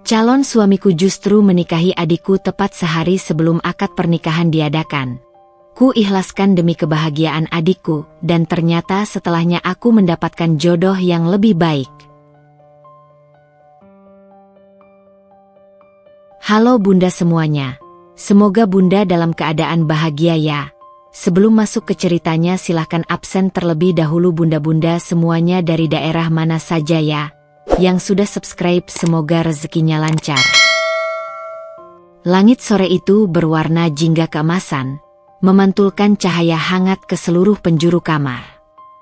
Calon suamiku justru menikahi adikku tepat sehari sebelum akad pernikahan diadakan. Ku ikhlaskan demi kebahagiaan adikku, dan ternyata setelahnya aku mendapatkan jodoh yang lebih baik. Halo Bunda semuanya. Semoga Bunda dalam keadaan bahagia ya. Sebelum masuk ke ceritanya silahkan absen terlebih dahulu Bunda-Bunda semuanya dari daerah mana saja ya. Yang sudah subscribe semoga rezekinya lancar. Langit sore itu berwarna jingga keemasan, memantulkan cahaya hangat ke seluruh penjuru kamar.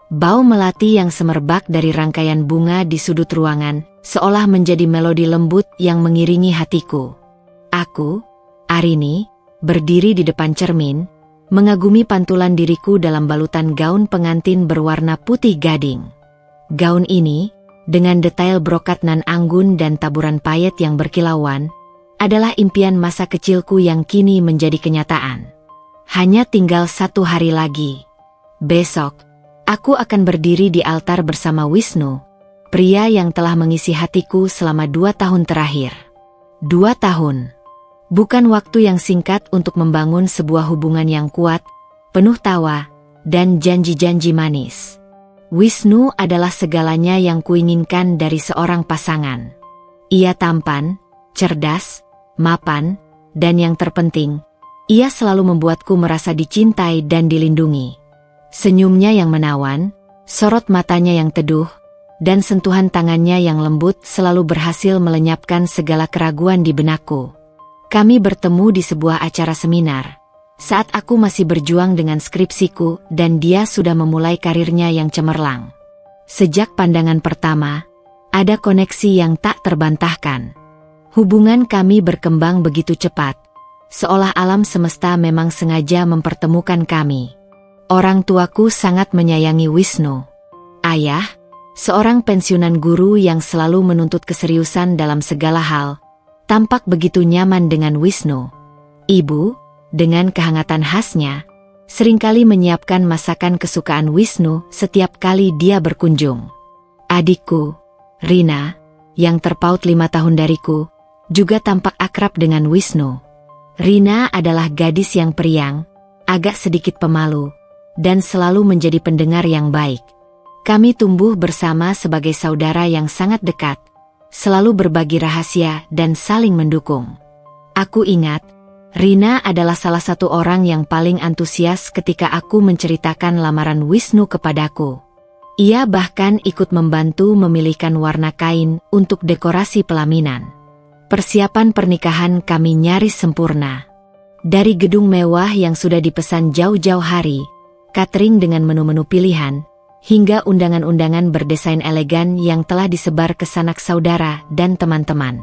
Bau melati yang semerbak dari rangkaian bunga di sudut ruangan, seolah menjadi melodi lembut yang mengiringi hatiku. Aku, Arini, berdiri di depan cermin, mengagumi pantulan diriku dalam balutan gaun pengantin berwarna putih gading. Gaun ini, dengan detail brokat nan anggun dan taburan payet yang berkilauan, adalah impian masa kecilku yang kini menjadi kenyataan. Hanya tinggal 1 hari lagi. Besok, aku akan berdiri di altar bersama Wisnu, pria yang telah mengisi hatiku selama 2 tahun terakhir. 2 tahun. Bukan waktu yang singkat untuk membangun sebuah hubungan yang kuat, penuh tawa, dan janji-janji manis. Wisnu adalah segalanya yang kuinginkan dari seorang pasangan. Ia tampan, cerdas, mapan, dan yang terpenting, ia selalu membuatku merasa dicintai dan dilindungi. Senyumnya yang menawan, sorot matanya yang teduh, dan sentuhan tangannya yang lembut selalu berhasil melenyapkan segala keraguan di benakku. Kami bertemu di sebuah acara seminar, saat aku masih berjuang dengan skripsiku dan dia sudah memulai karirnya yang cemerlang. Sejak pandangan pertama, ada koneksi yang tak terbantahkan. Hubungan kami berkembang begitu cepat, seolah alam semesta memang sengaja mempertemukan kami. Orang tuaku sangat menyayangi Wisnu. Ayah, seorang pensiunan guru yang selalu menuntut keseriusan dalam segala hal, tampak begitu nyaman dengan Wisnu. Ibu, dengan kehangatan khasnya, seringkali menyiapkan masakan kesukaan Wisnu setiap kali dia berkunjung. Adikku, Rina, yang terpaut 5 tahun dariku, juga tampak akrab dengan Wisnu. Rina adalah gadis yang periang, agak sedikit pemalu, dan selalu menjadi pendengar yang baik. Kami tumbuh bersama sebagai saudara yang sangat dekat, selalu berbagi rahasia dan saling mendukung. Aku ingat, Rina adalah salah satu orang yang paling antusias ketika aku menceritakan lamaran Wisnu kepadaku. Ia bahkan ikut membantu memilihkan warna kain untuk dekorasi pelaminan. Persiapan pernikahan kami nyaris sempurna. Dari gedung mewah yang sudah dipesan jauh-jauh hari, catering dengan menu-menu pilihan, hingga undangan-undangan berdesain elegan yang telah disebar ke sanak saudara dan teman-teman.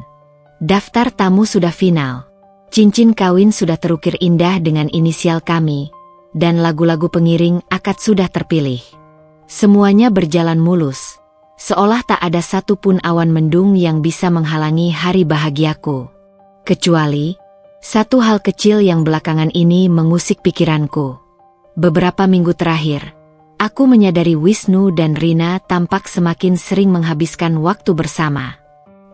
Daftar tamu sudah final. Cincin kawin sudah terukir indah dengan inisial kami, dan lagu-lagu pengiring akad sudah terpilih. Semuanya berjalan mulus, seolah tak ada satupun awan mendung yang bisa menghalangi hari bahagiaku. Kecuali, satu hal kecil yang belakangan ini mengusik pikiranku. Beberapa minggu terakhir, aku menyadari Wisnu dan Rina tampak semakin sering menghabiskan waktu bersama.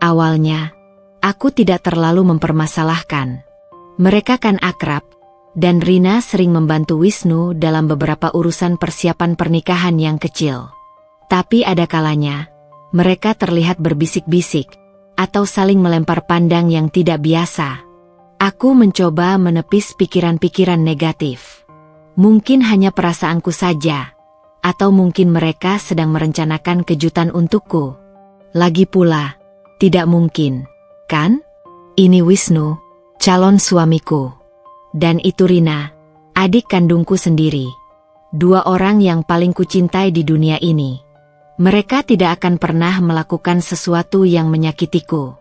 Awalnya, aku tidak terlalu mempermasalahkan. Mereka kan akrab, dan Rina sering membantu Wisnu dalam beberapa urusan persiapan pernikahan yang kecil. Tapi ada kalanya, mereka terlihat berbisik-bisik, atau saling melempar pandang yang tidak biasa. Aku mencoba menepis pikiran-pikiran negatif. Mungkin hanya perasaanku saja, atau mungkin mereka sedang merencanakan kejutan untukku. Lagi pula, tidak mungkin, kan? Ini Wisnu, calon suamiku. Dan itu Rina, adik kandungku sendiri. 2 orang yang paling kucintai di dunia ini. Mereka tidak akan pernah melakukan sesuatu yang menyakitiku.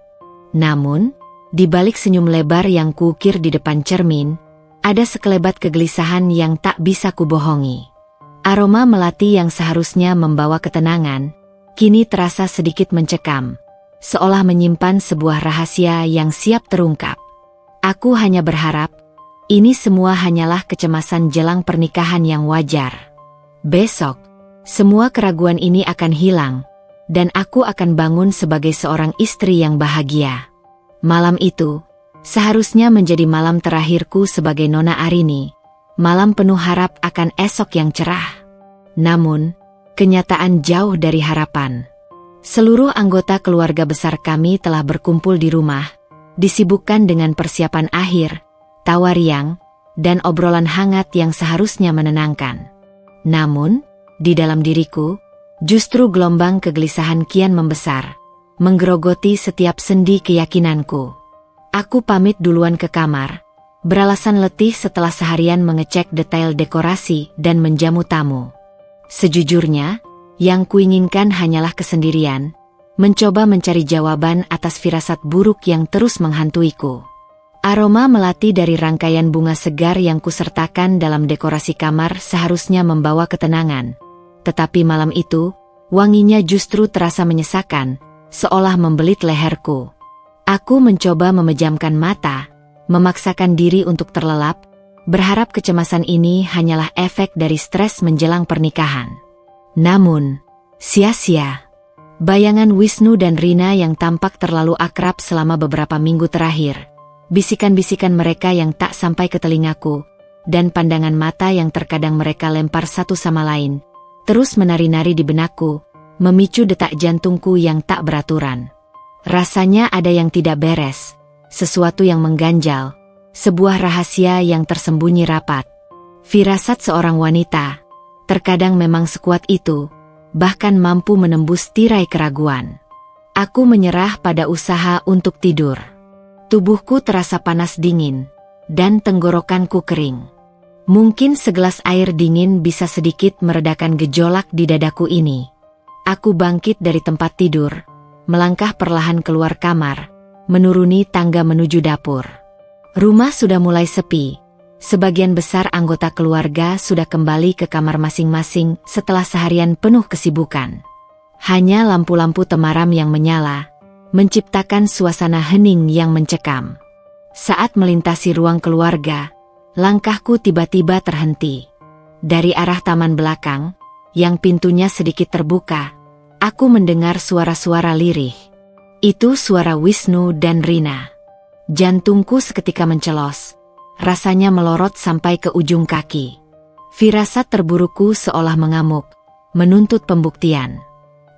Namun, di balik senyum lebar yang kuukir di depan cermin, ada sekelebat kegelisahan yang tak bisa kubohongi. Aroma melati yang seharusnya membawa ketenangan, kini terasa sedikit mencekam, seolah menyimpan sebuah rahasia yang siap terungkap. Aku hanya berharap, ini semua hanyalah kecemasan jelang pernikahan yang wajar. Besok, semua keraguan ini akan hilang, dan aku akan bangun sebagai seorang istri yang bahagia. Malam itu seharusnya menjadi malam terakhirku sebagai Nona Arini, malam penuh harap akan esok yang cerah. Namun, kenyataan jauh dari harapan. Seluruh anggota keluarga besar kami telah berkumpul di rumah, disibukkan dengan persiapan akhir, tawa riang, dan obrolan hangat yang seharusnya menenangkan. Namun, di dalam diriku, justru gelombang kegelisahan kian membesar, menggerogoti setiap sendi keyakinanku. Aku pamit duluan ke kamar, beralasan letih setelah seharian mengecek detail dekorasi dan menjamu tamu. Sejujurnya, yang kuinginkan hanyalah kesendirian, mencoba mencari jawaban atas firasat buruk yang terus menghantuiku. Aroma melati dari rangkaian bunga segar yang kusertakan dalam dekorasi kamar seharusnya membawa ketenangan. Tetapi malam itu, wanginya justru terasa menyesakan, seolah membelit leherku. Aku mencoba memejamkan mata, memaksakan diri untuk terlelap, berharap kecemasan ini hanyalah efek dari stres menjelang pernikahan. Namun, sia-sia. Bayangan Wisnu dan Rina yang tampak terlalu akrab selama beberapa minggu terakhir, bisikan-bisikan mereka yang tak sampai ke telingaku, dan pandangan mata yang terkadang mereka lempar satu sama lain, terus menari-nari di benakku, memicu detak jantungku yang tak beraturan. Rasanya ada yang tidak beres, sesuatu yang mengganjal, sebuah rahasia yang tersembunyi rapat. Firasat seorang wanita, terkadang memang sekuat itu, bahkan mampu menembus tirai keraguan. Aku menyerah pada usaha untuk tidur. Tubuhku terasa panas dingin, dan tenggorokanku kering. Mungkin segelas air dingin bisa sedikit meredakan gejolak di dadaku ini. Aku bangkit dari tempat tidur, melangkah perlahan keluar kamar, menuruni tangga menuju dapur. Rumah sudah mulai sepi. Sebagian besar anggota keluarga sudah kembali ke kamar masing-masing setelah seharian penuh kesibukan. Hanya lampu-lampu temaram yang menyala, menciptakan suasana hening yang mencekam. Saat melintasi ruang keluarga, langkahku tiba-tiba terhenti. Dari arah taman belakang, yang pintunya sedikit terbuka, aku mendengar suara-suara lirih. Itu suara Wisnu dan Rina. Jantungku seketika mencelos. Rasanya melorot sampai ke ujung kaki. Firasat terburukku seolah mengamuk, menuntut pembuktian.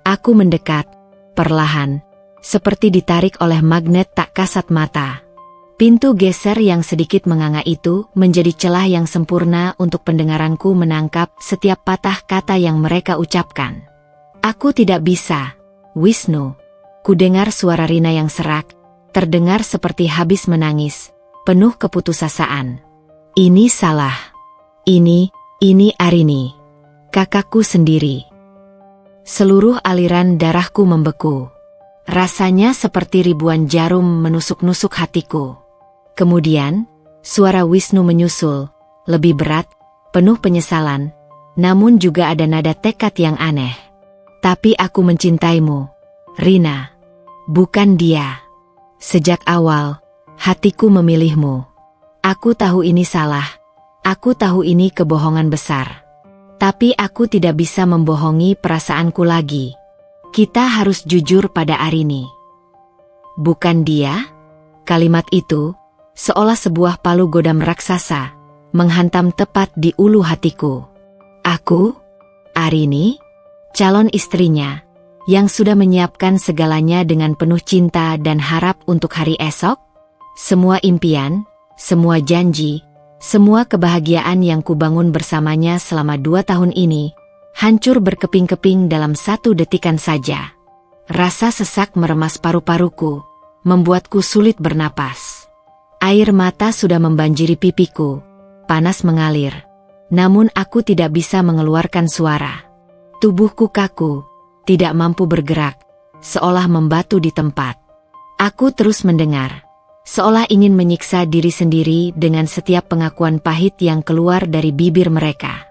Aku mendekat, perlahan, seperti ditarik oleh magnet tak kasat mata. Pintu geser yang sedikit menganga itu menjadi celah yang sempurna untuk pendengaranku menangkap setiap patah kata yang mereka ucapkan. Aku tidak bisa, Wisnu. Kudengar suara Rina yang serak, terdengar seperti habis menangis, penuh keputusasaan. Ini salah. Ini Arini. Kakakku sendiri. Seluruh aliran darahku membeku. Rasanya seperti ribuan jarum menusuk-nusuk hatiku. Kemudian, suara Wisnu menyusul, lebih berat, penuh penyesalan, namun juga ada nada tekad yang aneh. Tapi aku mencintaimu, Rina. Bukan dia. Sejak awal, hatiku memilihmu. Aku tahu ini salah. Aku tahu ini kebohongan besar. Tapi aku tidak bisa membohongi perasaanku lagi. Kita harus jujur pada Arini. Bukan dia? Kalimat itu, seolah sebuah palu godam raksasa, menghantam tepat di ulu hatiku. Aku, Arini, calon istrinya, yang sudah menyiapkan segalanya dengan penuh cinta dan harap untuk hari esok? Semua impian, semua janji, semua kebahagiaan yang kubangun bersamanya selama 2 tahun ini, hancur berkeping-keping dalam 1 detikan saja. Rasa sesak meremas paru-paruku, membuatku sulit bernapas. Air mata sudah membanjiri pipiku, panas mengalir, namun aku tidak bisa mengeluarkan suara. Tubuhku kaku, tidak mampu bergerak, seolah membatu di tempat. Aku terus mendengar, seolah ingin menyiksa diri sendiri dengan setiap pengakuan pahit yang keluar dari bibir mereka.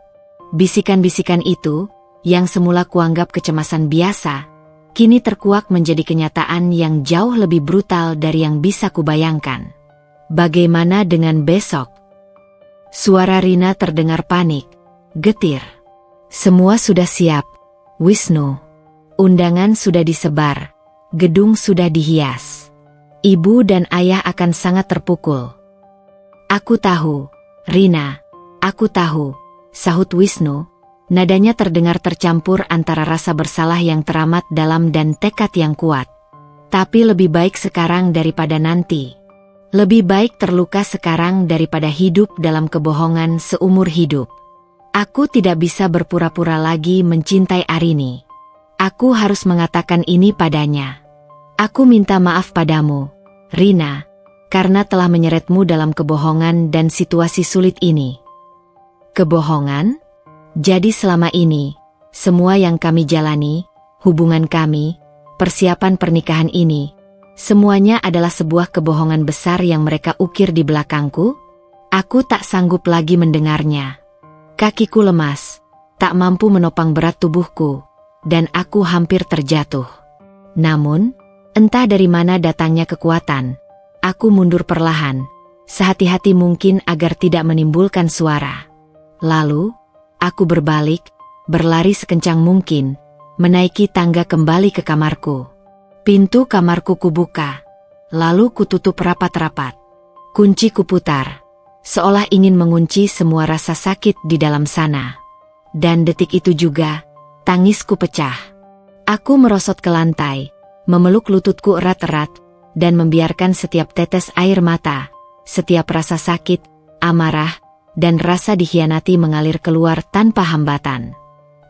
Bisikan-bisikan itu, yang semula kuanggap kecemasan biasa, kini terkuak menjadi kenyataan yang jauh lebih brutal dari yang bisa kubayangkan. Bagaimana dengan besok? Suara Rina terdengar panik, getir. Semua sudah siap, Wisnu. Undangan sudah disebar, gedung sudah dihias. Ibu dan ayah akan sangat terpukul. Aku tahu, Rina, aku tahu, sahut Wisnu. Nadanya terdengar tercampur antara rasa bersalah yang teramat dalam dan tekad yang kuat. Tapi lebih baik sekarang daripada nanti. Lebih baik terluka sekarang daripada hidup dalam kebohongan seumur hidup. Aku tidak bisa berpura-pura lagi mencintai Arini. Aku harus mengatakan ini padanya. Aku minta maaf padamu, Rina, karena telah menyeretmu dalam kebohongan dan situasi sulit ini. Kebohongan? Jadi selama ini, semua yang kami jalani, hubungan kami, persiapan pernikahan ini, semuanya adalah sebuah kebohongan besar yang mereka ukir di belakangku? Aku tak sanggup lagi mendengarnya. Kakiku lemas, tak mampu menopang berat tubuhku, dan aku hampir terjatuh. Namun, entah dari mana datangnya kekuatan, aku mundur perlahan, sehati-hati mungkin agar tidak menimbulkan suara. Lalu, aku berbalik, berlari sekencang mungkin, menaiki tangga kembali ke kamarku. Pintu kamarku kubuka, lalu kututup rapat-rapat. Kunci kuputar, seolah ingin mengunci semua rasa sakit di dalam sana. Dan detik itu juga, tangisku pecah. Aku merosot ke lantai, memeluk lututku erat-erat, dan membiarkan setiap tetes air mata, setiap rasa sakit, amarah, dan rasa dikhianati mengalir keluar tanpa hambatan.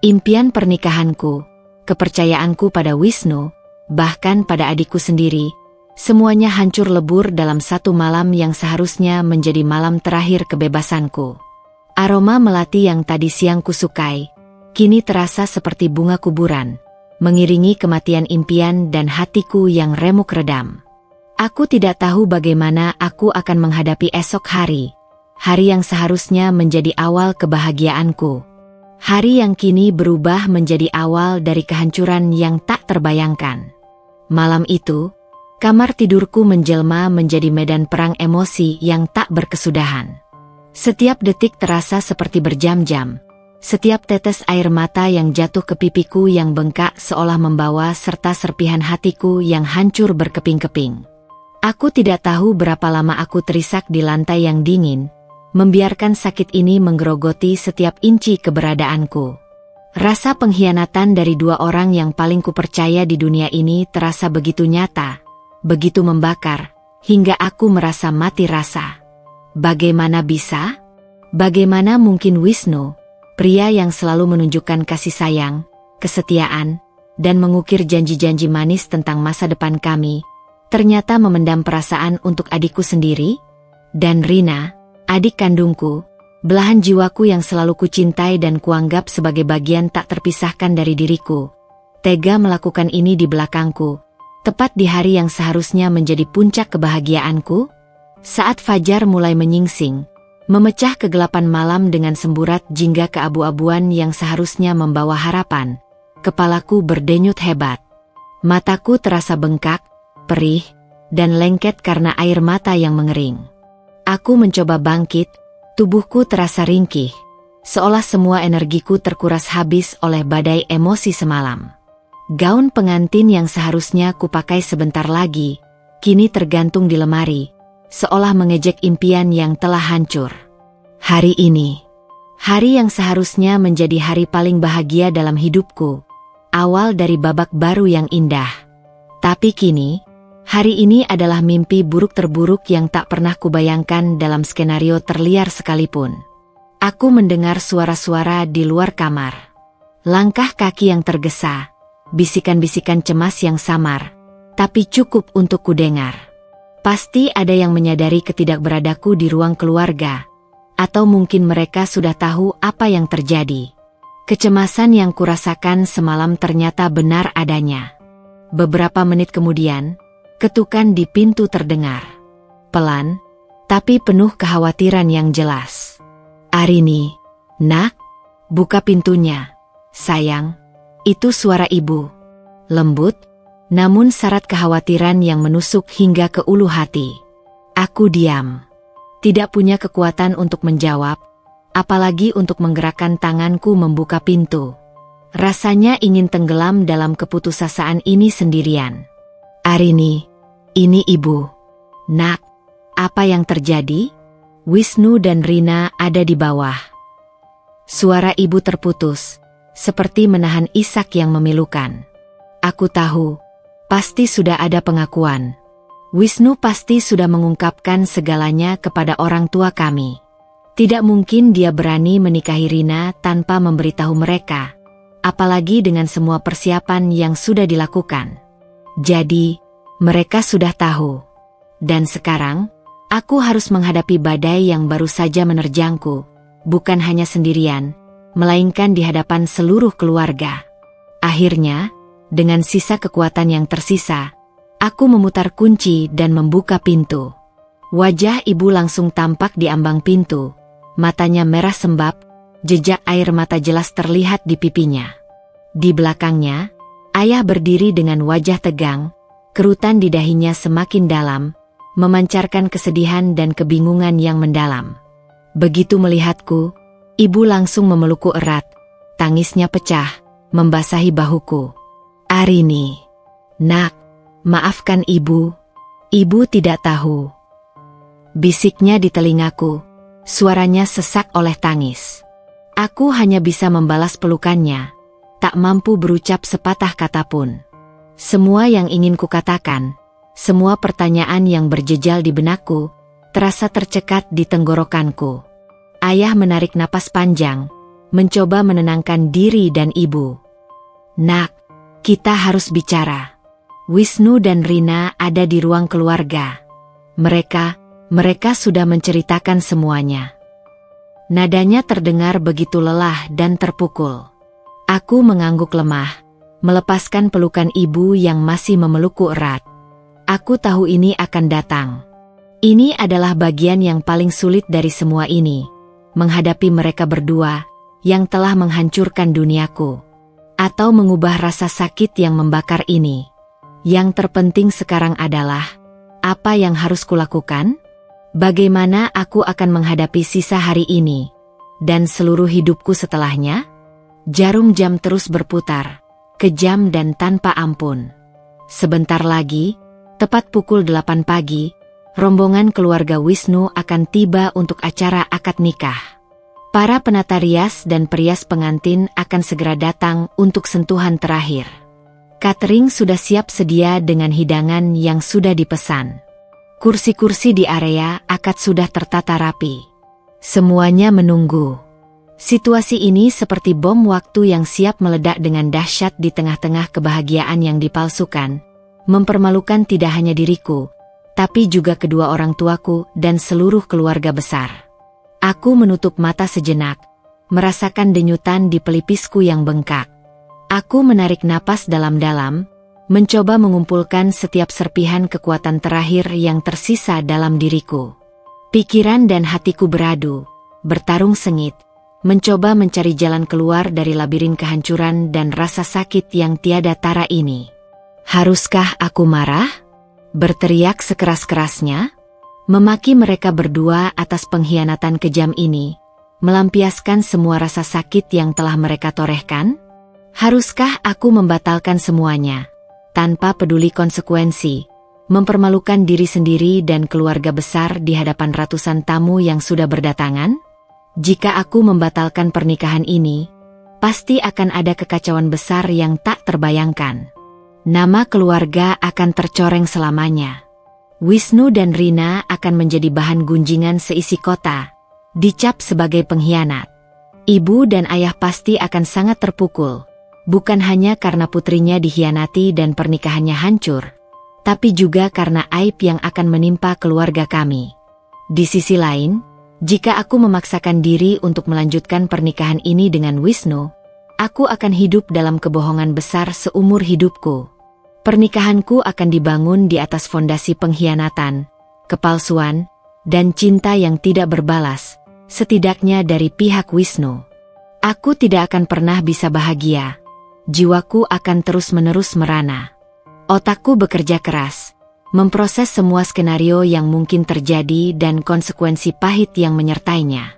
Impian pernikahanku, kepercayaanku pada Wisnu, bahkan pada adikku sendiri, semuanya hancur lebur dalam satu malam yang seharusnya menjadi malam terakhir kebebasanku. Aroma melati yang tadi siang kusukai, kini terasa seperti bunga kuburan, mengiringi kematian impian dan hatiku yang remuk redam. Aku tidak tahu bagaimana aku akan menghadapi esok hari. Hari yang seharusnya menjadi awal kebahagiaanku. Hari yang kini berubah menjadi awal dari kehancuran yang tak terbayangkan. Malam itu, kamar tidurku menjelma menjadi medan perang emosi yang tak berkesudahan. Setiap detik terasa seperti berjam-jam. Setiap tetes air mata yang jatuh ke pipiku yang bengkak seolah membawa serta serpihan hatiku yang hancur berkeping-keping. Aku tidak tahu berapa lama aku terisak di lantai yang dingin, membiarkan sakit ini menggerogoti setiap inci keberadaanku. Rasa pengkhianatan dari dua orang yang paling kupercaya di dunia ini terasa begitu nyata, begitu membakar, hingga aku merasa mati rasa. Bagaimana bisa? Bagaimana mungkin Wisnu, pria yang selalu menunjukkan kasih sayang, kesetiaan, dan mengukir janji-janji manis tentang masa depan kami, ternyata memendam perasaan untuk adikku sendiri? Dan Rina, adik kandungku, belahan jiwaku yang selalu kucintai dan kuanggap sebagai bagian tak terpisahkan dari diriku, tega melakukan ini di belakangku, tepat di hari yang seharusnya menjadi puncak kebahagiaanku. Saat fajar mulai menyingsing, memecah kegelapan malam dengan semburat jingga keabu-abuan yang seharusnya membawa harapan, kepalaku berdenyut hebat. Mataku terasa bengkak, perih, dan lengket karena air mata yang mengering. Aku mencoba bangkit, tubuhku terasa ringkih, seolah semua energiku terkuras habis oleh badai emosi semalam. Gaun pengantin yang seharusnya kupakai sebentar lagi, kini tergantung di lemari, seolah mengejek impian yang telah hancur. Hari ini, hari yang seharusnya menjadi hari paling bahagia dalam hidupku, awal dari babak baru yang indah. Tapi kini, hari ini adalah mimpi buruk terburuk yang tak pernah kubayangkan dalam skenario terliar sekalipun. Aku mendengar suara-suara di luar kamar. Langkah kaki yang tergesa, bisikan-bisikan cemas yang samar, tapi cukup untuk kudengar. Pasti ada yang menyadari ketidakberadaku di ruang keluarga, atau mungkin mereka sudah tahu apa yang terjadi. Kecemasan yang kurasakan semalam ternyata benar adanya. Beberapa menit kemudian, ketukan di pintu terdengar. Pelan, tapi penuh kekhawatiran yang jelas. Arini, nak, buka pintunya. Sayang, itu suara ibu. Lembut, namun syarat kekhawatiran yang menusuk hingga ke ulu hati. Aku diam. Tidak punya kekuatan untuk menjawab, apalagi untuk menggerakkan tanganku membuka pintu. Rasanya ingin tenggelam dalam keputusasaan ini sendirian. Arini, Ini ibu. Nak, apa yang terjadi? Wisnu dan Rina ada di bawah. Suara ibu terputus, seperti menahan isak yang memilukan. Aku tahu, pasti sudah ada pengakuan. Wisnu pasti sudah mengungkapkan segalanya kepada orang tua kami. Tidak mungkin dia berani menikahi Rina tanpa memberitahu mereka, apalagi dengan semua persiapan yang sudah dilakukan. Jadi, mereka sudah tahu. Dan sekarang, aku harus menghadapi badai yang baru saja menerjangku, bukan hanya sendirian, melainkan di hadapan seluruh keluarga. Akhirnya, dengan sisa kekuatan yang tersisa, aku memutar kunci dan membuka pintu. Wajah ibu langsung tampak di ambang pintu, matanya merah sembab, jejak air mata jelas terlihat di pipinya. Di belakangnya, ayah berdiri dengan wajah tegang, kerutan di dahinya semakin dalam, memancarkan kesedihan dan kebingungan yang mendalam. Begitu melihatku, ibu langsung memelukku erat, tangisnya pecah, membasahi bahuku. Arini, nak, maafkan ibu tidak tahu. Bisiknya di telingaku, suaranya sesak oleh tangis. Aku hanya bisa membalas pelukannya, tak mampu berucap sepatah kata pun. Semua yang ingin kukatakan, semua pertanyaan yang berjejal di benakku, terasa tercekat di tenggorokanku. Ayah menarik napas panjang, mencoba menenangkan diri dan ibu. Nak, kita harus bicara. Wisnu dan Rina ada di ruang keluarga. Mereka sudah menceritakan semuanya. Nadanya terdengar begitu lelah dan terpukul. Aku mengangguk lemah, melepaskan pelukan ibu yang masih memelukku erat. Aku tahu ini akan datang. Ini adalah bagian yang paling sulit dari semua ini, menghadapi mereka berdua, yang telah menghancurkan duniaku, atau mengubah rasa sakit yang membakar ini. Yang terpenting sekarang adalah, apa yang harus kulakukan? Bagaimana aku akan menghadapi sisa hari ini, dan seluruh hidupku setelahnya? Jarum jam terus berputar, kejam dan tanpa ampun. Sebentar lagi, tepat pukul 8 pagi, rombongan keluarga Wisnu akan tiba untuk acara akad nikah. Para penata rias dan perias pengantin akan segera datang untuk sentuhan terakhir. Catering sudah siap sedia dengan hidangan yang sudah dipesan. Kursi-kursi di area akad sudah tertata rapi. Semuanya menunggu. Situasi ini seperti bom waktu yang siap meledak dengan dahsyat di tengah-tengah kebahagiaan yang dipalsukan, mempermalukan tidak hanya diriku, tapi juga kedua orang tuaku dan seluruh keluarga besar. Aku menutup mata sejenak, merasakan denyutan di pelipisku yang bengkak. Aku menarik napas dalam-dalam, mencoba mengumpulkan setiap serpihan kekuatan terakhir yang tersisa dalam diriku. Pikiran dan hatiku beradu, bertarung sengit, mencoba mencari jalan keluar dari labirin kehancuran dan rasa sakit yang tiada tara ini. Haruskah aku marah? Berteriak sekeras-kerasnya? Memaki mereka berdua atas pengkhianatan kejam ini, melampiaskan semua rasa sakit yang telah mereka torehkan? Haruskah aku membatalkan semuanya, tanpa peduli konsekuensi, mempermalukan diri sendiri dan keluarga besar di hadapan ratusan tamu yang sudah berdatangan? Jika aku membatalkan pernikahan ini, pasti akan ada kekacauan besar yang tak terbayangkan. Nama keluarga akan tercoreng selamanya. Wisnu dan Rina akan menjadi bahan gunjingan seisi kota, dicap sebagai pengkhianat. Ibu dan ayah pasti akan sangat terpukul, bukan hanya karena putrinya dikhianati dan pernikahannya hancur, tapi juga karena aib yang akan menimpa keluarga kami. Di sisi lain, jika aku memaksakan diri untuk melanjutkan pernikahan ini dengan Wisnu, aku akan hidup dalam kebohongan besar seumur hidupku. Pernikahanku akan dibangun di atas fondasi pengkhianatan, kepalsuan, dan cinta yang tidak berbalas, setidaknya dari pihak Wisnu. Aku tidak akan pernah bisa bahagia. Jiwaku akan terus-menerus merana. Otakku bekerja keras, memproses semua skenario yang mungkin terjadi dan konsekuensi pahit yang menyertainya.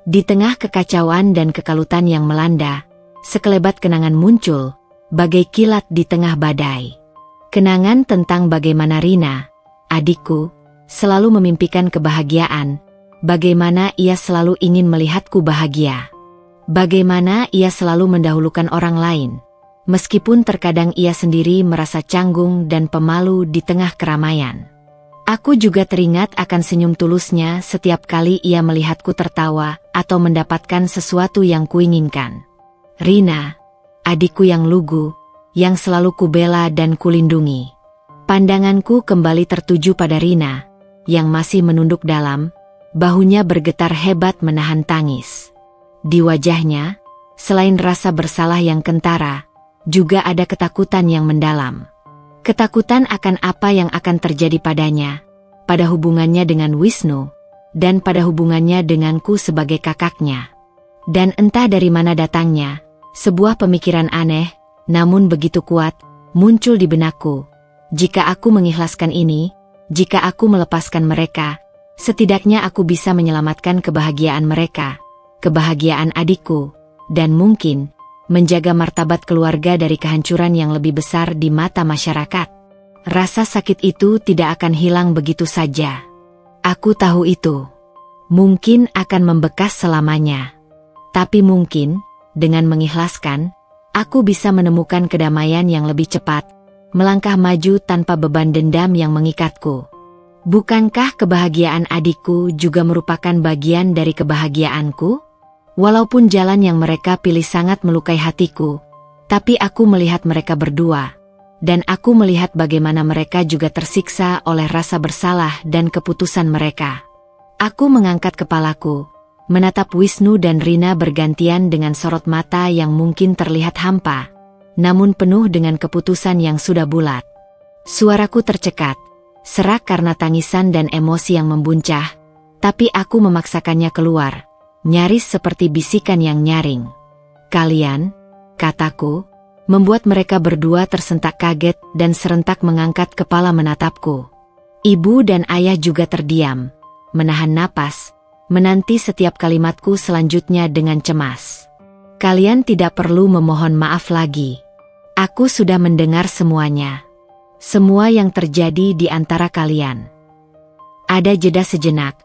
Di tengah kekacauan dan kekalutan yang melanda, sekelebat kenangan muncul, bagai kilat di tengah badai. Kenangan tentang bagaimana Rina, adikku, selalu memimpikan kebahagiaan. Bagaimana ia selalu ingin melihatku bahagia. Bagaimana ia selalu mendahulukan orang lain. Meskipun terkadang ia sendiri merasa canggung dan pemalu di tengah keramaian. Aku juga teringat akan senyum tulusnya setiap kali ia melihatku tertawa atau mendapatkan sesuatu yang kuinginkan. Rina, adikku yang lugu, yang selalu kubela dan kulindungi. Pandanganku kembali tertuju pada Rina, yang masih menunduk dalam, bahunya bergetar hebat menahan tangis. Di wajahnya, selain rasa bersalah yang kentara, juga ada ketakutan yang mendalam. Ketakutan akan apa yang akan terjadi padanya, pada hubungannya dengan Wisnu, dan pada hubungannya denganku sebagai kakaknya. Dan entah dari mana datangnya, sebuah pemikiran aneh, namun begitu kuat, muncul di benakku. Jika aku mengikhlaskan ini, jika aku melepaskan mereka, setidaknya aku bisa menyelamatkan kebahagiaan mereka, kebahagiaan adikku, dan mungkin menjaga martabat keluarga dari kehancuran yang lebih besar di mata masyarakat. Rasa sakit itu tidak akan hilang begitu saja. Aku tahu itu. Mungkin akan membekas selamanya. Tapi mungkin, dengan mengikhlaskan, aku bisa menemukan kedamaian yang lebih cepat, melangkah maju tanpa beban dendam yang mengikatku. Bukankah kebahagiaan adikku juga merupakan bagian dari kebahagiaanku? Walaupun jalan yang mereka pilih sangat melukai hatiku, tapi aku melihat mereka berdua, dan aku melihat bagaimana mereka juga tersiksa oleh rasa bersalah dan keputusan mereka. Aku mengangkat kepalaku, menatap Wisnu dan Rina bergantian dengan sorot mata yang mungkin terlihat hampa, namun penuh dengan keputusan yang sudah bulat. Suaraku tercekat, serak karena tangisan dan emosi yang membuncah, tapi aku memaksakannya keluar. Nyaris seperti bisikan yang nyaring. Kalian, kataku, membuat mereka berdua tersentak kaget dan serentak mengangkat kepala menatapku. Ibu dan ayah juga terdiam, menahan napas, menanti setiap kalimatku selanjutnya dengan cemas. Kalian tidak perlu memohon maaf lagi. Aku sudah mendengar semuanya. Semua yang terjadi di antara kalian. Ada jeda sejenak,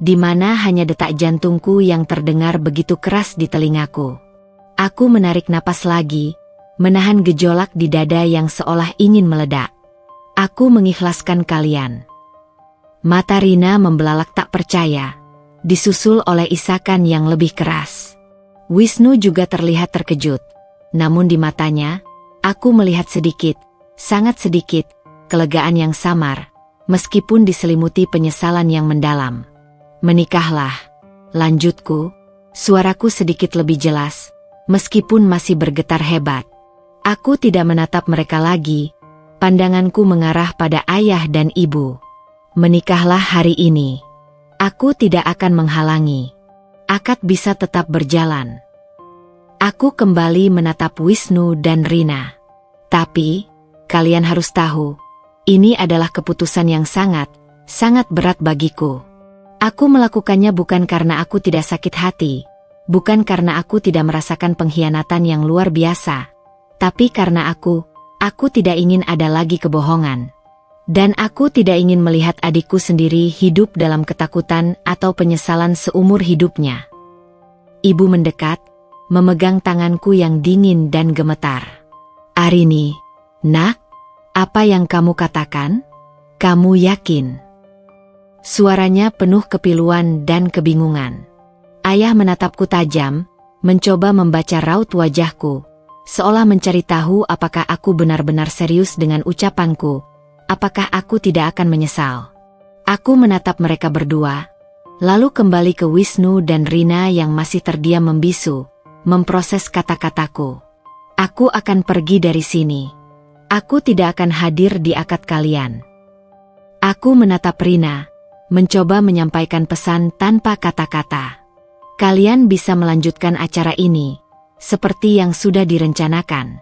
di mana hanya detak jantungku yang terdengar begitu keras di telingaku. Aku menarik napas lagi, menahan gejolak di dada yang seolah ingin meledak. Aku mengikhlaskan kalian. Mata Rina membelalak tak percaya, disusul oleh isakan yang lebih keras. Wisnu juga terlihat terkejut, namun di matanya, aku melihat sedikit, sangat sedikit, kelegaan yang samar, meskipun diselimuti penyesalan yang mendalam. Menikahlah, lanjutku, suaraku sedikit lebih jelas, meskipun masih bergetar hebat. Aku tidak menatap mereka lagi, pandanganku mengarah pada ayah dan ibu. Menikahlah hari ini. Aku tidak akan menghalangi. Akad bisa tetap berjalan. Aku kembali menatap Wisnu dan Rina. Tapi, kalian harus tahu, ini adalah keputusan yang sangat, sangat berat bagiku. Aku melakukannya bukan karena aku tidak sakit hati, bukan karena aku tidak merasakan pengkhianatan yang luar biasa, tapi karena aku tidak ingin ada lagi kebohongan. Dan aku tidak ingin melihat adikku sendiri hidup dalam ketakutan atau penyesalan seumur hidupnya. Ibu mendekat, memegang tanganku yang dingin dan gemetar. Arini, nak, apa yang kamu katakan? Kamu yakin? Suaranya penuh kepiluan dan kebingungan. Ayah menatapku tajam, mencoba membaca raut wajahku, seolah mencari tahu apakah aku benar-benar serius dengan ucapanku, apakah aku tidak akan menyesal. Aku menatap mereka berdua, lalu kembali ke Wisnu dan Rina yang masih terdiam membisu, memproses kata-kataku. Aku akan pergi dari sini. Aku tidak akan hadir di akad kalian. Aku menatap Rina, mencoba menyampaikan pesan tanpa kata-kata. Kalian bisa melanjutkan acara ini, seperti yang sudah direncanakan.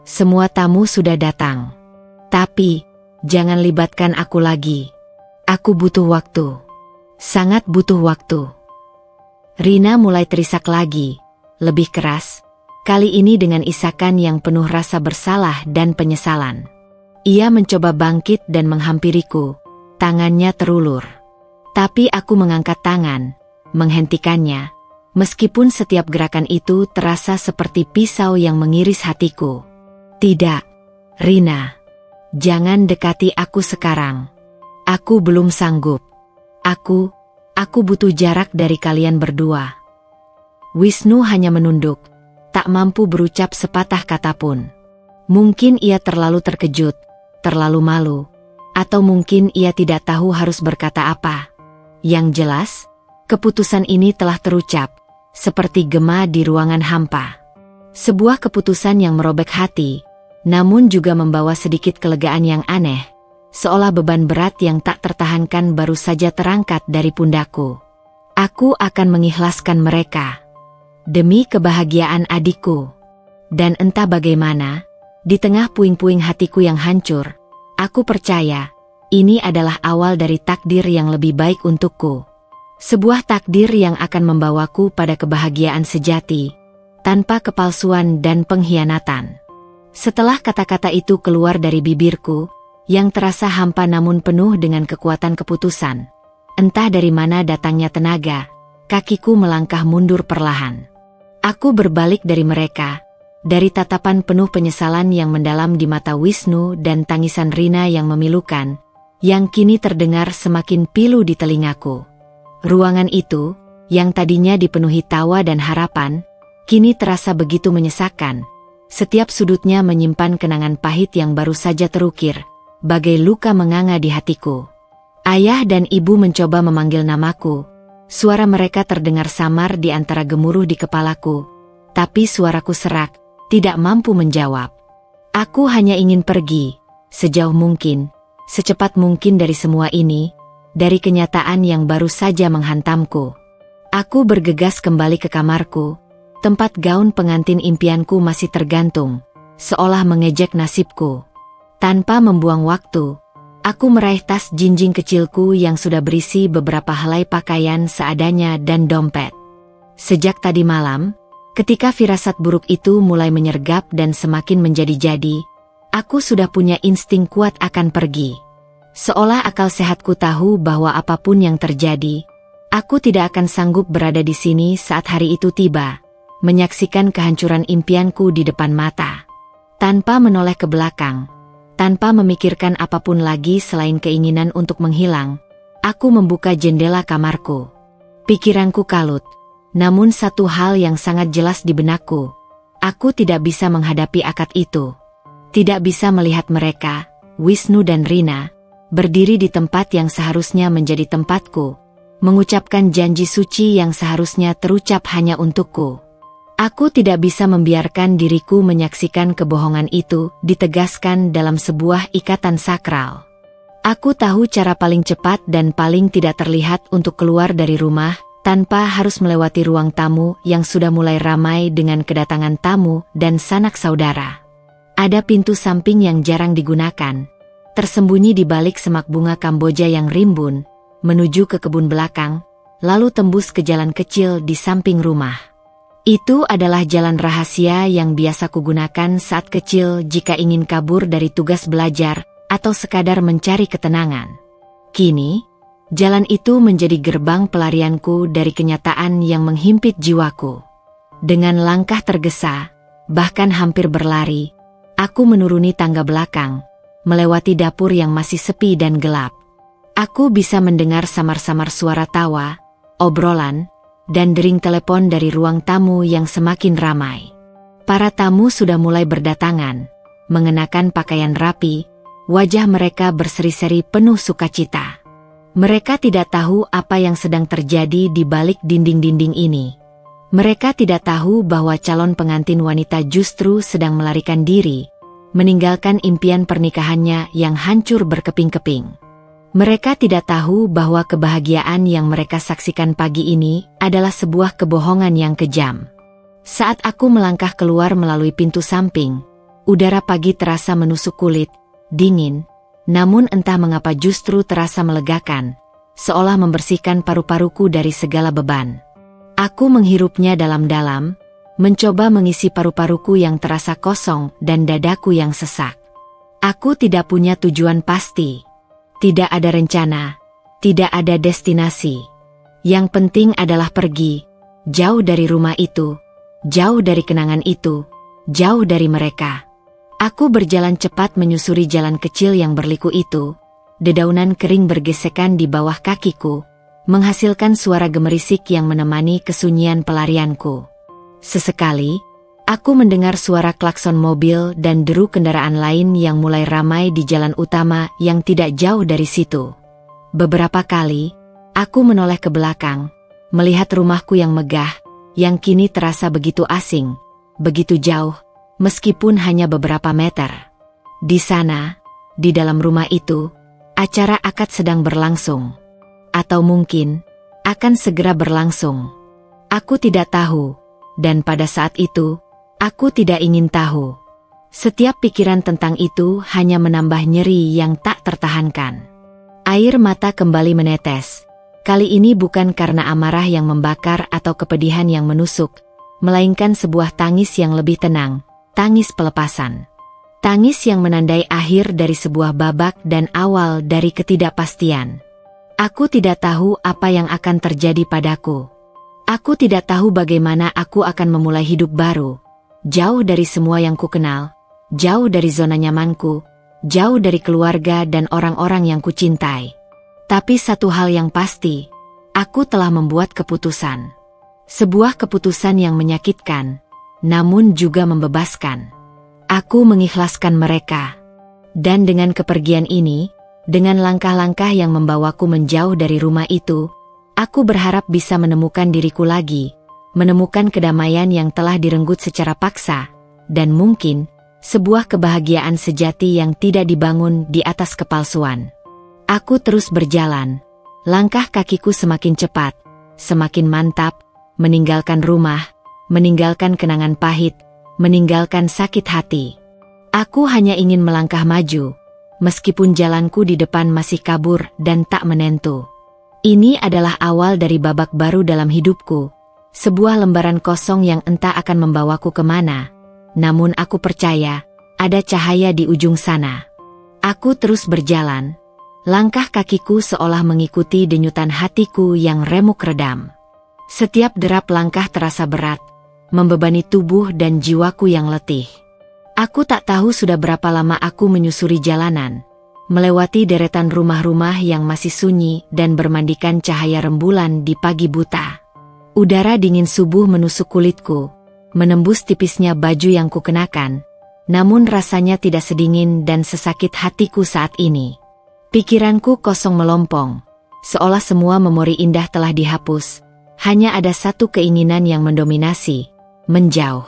Semua tamu sudah datang. Tapi, jangan libatkan aku lagi. Aku butuh waktu. Sangat butuh waktu. Rina mulai terisak lagi, lebih keras, kali ini dengan isakan yang penuh rasa bersalah dan penyesalan. Ia mencoba bangkit dan menghampiriku, Tangannya terulur. Tapi aku mengangkat tangan, menghentikannya, meskipun setiap gerakan itu terasa seperti pisau yang mengiris hatiku. Tidak, Rina. Jangan dekati aku sekarang. Aku belum sanggup. Aku butuh jarak dari kalian berdua. Wisnu hanya menunduk, tak mampu berucap sepatah kata pun. Mungkin ia terlalu terkejut, terlalu malu, atau mungkin ia tidak tahu harus berkata apa. Yang jelas, keputusan ini telah terucap, seperti gema di ruangan hampa. Sebuah keputusan yang merobek hati, namun juga membawa sedikit kelegaan yang aneh, seolah beban berat yang tak tertahankan baru saja terangkat dari pundakku. Aku akan mengikhlaskan mereka demi kebahagiaan adikku. Dan entah bagaimana, di tengah puing-puing hatiku yang hancur, aku percaya, ini adalah awal dari takdir yang lebih baik untukku. Sebuah takdir yang akan membawaku pada kebahagiaan sejati, tanpa kepalsuan dan pengkhianatan. Setelah kata-kata itu keluar dari bibirku, yang terasa hampa namun penuh dengan kekuatan keputusan, entah dari mana datangnya tenaga, kakiku melangkah mundur perlahan. Aku berbalik dari mereka, dari tatapan penuh penyesalan yang mendalam di mata Wisnu dan tangisan Rina yang memilukan, yang kini terdengar semakin pilu di telingaku. Ruangan itu, yang tadinya dipenuhi tawa dan harapan, kini terasa begitu menyesakan. Setiap sudutnya menyimpan kenangan pahit yang baru saja terukir, bagai luka menganga di hatiku. Ayah dan ibu mencoba memanggil namaku. Suara mereka terdengar samar di antara gemuruh di kepalaku, tapi suaraku serak, tidak mampu menjawab. Aku hanya ingin pergi, sejauh mungkin, secepat mungkin dari semua ini, dari kenyataan yang baru saja menghantamku. Aku bergegas kembali ke kamarku, tempat gaun pengantin impianku masih tergantung, seolah mengejek nasibku. Tanpa membuang waktu, aku meraih tas jinjing kecilku yang sudah berisi beberapa helai pakaian seadanya dan dompet. Sejak tadi malam, ketika firasat buruk itu mulai menyergap dan semakin menjadi-jadi, aku sudah punya insting kuat akan pergi. Seolah akal sehatku tahu bahwa apapun yang terjadi, aku tidak akan sanggup berada di sini saat hari itu tiba, menyaksikan kehancuran impianku di depan mata. Tanpa menoleh ke belakang, tanpa memikirkan apapun lagi selain keinginan untuk menghilang, aku membuka jendela kamarku. Pikiranku kalut, namun satu hal yang sangat jelas di benakku, aku tidak bisa menghadapi akad itu. Tidak bisa melihat mereka, Wisnu dan Rina, berdiri di tempat yang seharusnya menjadi tempatku, mengucapkan janji suci yang seharusnya terucap hanya untukku. Aku tidak bisa membiarkan diriku menyaksikan kebohongan itu ditegaskan dalam sebuah ikatan sakral. Aku tahu cara paling cepat dan paling tidak terlihat untuk keluar dari rumah, tanpa harus melewati ruang tamu yang sudah mulai ramai dengan kedatangan tamu dan sanak saudara. Ada pintu samping yang jarang digunakan, tersembunyi di balik semak bunga Kamboja yang rimbun, menuju ke kebun belakang, lalu tembus ke jalan kecil di samping rumah. Itu adalah jalan rahasia yang biasa kugunakan saat kecil jika ingin kabur dari tugas belajar atau sekadar mencari ketenangan. Kini, jalan itu menjadi gerbang pelarianku dari kenyataan yang menghimpit jiwaku. Dengan langkah tergesa, bahkan hampir berlari, aku menuruni tangga belakang, melewati dapur yang masih sepi dan gelap. Aku bisa mendengar samar-samar suara tawa, obrolan, dan dering telepon dari ruang tamu yang semakin ramai. Para tamu sudah mulai berdatangan, mengenakan pakaian rapi, wajah mereka berseri-seri penuh sukacita. Mereka tidak tahu apa yang sedang terjadi di balik dinding-dinding ini. Mereka tidak tahu bahwa calon pengantin wanita justru sedang melarikan diri, meninggalkan impian pernikahannya yang hancur berkeping-keping. Mereka tidak tahu bahwa kebahagiaan yang mereka saksikan pagi ini adalah sebuah kebohongan yang kejam. Saat aku melangkah keluar melalui pintu samping, udara pagi terasa menusuk kulit, dingin, namun entah mengapa justru terasa melegakan, seolah membersihkan paru-paruku dari segala beban. Aku menghirupnya dalam-dalam, mencoba mengisi paru-paruku yang terasa kosong dan dadaku yang sesak. Aku tidak punya tujuan pasti. Tidak ada rencana, tidak ada destinasi. Yang penting adalah pergi, jauh dari rumah itu, jauh dari kenangan itu, jauh dari mereka. Aku berjalan cepat menyusuri jalan kecil yang berliku itu. Dedaunan kering bergesekan di bawah kakiku, menghasilkan suara gemerisik yang menemani kesunyian pelarianku. Sesekali, aku mendengar suara klakson mobil dan deru kendaraan lain yang mulai ramai di jalan utama yang tidak jauh dari situ. Beberapa kali, aku menoleh ke belakang, melihat rumahku yang megah, yang kini terasa begitu asing, begitu jauh, meskipun hanya beberapa meter. Di sana, di dalam rumah itu, acara akad sedang berlangsung. Atau mungkin, akan segera berlangsung. Aku tidak tahu, dan pada saat itu, aku tidak ingin tahu. Setiap pikiran tentang itu hanya menambah nyeri yang tak tertahankan. Air mata kembali menetes. Kali ini bukan karena amarah yang membakar atau kepedihan yang menusuk, melainkan sebuah tangis yang lebih tenang, tangis pelepasan. Tangis yang menandai akhir dari sebuah babak dan awal dari ketidakpastian. Aku tidak tahu apa yang akan terjadi padaku. Aku tidak tahu bagaimana aku akan memulai hidup baru, jauh dari semua yang kukenal, jauh dari zona nyamanku, jauh dari keluarga dan orang-orang yang kucintai. Tapi satu hal yang pasti, aku telah membuat keputusan. Sebuah keputusan yang menyakitkan, namun juga membebaskan. Aku mengikhlaskan mereka. Dan dengan kepergian ini, dengan langkah-langkah yang membawaku menjauh dari rumah itu, aku berharap bisa menemukan diriku lagi, menemukan kedamaian yang telah direnggut secara paksa, dan mungkin, sebuah kebahagiaan sejati yang tidak dibangun di atas kepalsuan. Aku terus berjalan, langkah kakiku semakin cepat, semakin mantap, meninggalkan rumah, meninggalkan kenangan pahit, meninggalkan sakit hati. Aku hanya ingin melangkah maju, meskipun jalanku di depan masih kabur dan tak menentu. Ini adalah awal dari babak baru dalam hidupku, sebuah lembaran kosong yang entah akan membawaku kemana. Namun aku percaya, ada cahaya di ujung sana. Aku terus berjalan, langkah kakiku seolah mengikuti denyutan hatiku yang remuk redam. Setiap derap langkah terasa berat, membebani tubuh dan jiwaku yang letih. Aku tak tahu sudah berapa lama aku menyusuri jalanan, melewati deretan rumah-rumah yang masih sunyi dan bermandikan cahaya rembulan di pagi buta. Udara dingin subuh menusuk kulitku, menembus tipisnya baju yang kukenakan, namun rasanya tidak sedingin dan sesakit hatiku saat ini. Pikiranku kosong melompong, seolah semua memori indah telah dihapus. Hanya ada satu keinginan yang mendominasi, menjauh.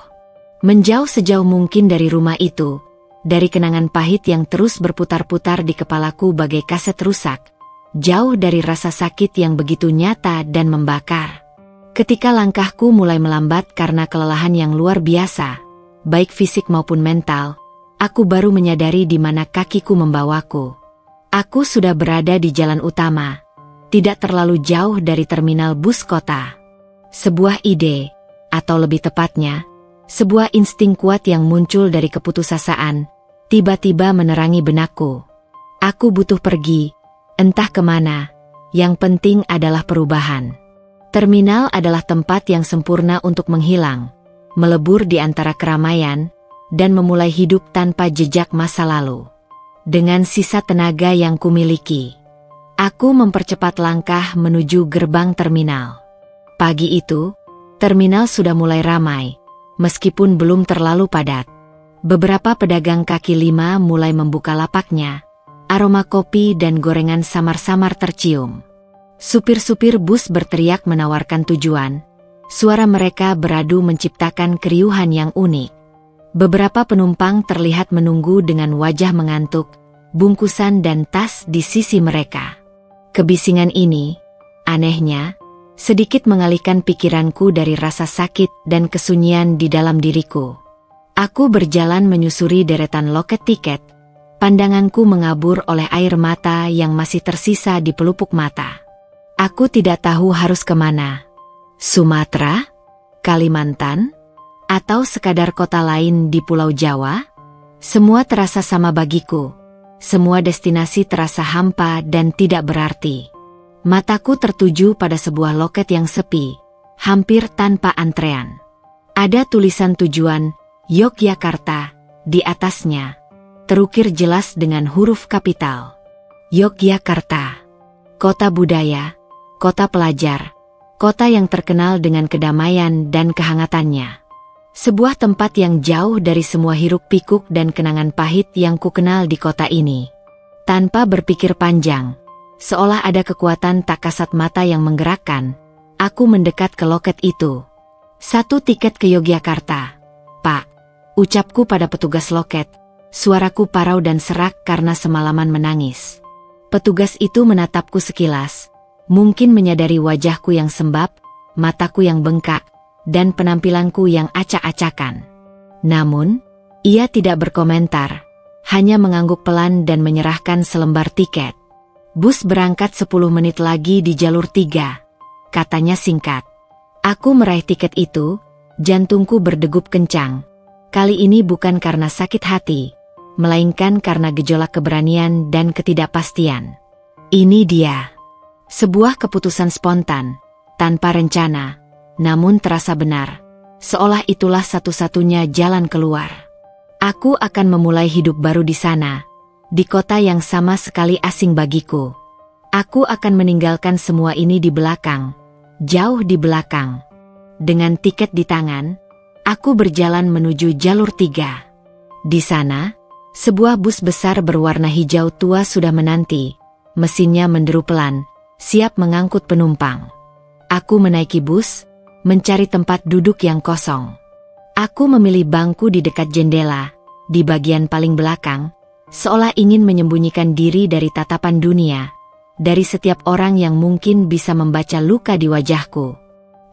Menjauh sejauh mungkin dari rumah itu, dari kenangan pahit yang terus berputar-putar di kepalaku bagai kaset rusak, jauh dari rasa sakit yang begitu nyata dan membakar. Ketika langkahku mulai melambat karena kelelahan yang luar biasa, baik fisik maupun mental, aku baru menyadari di mana kakiku membawaku. Aku sudah berada di jalan utama, tidak terlalu jauh dari terminal bus kota. Sebuah ide, atau lebih tepatnya, sebuah insting kuat yang muncul dari keputusasaan, tiba-tiba menerangi benakku. Aku butuh pergi, entah kemana, yang penting adalah perubahan. Terminal adalah tempat yang sempurna untuk menghilang, melebur di antara keramaian, dan memulai hidup tanpa jejak masa lalu. Dengan sisa tenaga yang kumiliki, aku mempercepat langkah menuju gerbang terminal. Pagi itu, terminal sudah mulai ramai, meskipun belum terlalu padat. Beberapa pedagang kaki lima mulai membuka lapaknya, aroma kopi dan gorengan samar-samar tercium. Supir-supir bus berteriak menawarkan tujuan, suara mereka beradu menciptakan keriuhan yang unik. Beberapa penumpang terlihat menunggu dengan wajah mengantuk, bungkusan dan tas di sisi mereka. Kebisingan ini, anehnya, sedikit mengalihkan pikiranku dari rasa sakit dan kesunyian di dalam diriku. Aku berjalan menyusuri deretan loket tiket, pandanganku mengabur oleh air mata yang masih tersisa di pelupuk mata. Aku tidak tahu harus kemana. Sumatera? Kalimantan? Atau sekadar kota lain di Pulau Jawa? Semua terasa sama bagiku. semua destinasi terasa hampa dan tidak berarti. Mataku tertuju pada sebuah loket yang sepi, hampir tanpa antrean. Ada tulisan tujuan, Yogyakarta, di atasnya. Terukir jelas dengan huruf kapital. Yogyakarta. Kota budaya, kota pelajar, kota yang terkenal dengan kedamaian dan kehangatannya. Sebuah tempat yang jauh dari semua hiruk-pikuk dan kenangan pahit yang kukenal di kota ini. Tanpa berpikir panjang, seolah ada kekuatan tak kasat mata yang menggerakkan, aku mendekat ke loket itu. 1 tiket ke Yogyakarta, Pak. Ucapku pada petugas loket, suaraku parau dan serak karena semalaman menangis. Petugas itu menatapku sekilas, mungkin menyadari wajahku yang sembab, mataku yang bengkak, dan penampilanku yang acak-acakan. Namun, ia tidak berkomentar, hanya mengangguk pelan dan menyerahkan selembar tiket. Bus berangkat 10 menit lagi di jalur 3, katanya singkat. Aku meraih tiket itu, jantungku berdegup kencang. Kali ini bukan karena sakit hati, melainkan karena gejolak keberanian dan ketidakpastian. Ini dia. Sebuah keputusan spontan, tanpa rencana, namun terasa benar, seolah itulah satu-satunya jalan keluar. Aku akan memulai hidup baru di sana, di kota yang sama sekali asing bagiku. Aku akan meninggalkan semua ini di belakang, jauh di belakang. Dengan tiket di tangan, aku berjalan menuju jalur 3. Di sana, sebuah bus besar berwarna hijau tua sudah menanti, mesinnya menderu pelan, siap mengangkut penumpang. Aku menaiki bus, mencari tempat duduk yang kosong. Aku memilih bangku di dekat jendela, di bagian paling belakang, seolah ingin menyembunyikan diri dari tatapan dunia, dari setiap orang yang mungkin bisa membaca luka di wajahku.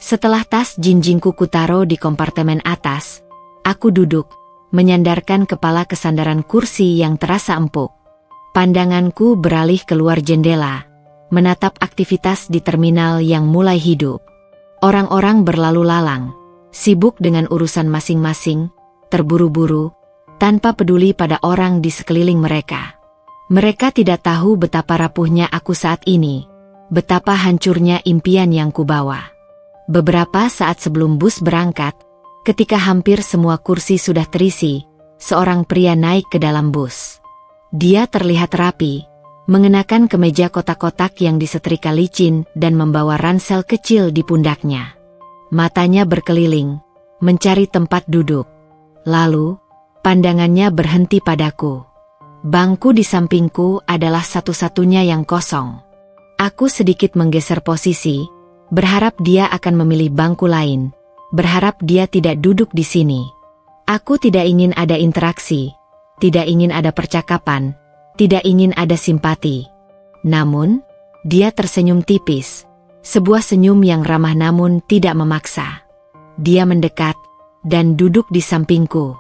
Setelah tas jinjingku kutaro di kompartemen atas, aku duduk, menyandarkan kepala ke sandaran kursi yang terasa empuk. Pandanganku beralih keluar jendela, menatap aktivitas di terminal yang mulai hidup. Orang-orang berlalu lalang, sibuk dengan urusan masing-masing, terburu-buru, tanpa peduli pada orang di sekeliling mereka. Mereka tidak tahu betapa rapuhnya aku saat ini, betapa hancurnya impian yang kubawa. Beberapa saat sebelum bus berangkat, ketika hampir semua kursi sudah terisi, seorang pria naik ke dalam bus. Dia terlihat rapi, mengenakan kemeja kotak-kotak yang disetrika licin dan membawa ransel kecil di pundaknya. Matanya berkeliling, mencari tempat duduk. Lalu, pandangannya berhenti padaku. Bangku di sampingku adalah satu-satunya yang kosong. Aku sedikit menggeser posisi, berharap dia akan memilih bangku lain, berharap dia tidak duduk di sini. Aku tidak ingin ada interaksi, tidak ingin ada percakapan, tidak ingin ada simpati. Namun, dia tersenyum tipis, sebuah senyum yang ramah namun tidak memaksa. Dia mendekat, dan duduk di sampingku.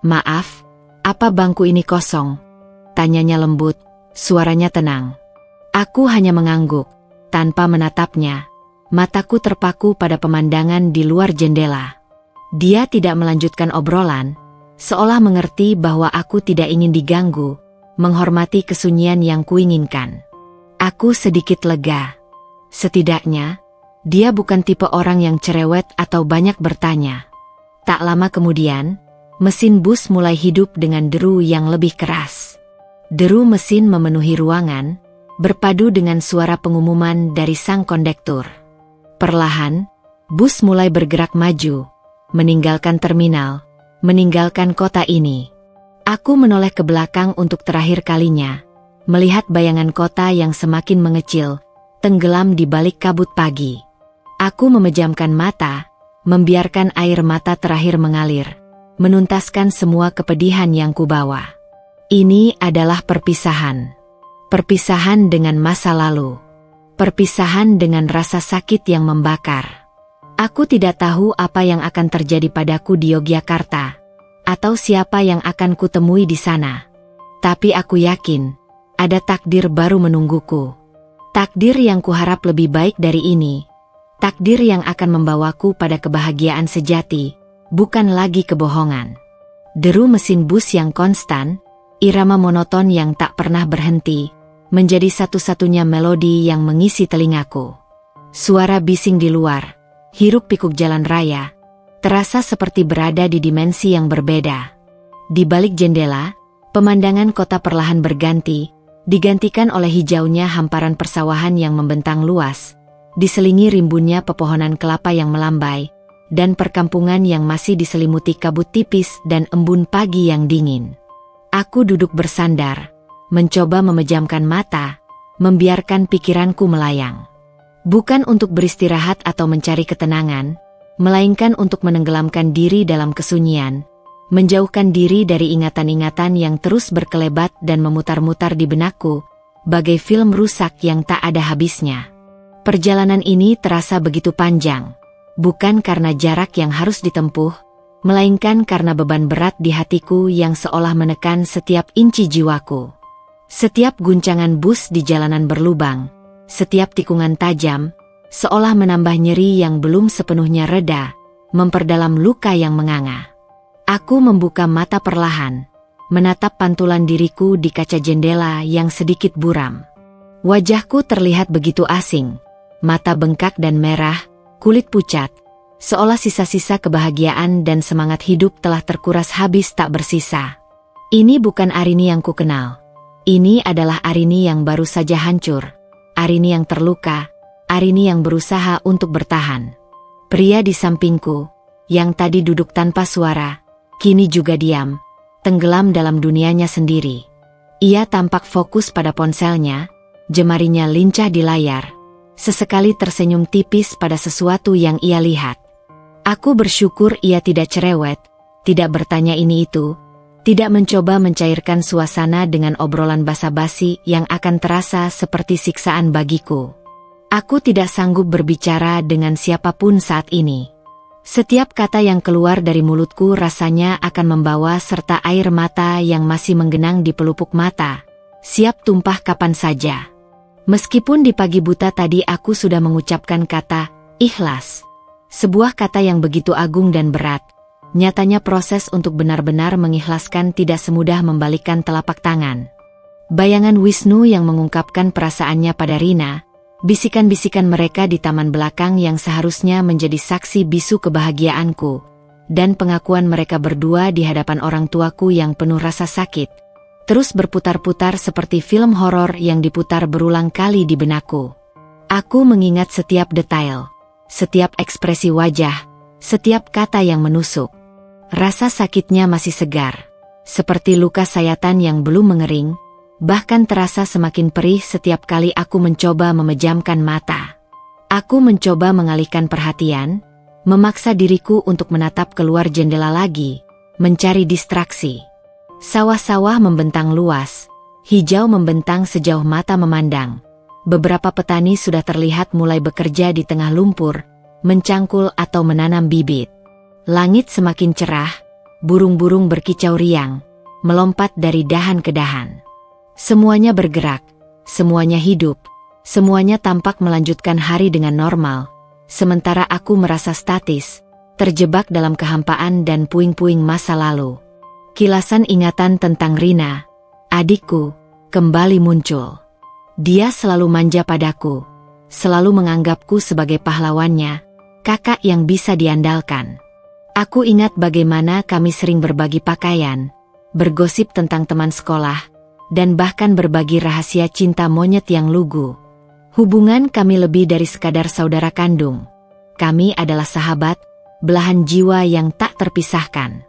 "Maaf, apa bangku ini kosong?" tanyanya lembut, suaranya tenang. Aku hanya mengangguk, tanpa menatapnya. Mataku terpaku pada pemandangan di luar jendela. Dia tidak melanjutkan obrolan, seolah mengerti bahwa aku tidak ingin diganggu, menghormati kesunyian yang kuinginkan. Aku sedikit lega. Setidaknya, dia bukan tipe orang yang cerewet atau banyak bertanya. Tak lama kemudian, mesin bus mulai hidup dengan deru yang lebih keras. Deru mesin memenuhi ruangan, berpadu dengan suara pengumuman dari sang kondektur. Perlahan, bus mulai bergerak maju, meninggalkan terminal, meninggalkan kota ini. Aku menoleh ke belakang untuk terakhir kalinya, melihat bayangan kota yang semakin mengecil, tenggelam di balik kabut pagi. Aku memejamkan mata, membiarkan air mata terakhir mengalir, menuntaskan semua kepedihan yang kubawa. Ini adalah perpisahan. Perpisahan dengan masa lalu. Perpisahan dengan rasa sakit yang membakar. Aku tidak tahu apa yang akan terjadi padaku di Yogyakarta, atau siapa yang akan kutemui di sana. Tapi aku yakin, ada takdir baru menungguku. Takdir yang kuharap lebih baik dari ini. Takdir yang akan membawaku pada kebahagiaan sejati, bukan lagi kebohongan. Deru mesin bus yang konstan, irama monoton yang tak pernah berhenti, menjadi satu-satunya melodi yang mengisi telingaku. Suara bising di luar, hiruk-pikuk jalan raya, terasa seperti berada di dimensi yang berbeda. Di balik jendela, pemandangan kota perlahan berganti, digantikan oleh hijaunya hamparan persawahan yang membentang luas, diselingi rimbunnya pepohonan kelapa yang melambai, dan perkampungan yang masih diselimuti kabut tipis dan embun pagi yang dingin. Aku duduk bersandar, mencoba memejamkan mata, membiarkan pikiranku melayang. Bukan untuk beristirahat atau mencari ketenangan, melainkan untuk menenggelamkan diri dalam kesunyian, menjauhkan diri dari ingatan-ingatan yang terus berkelebat dan memutar-mutar di benakku, bagai film rusak yang tak ada habisnya. Perjalanan ini terasa begitu panjang, bukan karena jarak yang harus ditempuh, melainkan karena beban berat di hatiku yang seolah menekan setiap inci jiwaku. Setiap guncangan bus di jalanan berlubang, setiap tikungan tajam, seolah menambah nyeri yang belum sepenuhnya reda, memperdalam luka yang menganga. Aku membuka mata perlahan, menatap pantulan diriku di kaca jendela yang sedikit buram. Wajahku terlihat begitu asing, mata bengkak dan merah, kulit pucat, seolah sisa-sisa kebahagiaan dan semangat hidup telah terkuras habis tak bersisa. Ini bukan Arini yang kukenal. Ini adalah Arini yang baru saja hancur. Arini yang terluka, Arini yang berusaha untuk bertahan. Pria di sampingku, yang tadi duduk tanpa suara, kini juga diam, tenggelam dalam dunianya sendiri. Ia tampak fokus pada ponselnya, jemarinya lincah di layar, sesekali tersenyum tipis pada sesuatu yang ia lihat. Aku bersyukur ia tidak cerewet, tidak bertanya ini itu, tidak mencoba mencairkan suasana dengan obrolan basa-basi yang akan terasa seperti siksaan bagiku. Aku tidak sanggup berbicara dengan siapapun saat ini. Setiap kata yang keluar dari mulutku rasanya akan membawa serta air mata yang masih menggenang di pelupuk mata, siap tumpah kapan saja. Meskipun di pagi buta tadi aku sudah mengucapkan kata ikhlas, sebuah kata yang begitu agung dan berat. Nyatanya proses untuk benar-benar mengikhlaskan tidak semudah membalikkan telapak tangan. Bayangan Wisnu yang mengungkapkan perasaannya pada Rina, bisikan-bisikan mereka di taman belakang yang seharusnya menjadi saksi bisu kebahagiaanku, dan pengakuan mereka berdua di hadapan orang tuaku yang penuh rasa sakit, terus berputar-putar seperti film horor yang diputar berulang kali di benakku. Aku mengingat setiap detail, setiap ekspresi wajah, setiap kata yang menusuk. Rasa sakitnya masih segar, seperti luka sayatan yang belum mengering, bahkan terasa semakin perih setiap kali aku mencoba memejamkan mata. Aku mencoba mengalihkan perhatian, memaksa diriku untuk menatap keluar jendela lagi, mencari distraksi. Sawah-sawah membentang luas, hijau membentang sejauh mata memandang. Beberapa petani sudah terlihat mulai bekerja di tengah lumpur, mencangkul atau menanam bibit. Langit semakin cerah, burung-burung berkicau riang, melompat dari dahan ke dahan. Semuanya bergerak, semuanya hidup, semuanya tampak melanjutkan hari dengan normal, sementara aku merasa statis, terjebak dalam kehampaan dan puing-puing masa lalu. Kilasan ingatan tentang Rina, adikku, kembali muncul. Dia selalu manja padaku, selalu menganggapku sebagai pahlawannya, kakak yang bisa diandalkan. Aku ingat bagaimana kami sering berbagi pakaian, bergosip tentang teman sekolah, dan bahkan berbagi rahasia cinta monyet yang lugu. Hubungan kami lebih dari sekadar saudara kandung. Kami adalah sahabat, belahan jiwa yang tak terpisahkan.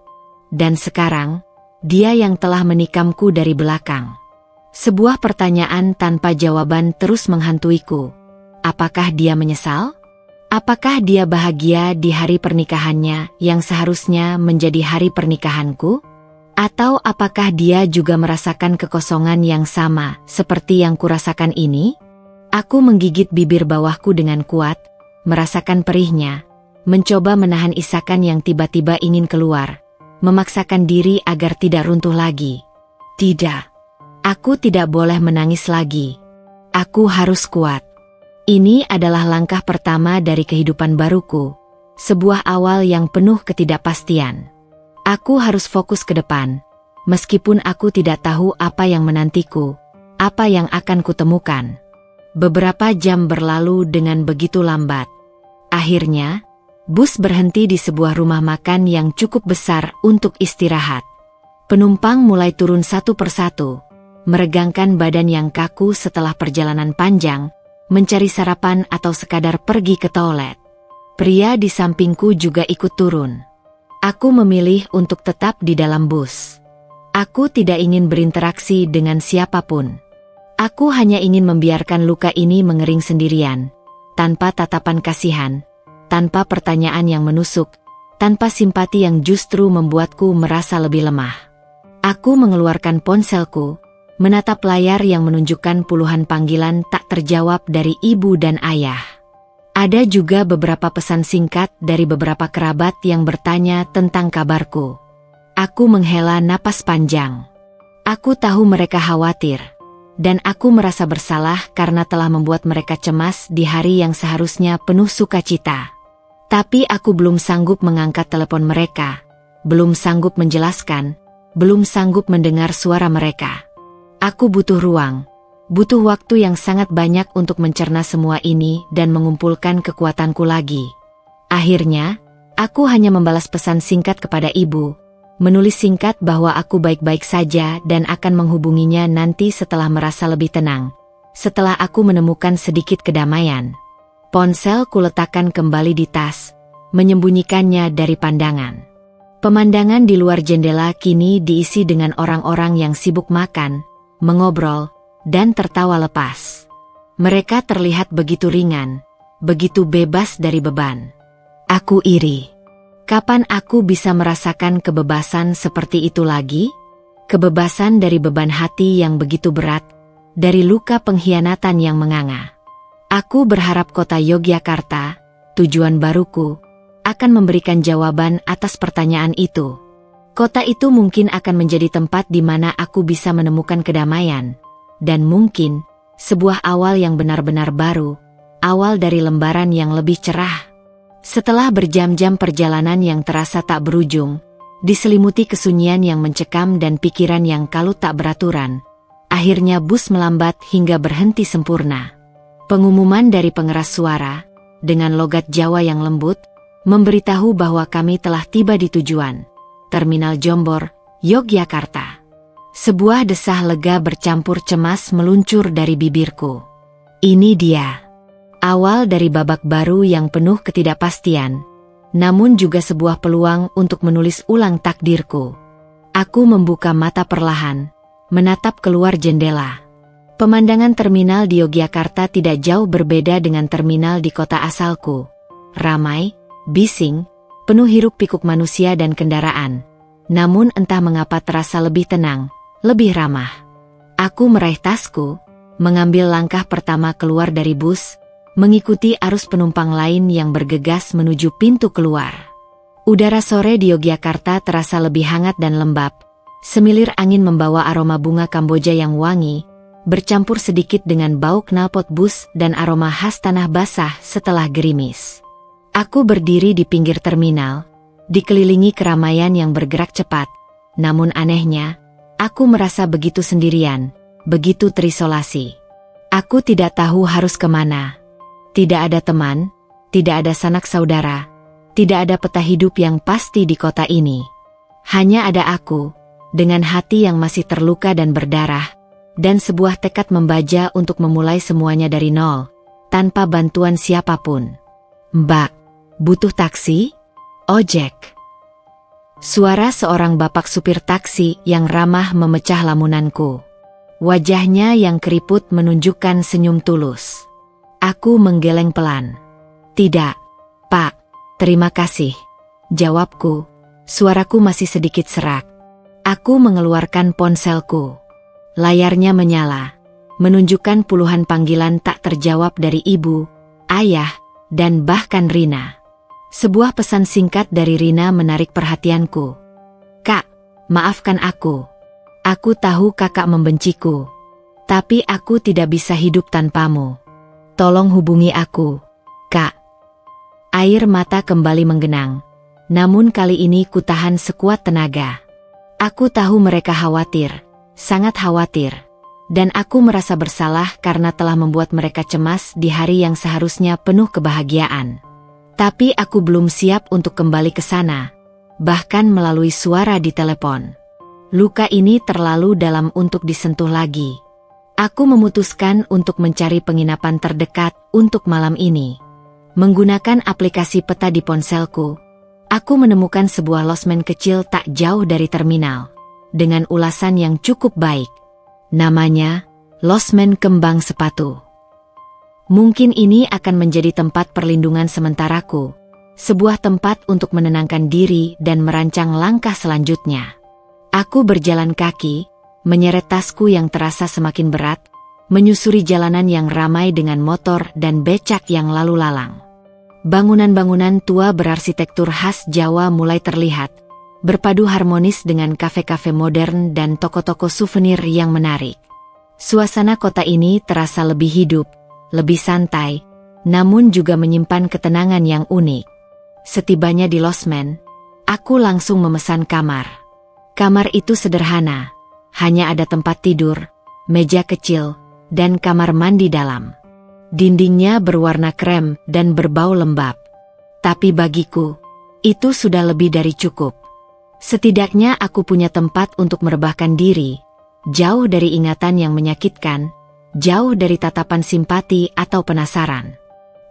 Dan sekarang, dia yang telah menikamku dari belakang. Sebuah pertanyaan tanpa jawaban terus menghantuiku. Apakah dia menyesal? Apakah dia bahagia di hari pernikahannya yang seharusnya menjadi hari pernikahanku? Atau apakah dia juga merasakan kekosongan yang sama seperti yang kurasakan ini? Aku menggigit bibir bawahku dengan kuat, merasakan perihnya, mencoba menahan isakan yang tiba-tiba ingin keluar, memaksakan diri agar tidak runtuh lagi. Tidak, aku tidak boleh menangis lagi. Aku harus kuat. Ini adalah langkah pertama dari kehidupan baruku, sebuah awal yang penuh ketidakpastian. Aku harus fokus ke depan, meskipun aku tidak tahu apa yang menantiku, apa yang akan kutemukan. Beberapa jam berlalu dengan begitu lambat. Akhirnya, bus berhenti di sebuah rumah makan yang cukup besar untuk istirahat. Penumpang mulai turun satu persatu, meregangkan badan yang kaku setelah perjalanan panjang, mencari sarapan atau sekadar pergi ke toilet. Pria di sampingku juga ikut turun. Aku memilih untuk tetap di dalam bus. Aku tidak ingin berinteraksi dengan siapapun. Aku hanya ingin membiarkan luka ini mengering sendirian, tanpa tatapan kasihan, tanpa pertanyaan yang menusuk, tanpa simpati yang justru membuatku merasa lebih lemah. Aku mengeluarkan ponselku, menatap layar yang menunjukkan puluhan panggilan tak terjawab dari ibu dan ayah. Ada juga beberapa pesan singkat dari beberapa kerabat yang bertanya tentang kabarku. Aku menghela napas panjang. Aku tahu mereka khawatir, dan aku merasa bersalah karena telah membuat mereka cemas di hari yang seharusnya penuh sukacita. Tapi aku belum sanggup mengangkat telepon mereka, belum sanggup menjelaskan, belum sanggup mendengar suara mereka. Aku butuh ruang, butuh waktu yang sangat banyak untuk mencerna semua ini dan mengumpulkan kekuatanku lagi. Akhirnya, aku hanya membalas pesan singkat kepada ibu, menulis singkat bahwa aku baik-baik saja dan akan menghubunginya nanti setelah merasa lebih tenang, setelah aku menemukan sedikit kedamaian. Ponsel kuletakkan kembali di tas, menyembunyikannya dari pandangan. Pemandangan di luar jendela kini diisi dengan orang-orang yang sibuk makan, mengobrol, dan tertawa lepas. Mereka terlihat begitu ringan, begitu bebas dari beban. Aku iri. Kapan aku bisa merasakan kebebasan seperti itu lagi? Kebebasan dari beban hati yang begitu berat, dari luka pengkhianatan yang menganga. Aku berharap kota Yogyakarta, tujuan baruku, akan memberikan jawaban atas pertanyaan itu. Kota itu mungkin akan menjadi tempat di mana aku bisa menemukan kedamaian, dan mungkin sebuah awal yang benar-benar baru, awal dari lembaran yang lebih cerah. Setelah berjam-jam perjalanan yang terasa tak berujung, diselimuti kesunyian yang mencekam dan pikiran yang kalut tak beraturan, akhirnya bus melambat hingga berhenti sempurna. Pengumuman dari pengeras suara, dengan logat Jawa yang lembut, memberitahu bahwa kami telah tiba di tujuan, Terminal Jombor, Yogyakarta. Sebuah desah lega bercampur cemas meluncur dari bibirku. Ini dia. Awal dari babak baru yang penuh ketidakpastian, namun juga sebuah peluang untuk menulis ulang takdirku. Aku membuka mata perlahan, menatap keluar jendela. Pemandangan terminal di Yogyakarta tidak jauh berbeda dengan terminal di kota asalku. Ramai, bising, penuh hiruk-pikuk manusia dan kendaraan. Namun entah mengapa terasa lebih tenang, lebih ramah. Aku meraih tasku, mengambil langkah pertama keluar dari bus, mengikuti arus penumpang lain yang bergegas menuju pintu keluar. Udara sore di Yogyakarta terasa lebih hangat dan lembab. Semilir angin membawa aroma bunga Kamboja yang wangi, bercampur sedikit dengan bau knalpot bus dan aroma khas tanah basah setelah gerimis. Aku berdiri di pinggir terminal, dikelilingi keramaian yang bergerak cepat. Namun anehnya, aku merasa begitu sendirian, begitu terisolasi. Aku tidak tahu harus kemana. Tidak ada teman, tidak ada sanak saudara, tidak ada peta hidup yang pasti di kota ini. Hanya ada aku, dengan hati yang masih terluka dan berdarah, dan sebuah tekad membaja untuk memulai semuanya dari nol, tanpa bantuan siapapun. Mbak, butuh taksi? Ojek. Suara seorang bapak supir taksi yang ramah memecah lamunanku. Wajahnya yang keriput menunjukkan senyum tulus. Aku menggeleng pelan. Tidak, Pak, terima kasih. Jawabku, suaraku masih sedikit serak. Aku mengeluarkan ponselku. Layarnya menyala, menunjukkan puluhan panggilan tak terjawab dari ibu, ayah, dan bahkan Rina. Sebuah pesan singkat dari Rina menarik perhatianku. Kak, maafkan aku. Aku tahu kakak membenciku. Tapi aku tidak bisa hidup tanpamu. Tolong hubungi aku, Kak. Air mata kembali menggenang. Namun kali ini kutahan sekuat tenaga. Aku tahu mereka khawatir, sangat khawatir. Dan aku merasa bersalah karena telah membuat mereka cemas di hari yang seharusnya penuh kebahagiaan. Tapi aku belum siap untuk kembali ke sana, bahkan melalui suara di telepon. Luka ini terlalu dalam untuk disentuh lagi. Aku memutuskan untuk mencari penginapan terdekat untuk malam ini. Menggunakan aplikasi peta di ponselku, aku menemukan sebuah losmen kecil tak jauh dari terminal, dengan ulasan yang cukup baik. Namanya, Losmen Kembang Sepatu. Mungkin ini akan menjadi tempat perlindungan sementaraku, sebuah tempat untuk menenangkan diri dan merancang langkah selanjutnya. Aku berjalan kaki, menyeret tasku yang terasa semakin berat, menyusuri jalanan yang ramai dengan motor dan becak yang lalu lalang. Bangunan-bangunan tua berarsitektur khas Jawa mulai terlihat, berpadu harmonis dengan kafe-kafe modern dan toko-toko souvenir yang menarik. Suasana kota ini terasa lebih hidup, lebih santai, namun juga menyimpan ketenangan yang unik. Setibanya di losmen, aku langsung memesan kamar. Kamar itu sederhana, hanya ada tempat tidur, meja kecil, dan kamar mandi dalam. Dindingnya berwarna krem dan berbau lembab. Tapi bagiku, itu sudah lebih dari cukup. Setidaknya aku punya tempat untuk merebahkan diri, jauh dari ingatan yang menyakitkan, jauh dari tatapan simpati atau penasaran.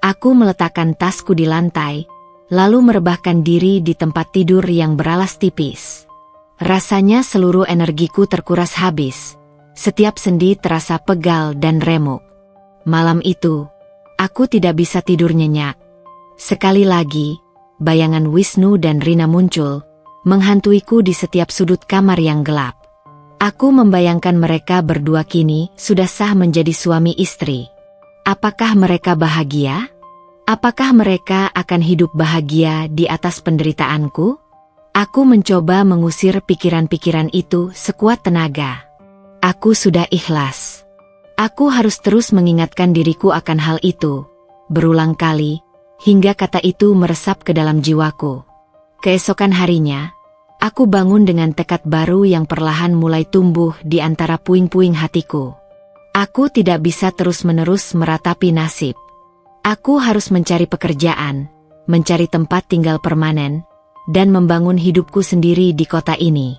Aku meletakkan tasku di lantai, lalu merebahkan diri di tempat tidur yang beralas tipis. Rasanya seluruh energiku terkuras habis, setiap sendi terasa pegal dan remuk. Malam itu, aku tidak bisa tidur nyenyak. Sekali lagi, bayangan Wisnu dan Rina muncul, menghantuiku di setiap sudut kamar yang gelap. Aku membayangkan mereka berdua kini sudah sah menjadi suami istri. Apakah mereka bahagia? Apakah mereka akan hidup bahagia di atas penderitaanku? Aku mencoba mengusir pikiran-pikiran itu sekuat tenaga. Aku sudah ikhlas. Aku harus terus mengingatkan diriku akan hal itu, berulang kali, hingga kata itu meresap ke dalam jiwaku. Keesokan harinya, aku bangun dengan tekad baru yang perlahan mulai tumbuh di antara puing-puing hatiku. Aku tidak bisa terus-menerus meratapi nasib. Aku harus mencari pekerjaan, mencari tempat tinggal permanen, dan membangun hidupku sendiri di kota ini.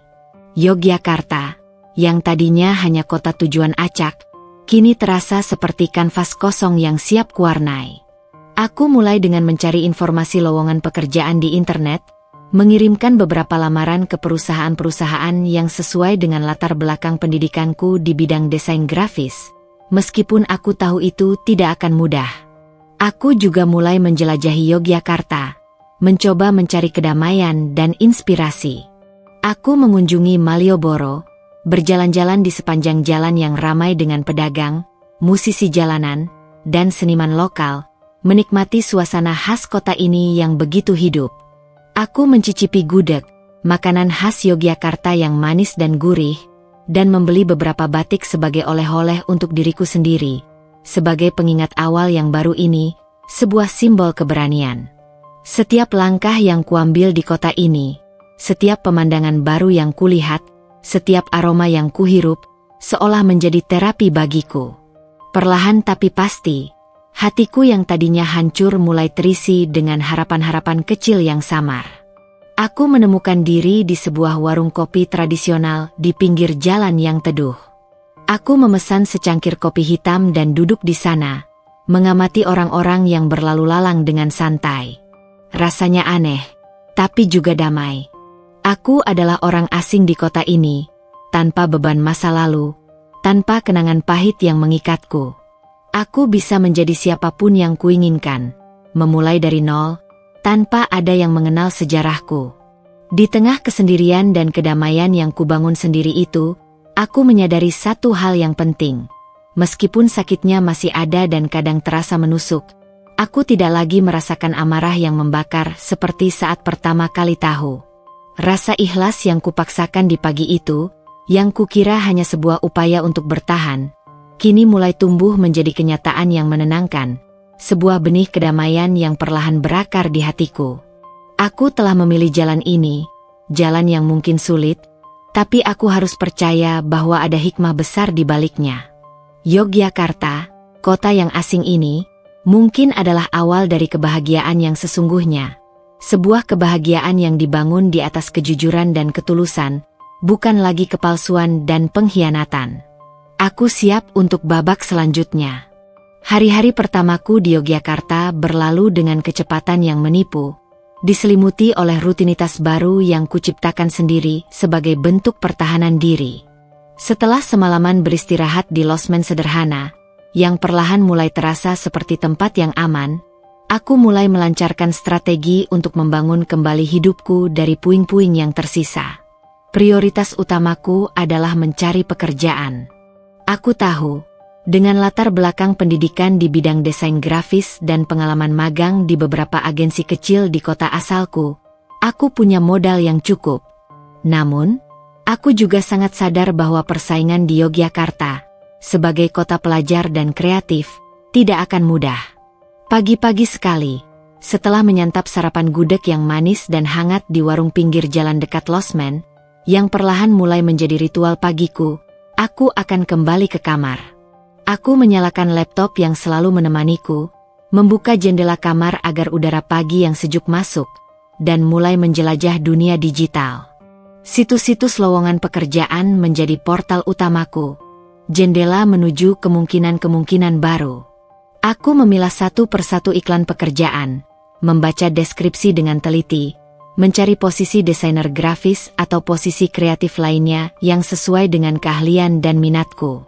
Yogyakarta, yang tadinya hanya kota tujuan acak, kini terasa seperti kanvas kosong yang siap kuwarnai. Aku mulai dengan mencari informasi lowongan pekerjaan di internet, mengirimkan beberapa lamaran ke perusahaan-perusahaan yang sesuai dengan latar belakang pendidikanku di bidang desain grafis, meskipun aku tahu itu tidak akan mudah. Aku juga mulai menjelajahi Yogyakarta, mencoba mencari kedamaian dan inspirasi. Aku mengunjungi Malioboro, berjalan-jalan di sepanjang jalan yang ramai dengan pedagang, musisi jalanan, dan seniman lokal, menikmati suasana khas kota ini yang begitu hidup. Aku mencicipi gudeg, makanan khas Yogyakarta yang manis dan gurih, dan membeli beberapa batik sebagai oleh-oleh untuk diriku sendiri, sebagai pengingat awal yang baru ini, sebuah simbol keberanian. Setiap langkah yang kuambil di kota ini, setiap pemandangan baru yang kulihat, setiap aroma yang kuhirup, seolah menjadi terapi bagiku. Perlahan tapi pasti, hatiku yang tadinya hancur mulai terisi dengan harapan-harapan kecil yang samar. Aku menemukan diri di sebuah warung kopi tradisional di pinggir jalan yang teduh. Aku memesan secangkir kopi hitam dan duduk di sana, mengamati orang-orang yang berlalu lalang dengan santai. Rasanya aneh, tapi juga damai. Aku adalah orang asing di kota ini, tanpa beban masa lalu, tanpa kenangan pahit yang mengikatku. Aku bisa menjadi siapapun yang kuinginkan, memulai dari nol, tanpa ada yang mengenal sejarahku. Di tengah kesendirian dan kedamaian yang kubangun sendiri itu, aku menyadari satu hal yang penting. Meskipun sakitnya masih ada dan kadang terasa menusuk, aku tidak lagi merasakan amarah yang membakar seperti saat pertama kali tahu. Rasa ikhlas yang kupaksakan di pagi itu, yang kukira hanya sebuah upaya untuk bertahan, kini mulai tumbuh menjadi kenyataan yang menenangkan, sebuah benih kedamaian yang perlahan berakar di hatiku. Aku telah memilih jalan ini, jalan yang mungkin sulit, Tapi aku harus percaya bahwa ada hikmah besar di baliknya. Yogyakarta, kota yang asing ini, mungkin adalah awal dari kebahagiaan yang sesungguhnya. Sebuah kebahagiaan yang dibangun di atas kejujuran dan ketulusan, bukan lagi kepalsuan dan pengkhianatan. Aku siap untuk babak selanjutnya. Hari-hari pertamaku di Yogyakarta berlalu dengan kecepatan yang menipu, diselimuti oleh rutinitas baru yang kuciptakan sendiri sebagai bentuk pertahanan diri. Setelah semalaman beristirahat di losmen sederhana, yang perlahan mulai terasa seperti tempat yang aman, aku mulai melancarkan strategi untuk membangun kembali hidupku dari puing-puing yang tersisa. Prioritas utamaku adalah mencari pekerjaan. Aku tahu, dengan latar belakang pendidikan di bidang desain grafis dan pengalaman magang di beberapa agensi kecil di kota asalku, aku punya modal yang cukup. Namun, aku juga sangat sadar bahwa persaingan di Yogyakarta, sebagai kota pelajar dan kreatif, tidak akan mudah. Pagi-pagi sekali, setelah menyantap sarapan gudeg yang manis dan hangat di warung pinggir jalan dekat losmen, yang perlahan mulai menjadi ritual pagiku, aku akan kembali ke kamar. Aku menyalakan laptop yang selalu menemaniku, membuka jendela kamar agar udara pagi yang sejuk masuk, dan mulai menjelajah dunia digital. Situs-situs lowongan pekerjaan menjadi portal utamaku, jendela menuju kemungkinan-kemungkinan baru. Aku memilah satu persatu iklan pekerjaan, membaca deskripsi dengan teliti, mencari posisi desainer grafis atau posisi kreatif lainnya yang sesuai dengan keahlian dan minatku.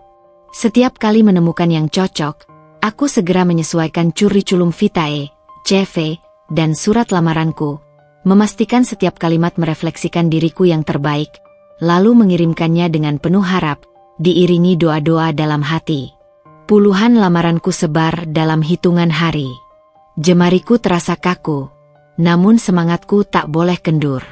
Setiap kali menemukan yang cocok, aku segera menyesuaikan curriculum vitae, CV, dan surat lamaranku, memastikan setiap kalimat merefleksikan diriku yang terbaik, lalu mengirimkannya dengan penuh harap, diiringi doa-doa dalam hati. Puluhan lamaranku sebar dalam hitungan hari. Jemariku terasa kaku, namun semangatku tak boleh kendur.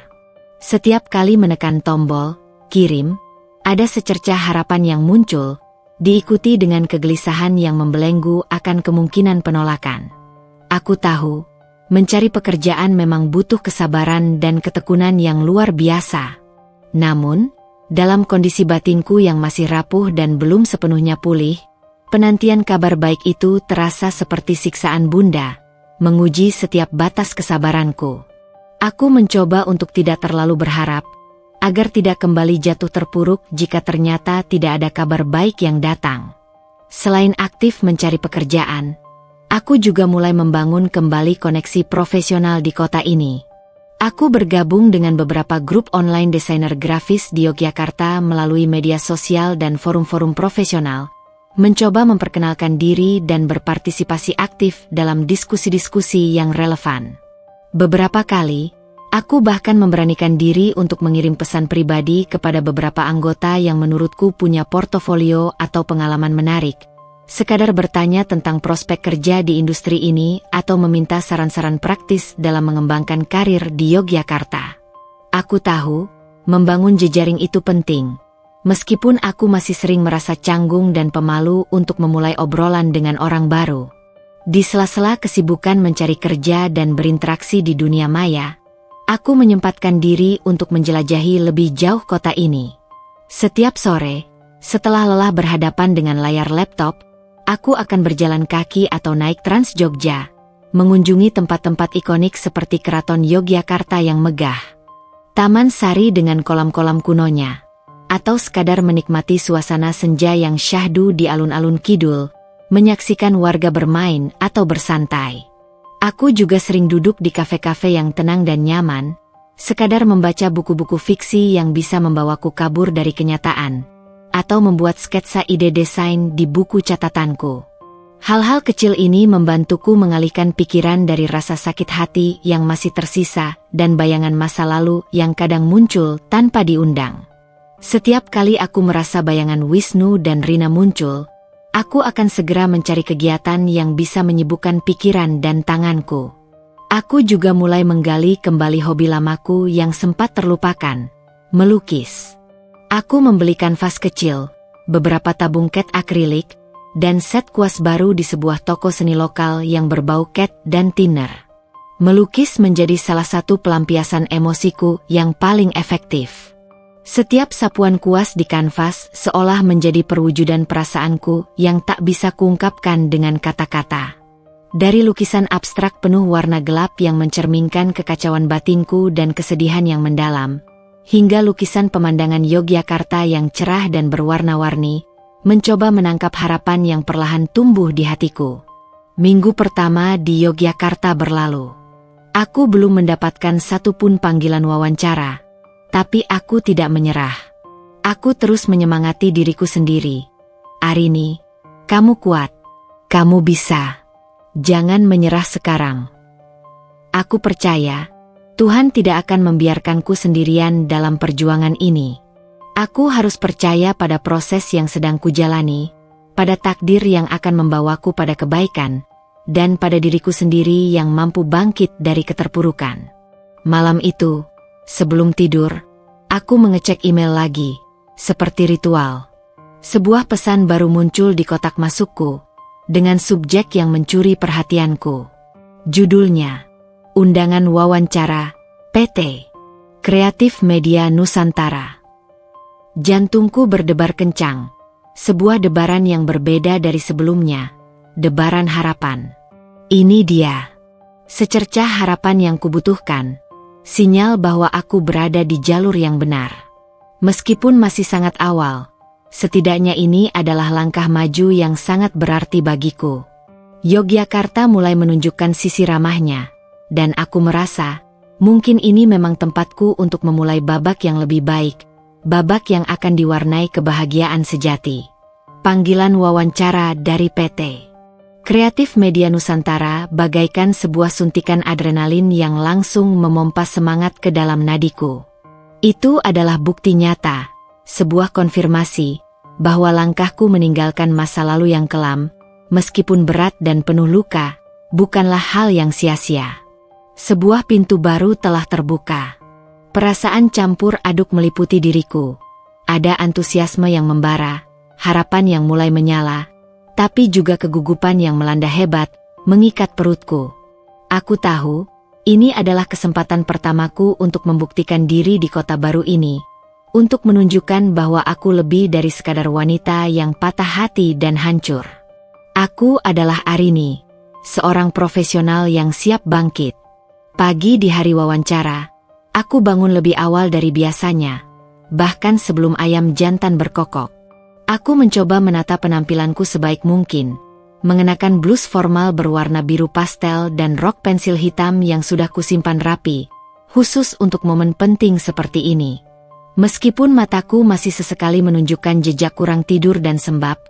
Setiap kali menekan tombol kirim, ada secercah harapan yang muncul, diikuti dengan kegelisahan yang membelenggu akan kemungkinan penolakan. Aku tahu, mencari pekerjaan memang butuh kesabaran dan ketekunan yang luar biasa. Namun, dalam kondisi batinku yang masih rapuh dan belum sepenuhnya pulih, penantian kabar baik itu terasa seperti siksaan bunda, menguji setiap batas kesabaranku. Aku mencoba untuk tidak terlalu berharap, agar tidak kembali jatuh terpuruk jika ternyata tidak ada kabar baik yang datang. Selain aktif mencari pekerjaan, aku juga mulai membangun kembali koneksi profesional di kota ini. Aku bergabung dengan beberapa grup online desainer grafis di Yogyakarta melalui media sosial dan forum-forum profesional, mencoba memperkenalkan diri dan berpartisipasi aktif dalam diskusi-diskusi yang relevan. Beberapa kali, aku bahkan memberanikan diri untuk mengirim pesan pribadi kepada beberapa anggota yang menurutku punya portofolio atau pengalaman menarik, sekadar bertanya tentang prospek kerja di industri ini atau meminta saran-saran praktis dalam mengembangkan karir di Yogyakarta. Aku tahu, membangun jejaring itu penting, meskipun aku masih sering merasa canggung dan pemalu untuk memulai obrolan dengan orang baru. Di sela-sela kesibukan mencari kerja dan berinteraksi di dunia maya, aku menyempatkan diri untuk menjelajahi lebih jauh kota ini. Setiap sore, setelah lelah berhadapan dengan layar laptop, aku akan berjalan kaki atau naik Trans Jogja, mengunjungi tempat-tempat ikonik seperti Keraton Yogyakarta yang megah, Taman Sari dengan kolam-kolam kunonya, atau sekadar menikmati suasana senja yang syahdu di alun-alun kidul, menyaksikan warga bermain atau bersantai. Aku juga sering duduk di kafe-kafe yang tenang dan nyaman, sekadar membaca buku-buku fiksi yang bisa membawaku kabur dari kenyataan, atau membuat sketsa ide desain di buku catatanku. Hal-hal kecil ini membantuku mengalihkan pikiran dari rasa sakit hati yang masih tersisa dan bayangan masa lalu yang kadang muncul tanpa diundang. Setiap kali aku merasa bayangan Wisnu dan Rina muncul, aku akan segera mencari kegiatan yang bisa menyibukkan pikiran dan tanganku. Aku juga mulai menggali kembali hobi lamaku yang sempat terlupakan, melukis. Aku membeli kanvas kecil, beberapa tabung cat akrilik, dan set kuas baru di sebuah toko seni lokal yang berbau cat dan thinner. Melukis menjadi salah satu pelampiasan emosiku yang paling efektif. Setiap sapuan kuas di kanvas seolah menjadi perwujudan perasaanku yang tak bisa kuungkapkan dengan kata-kata. Dari lukisan abstrak penuh warna gelap yang mencerminkan kekacauan batinku dan kesedihan yang mendalam, hingga lukisan pemandangan Yogyakarta yang cerah dan berwarna-warni, mencoba menangkap harapan yang perlahan tumbuh di hatiku. Minggu pertama di Yogyakarta berlalu. Aku belum mendapatkan satupun panggilan wawancara, tapi aku tidak menyerah. Aku terus menyemangati diriku sendiri. Arini, kamu kuat. Kamu bisa. Jangan menyerah sekarang. Aku percaya, Tuhan tidak akan membiarkanku sendirian dalam perjuangan ini. Aku harus percaya pada proses yang sedang kujalani, pada takdir yang akan membawaku pada kebaikan, dan pada diriku sendiri yang mampu bangkit dari keterpurukan. Malam itu, sebelum tidur, aku mengecek email lagi, seperti ritual. Sebuah pesan baru muncul di kotak masukku, dengan subjek yang mencuri perhatianku. Judulnya, Undangan Wawancara, PT Kreatif Media Nusantara. Jantungku berdebar kencang, sebuah debaran yang berbeda dari sebelumnya, debaran harapan. Ini dia, secercah harapan yang kubutuhkan, sinyal bahwa aku berada di jalur yang benar. Meskipun masih sangat awal, setidaknya ini adalah langkah maju yang sangat berarti bagiku. Yogyakarta mulai menunjukkan sisi ramahnya, dan aku merasa, mungkin ini memang tempatku untuk memulai babak yang lebih baik, babak yang akan diwarnai kebahagiaan sejati. Panggilan wawancara dari PT Kreatif Media Nusantara bagaikan sebuah suntikan adrenalin yang langsung memompa semangat ke dalam nadiku. Itu adalah bukti nyata, sebuah konfirmasi, bahwa langkahku meninggalkan masa lalu yang kelam, meskipun berat dan penuh luka, bukanlah hal yang sia-sia. Sebuah pintu baru telah terbuka. Perasaan campur aduk meliputi diriku. Ada antusiasme yang membara, harapan yang mulai menyala, tapi juga kegugupan yang melanda hebat, mengikat perutku. Aku tahu, ini adalah kesempatan pertamaku untuk membuktikan diri di kota baru ini, untuk menunjukkan bahwa aku lebih dari sekadar wanita yang patah hati dan hancur. Aku adalah Arini, seorang profesional yang siap bangkit. Pagi di hari wawancara, aku bangun lebih awal dari biasanya, bahkan sebelum ayam jantan berkokok. Aku mencoba menata penampilanku sebaik mungkin, mengenakan blus formal berwarna biru pastel dan rok pensil hitam yang sudah kusimpan rapi, khusus untuk momen penting seperti ini. Meskipun mataku masih sesekali menunjukkan jejak kurang tidur dan sembab,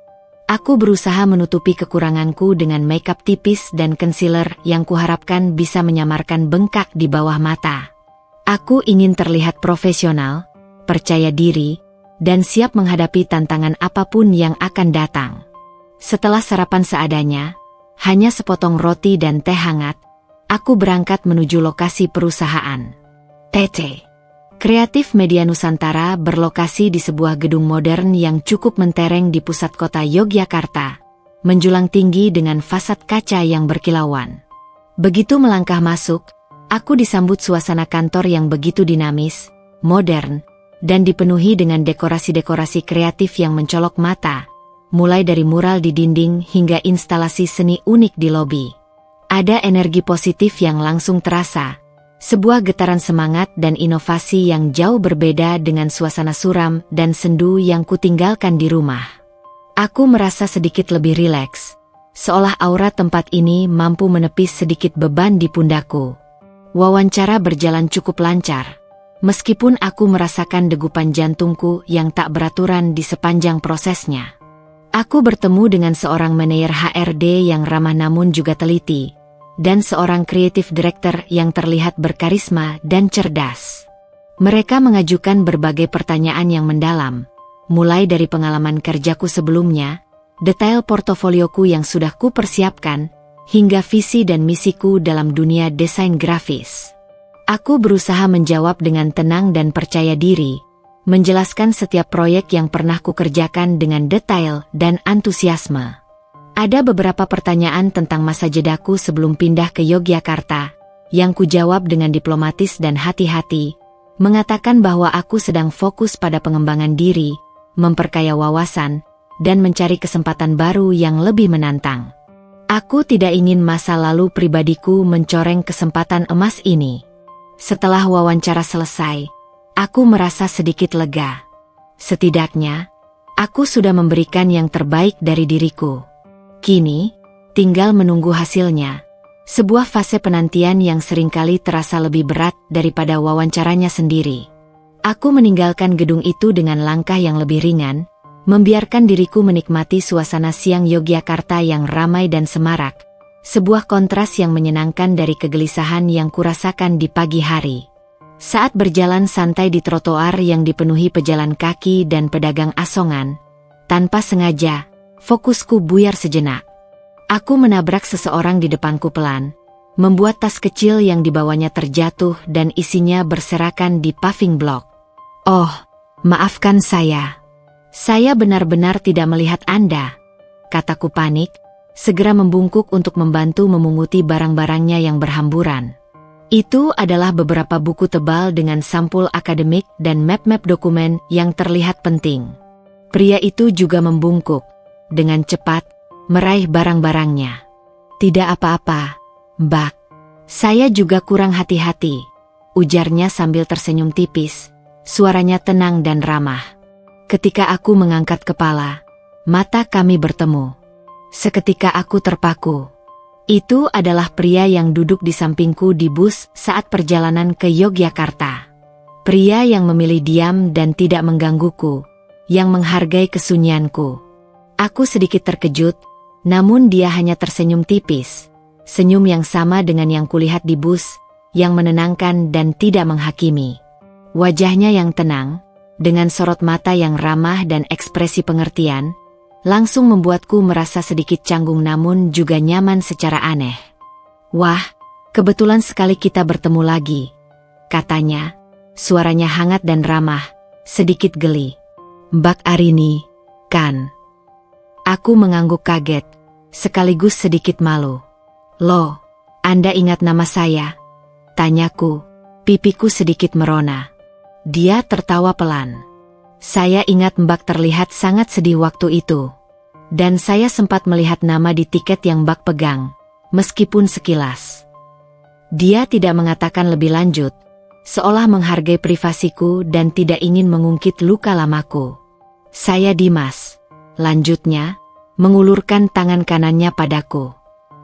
aku berusaha menutupi kekuranganku dengan makeup tipis dan concealer yang kuharapkan bisa menyamarkan bengkak di bawah mata. Aku ingin terlihat profesional, percaya diri, dan siap menghadapi tantangan apapun yang akan datang. Setelah sarapan seadanya, hanya sepotong roti dan teh hangat, aku berangkat menuju lokasi perusahaan. PT Kreatif Media Nusantara berlokasi di sebuah gedung modern yang cukup mentereng di pusat kota Yogyakarta, menjulang tinggi dengan fasad kaca yang berkilauan. Begitu melangkah masuk, aku disambut suasana kantor yang begitu dinamis, modern, dan dipenuhi dengan dekorasi-dekorasi kreatif yang mencolok mata, mulai dari mural di dinding hingga instalasi seni unik di lobi. Ada energi positif yang langsung terasa, sebuah getaran semangat dan inovasi yang jauh berbeda dengan suasana suram dan sendu yang kutinggalkan di rumah. Aku merasa sedikit lebih rileks, seolah aura tempat ini mampu menepis sedikit beban di pundakku. Wawancara berjalan cukup lancar, meskipun aku merasakan degupan jantungku yang tak beraturan di sepanjang prosesnya. Aku bertemu dengan seorang manajer HRD yang ramah namun juga teliti, dan seorang kreatif direktur yang terlihat berkarisma dan cerdas. Mereka mengajukan berbagai pertanyaan yang mendalam, mulai dari pengalaman kerjaku sebelumnya, detail portofolioku yang sudah kupersiapkan, hingga visi dan misiku dalam dunia desain grafis. Aku berusaha menjawab dengan tenang dan percaya diri, menjelaskan setiap proyek yang pernah kukerjakan dengan detail dan antusiasme. Ada beberapa pertanyaan tentang masa jedaku sebelum pindah ke Yogyakarta, yang kujawab dengan diplomatis dan hati-hati, mengatakan bahwa aku sedang fokus pada pengembangan diri, memperkaya wawasan, dan mencari kesempatan baru yang lebih menantang. Aku tidak ingin masa lalu pribadiku mencoreng kesempatan emas ini. Setelah wawancara selesai, aku merasa sedikit lega. Setidaknya, aku sudah memberikan yang terbaik dari diriku. Kini, tinggal menunggu hasilnya. Sebuah fase penantian yang seringkali terasa lebih berat daripada wawancaranya sendiri. Aku meninggalkan gedung itu dengan langkah yang lebih ringan, membiarkan diriku menikmati suasana siang Yogyakarta yang ramai dan semarak, sebuah kontras yang menyenangkan dari kegelisahan yang kurasakan di pagi hari. Saat berjalan santai di trotoar yang dipenuhi pejalan kaki dan pedagang asongan, tanpa sengaja, fokusku buyar sejenak. Aku menabrak seseorang di depanku pelan, membuat tas kecil yang dibawanya terjatuh dan isinya berserakan di paving block. "Oh, maafkan saya. Saya benar-benar tidak melihat Anda," kataku panik, segera membungkuk untuk membantu memunguti barang-barangnya yang berhamburan. Itu adalah beberapa buku tebal dengan sampul akademik dan map-map dokumen yang terlihat penting. Pria itu juga membungkuk, dengan cepat, meraih barang-barangnya. "Tidak apa-apa, Mbak. Saya juga kurang hati-hati," ujarnya sambil tersenyum tipis, suaranya tenang dan ramah. Ketika aku mengangkat kepala, mata kami bertemu. Seketika aku terpaku. Itu adalah pria yang duduk di sampingku di bus saat perjalanan ke Yogyakarta. Pria yang memilih diam dan tidak menggangguku, yang menghargai kesunyianku. Aku sedikit terkejut, namun dia hanya tersenyum tipis, senyum yang sama dengan yang kulihat di bus, yang menenangkan dan tidak menghakimi. Wajahnya yang tenang, dengan sorot mata yang ramah dan ekspresi pengertian, langsung membuatku merasa sedikit canggung namun juga nyaman secara aneh. "Wah, kebetulan sekali kita bertemu lagi," katanya, suaranya hangat dan ramah, sedikit geli. "Mbak Arini, kan?" Aku mengangguk kaget, sekaligus sedikit malu. "Loh, Anda ingat nama saya?" tanyaku, pipiku sedikit merona. Dia tertawa pelan. "Saya ingat Mbak terlihat sangat sedih waktu itu. Dan saya sempat melihat nama di tiket yang Mbak pegang, meskipun sekilas." Dia tidak mengatakan lebih lanjut, seolah menghargai privasiku dan tidak ingin mengungkit luka lamaku. "Saya Dimas," lanjutnya, mengulurkan tangan kanannya padaku.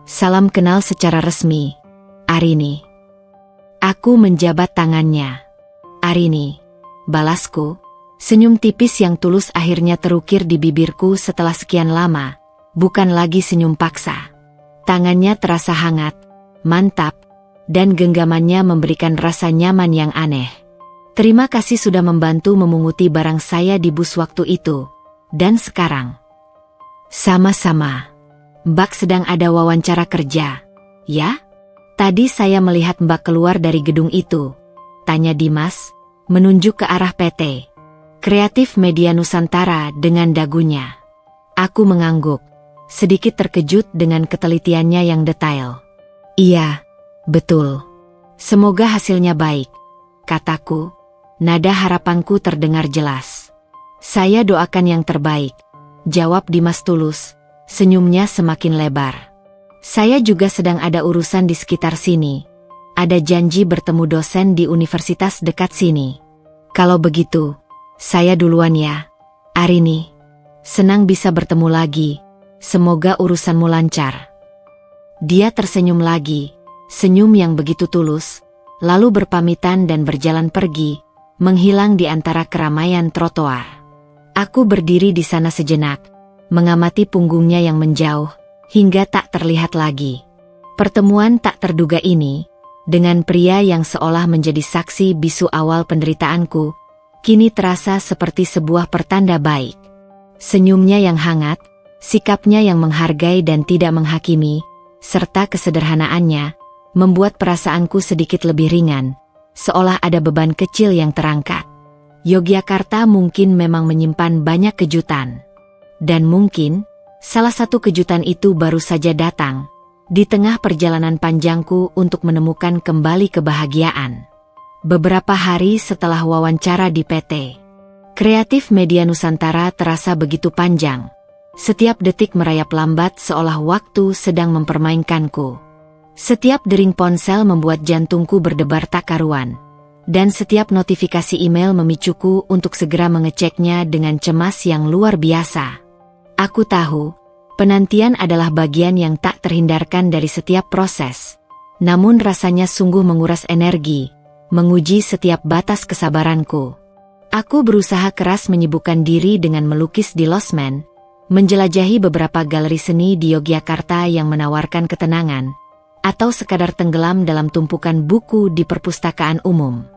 "Salam kenal secara resmi, Arini." Aku menjabat tangannya. "Arini," balasku, senyum tipis yang tulus akhirnya terukir di bibirku setelah sekian lama, bukan lagi senyum paksa. Tangannya terasa hangat, mantap, dan genggamannya memberikan rasa nyaman yang aneh. "Terima kasih sudah membantu memunguti barang saya di bus waktu itu, dan sekarang." "Sama-sama. Mbak sedang ada wawancara kerja, ya? Tadi saya melihat Mbak keluar dari gedung itu," tanya Dimas, menunjuk ke arah PT Kreatif Media Nusantara dengan dagunya. Aku mengangguk, sedikit terkejut dengan ketelitiannya yang detail. "Iya, betul. Semoga hasilnya baik," kataku, nada harapanku terdengar jelas. "Saya doakan yang terbaik," jawab Dimas tulus, senyumnya semakin lebar. "Saya juga sedang ada urusan di sekitar sini. Ada janji bertemu dosen di universitas dekat sini. Kalau begitu, saya duluan ya, Arini. Senang bisa bertemu lagi. Semoga urusanmu lancar." Dia tersenyum lagi, senyum yang begitu tulus, lalu berpamitan dan berjalan pergi, menghilang di antara keramaian trotoar. Aku berdiri di sana sejenak, mengamati punggungnya yang menjauh, hingga tak terlihat lagi. Pertemuan tak terduga ini, dengan pria yang seolah menjadi saksi bisu awal penderitaanku, kini terasa seperti sebuah pertanda baik. Senyumnya yang hangat, sikapnya yang menghargai dan tidak menghakimi, serta kesederhanaannya, membuat perasaanku sedikit lebih ringan, seolah ada beban kecil yang terangkat. Yogyakarta mungkin memang menyimpan banyak kejutan. Dan mungkin, salah satu kejutan itu baru saja datang, di tengah perjalanan panjangku untuk menemukan kembali kebahagiaan. beberapa hari setelah wawancara di PT Kreatif Media Nusantara terasa begitu panjang. Setiap detik merayap lambat seolah waktu sedang mempermainkanku. Setiap dering ponsel membuat jantungku berdebar tak karuan. Dan setiap notifikasi email memicuku untuk segera mengeceknya dengan cemas yang luar biasa. Aku tahu, penantian adalah bagian yang tak terhindarkan dari setiap proses. Namun rasanya sungguh menguras energi, menguji setiap batas kesabaranku. Aku berusaha keras menyibukkan diri dengan melukis di losmen, menjelajahi beberapa galeri seni di Yogyakarta yang menawarkan ketenangan, atau sekadar tenggelam dalam tumpukan buku di perpustakaan umum.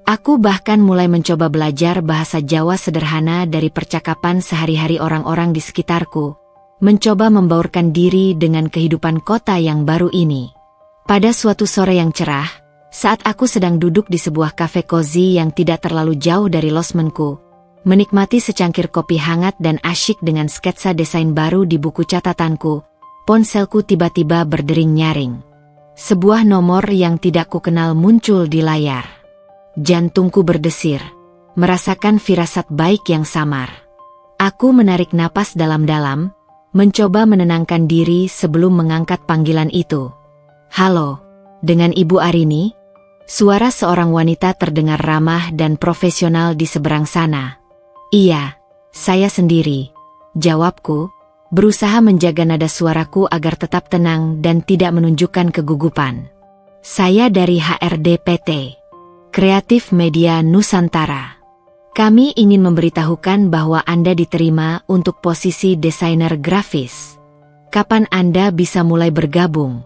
Aku bahkan mulai mencoba belajar bahasa Jawa sederhana dari percakapan sehari-hari orang-orang di sekitarku, mencoba membaurkan diri dengan kehidupan kota yang baru ini. Pada suatu sore yang cerah, saat aku sedang duduk di sebuah kafe cozy yang tidak terlalu jauh dari losmenku, menikmati secangkir kopi hangat dan asyik dengan sketsa desain baru di buku catatanku, ponselku tiba-tiba berdering nyaring. Sebuah nomor yang tidak kukenal muncul di layar. Jantungku berdesir, merasakan firasat baik yang samar. Aku menarik napas dalam-dalam, mencoba menenangkan diri sebelum mengangkat panggilan itu. "Halo, dengan Ibu Arini?" Suara seorang wanita terdengar ramah dan profesional di seberang sana. "Iya, saya sendiri," jawabku, berusaha menjaga nada suaraku agar tetap tenang dan tidak menunjukkan kegugupan. "Saya dari HRD PT Kreatif Media Nusantara. Kami ingin memberitahukan bahwa Anda diterima untuk posisi desainer grafis. Kapan Anda bisa mulai bergabung?"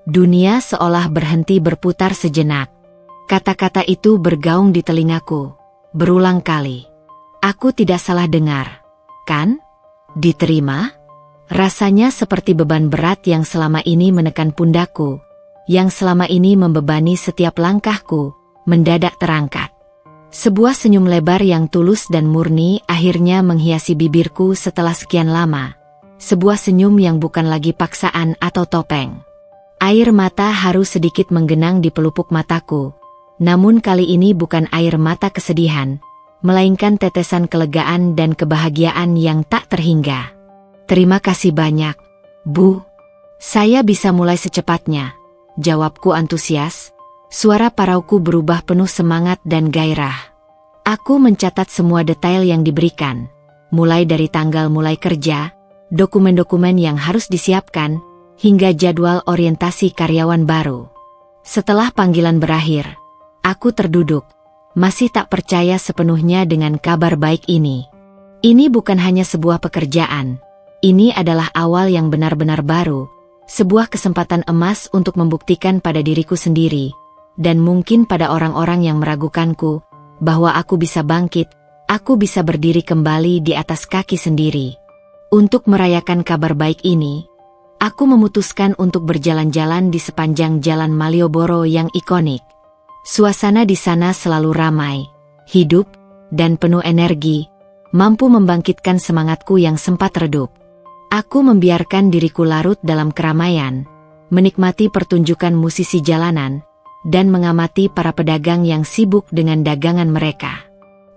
Dunia seolah berhenti berputar sejenak. Kata-kata itu bergaung di telingaku, berulang kali. Aku tidak salah dengar, kan? Diterima? Rasanya seperti beban berat yang selama ini menekan pundakku, yang selama ini membebani setiap langkahku, mendadak terangkat. Sebuah senyum lebar yang tulus dan murni akhirnya menghiasi bibirku setelah sekian lama. Sebuah senyum yang bukan lagi paksaan atau topeng. Air mata haru sedikit menggenang di pelupuk mataku. Namun kali ini bukan air mata kesedihan, melainkan tetesan kelegaan dan kebahagiaan yang tak terhingga. "Terima kasih banyak, Bu. Saya bisa mulai secepatnya," jawabku antusias. Suara parauku berubah penuh semangat dan gairah. Aku mencatat semua detail yang diberikan, mulai dari tanggal mulai kerja, dokumen-dokumen yang harus disiapkan, hingga jadwal orientasi karyawan baru. Setelah panggilan berakhir, aku terduduk, masih tak percaya sepenuhnya dengan kabar baik ini. Ini bukan hanya sebuah pekerjaan, ini adalah awal yang benar-benar baru, sebuah kesempatan emas untuk membuktikan pada diriku sendiri, dan mungkin pada orang-orang yang meragukanku, bahwa aku bisa bangkit, aku bisa berdiri kembali di atas kaki sendiri. Untuk merayakan kabar baik ini, aku memutuskan untuk berjalan-jalan di sepanjang jalan Malioboro yang ikonik. Suasana di sana selalu ramai, hidup, dan penuh energi, mampu membangkitkan semangatku yang sempat redup. Aku membiarkan diriku larut dalam keramaian, menikmati pertunjukan musisi jalanan, dan mengamati para pedagang yang sibuk dengan dagangan mereka.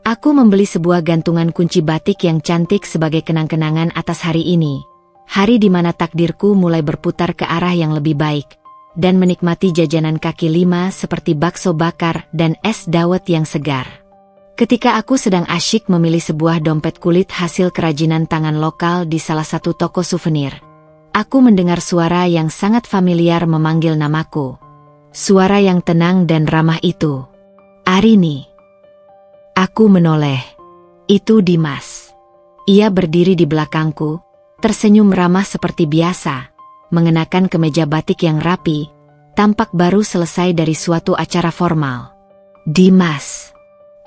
Aku membeli sebuah gantungan kunci batik yang cantik sebagai kenang-kenangan atas hari ini, hari di mana takdirku mulai berputar ke arah yang lebih baik, dan menikmati jajanan kaki lima seperti bakso bakar dan es dawet yang segar. Ketika aku sedang asyik memilih sebuah dompet kulit hasil kerajinan tangan lokal di salah satu toko souvenir, aku mendengar suara yang sangat familiar memanggil namaku. Suara yang tenang dan ramah itu. "Arini." Aku menoleh. Itu Dimas. Ia berdiri di belakangku, tersenyum ramah seperti biasa, mengenakan kemeja batik yang rapi, tampak baru selesai dari suatu acara formal. "Dimas.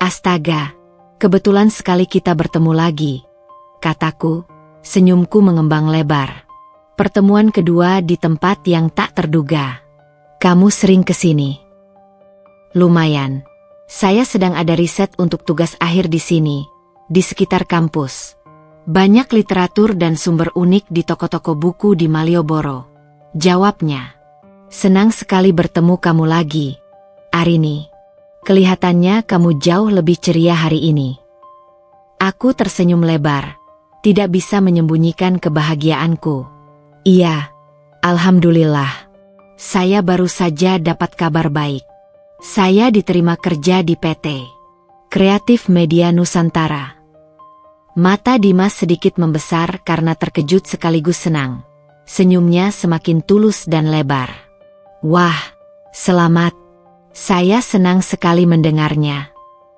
Astaga, kebetulan sekali kita bertemu lagi," kataku, senyumku mengembang lebar. Pertemuan kedua di tempat yang tak terduga. "Kamu sering kesini?" "Lumayan. Saya sedang ada riset untuk tugas akhir di sini, di sekitar kampus. Banyak literatur dan sumber unik di toko-toko buku di Malioboro," jawabnya. "Senang sekali bertemu kamu lagi, Arini." Kelihatannya kamu jauh lebih ceria hari ini. Aku tersenyum lebar, tidak bisa menyembunyikan kebahagiaanku. Iya, alhamdulillah. Saya baru saja dapat kabar baik. Saya diterima kerja di PT Kreatif Media Nusantara. Mata Dimas sedikit membesar karena terkejut sekaligus senang. Senyumnya semakin tulus dan lebar. Wah, selamat. Saya senang sekali mendengarnya.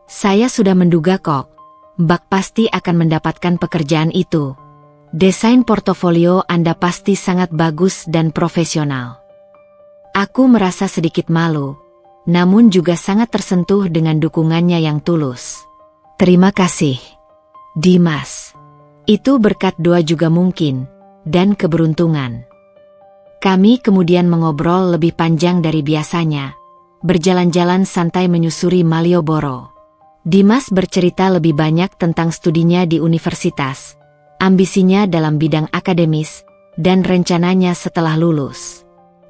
Saya sudah menduga kok, Mbak pasti akan mendapatkan pekerjaan itu. Desain portofolio Anda pasti sangat bagus dan profesional. Aku merasa sedikit malu, namun juga sangat tersentuh dengan dukungannya yang tulus. Terima kasih, Dimas. Itu berkat doa juga mungkin, dan keberuntungan. Kami kemudian mengobrol lebih panjang dari biasanya, berjalan-jalan santai menyusuri Malioboro. Dimas bercerita lebih banyak tentang studinya di universitas, ambisinya dalam bidang akademis, dan rencananya setelah lulus.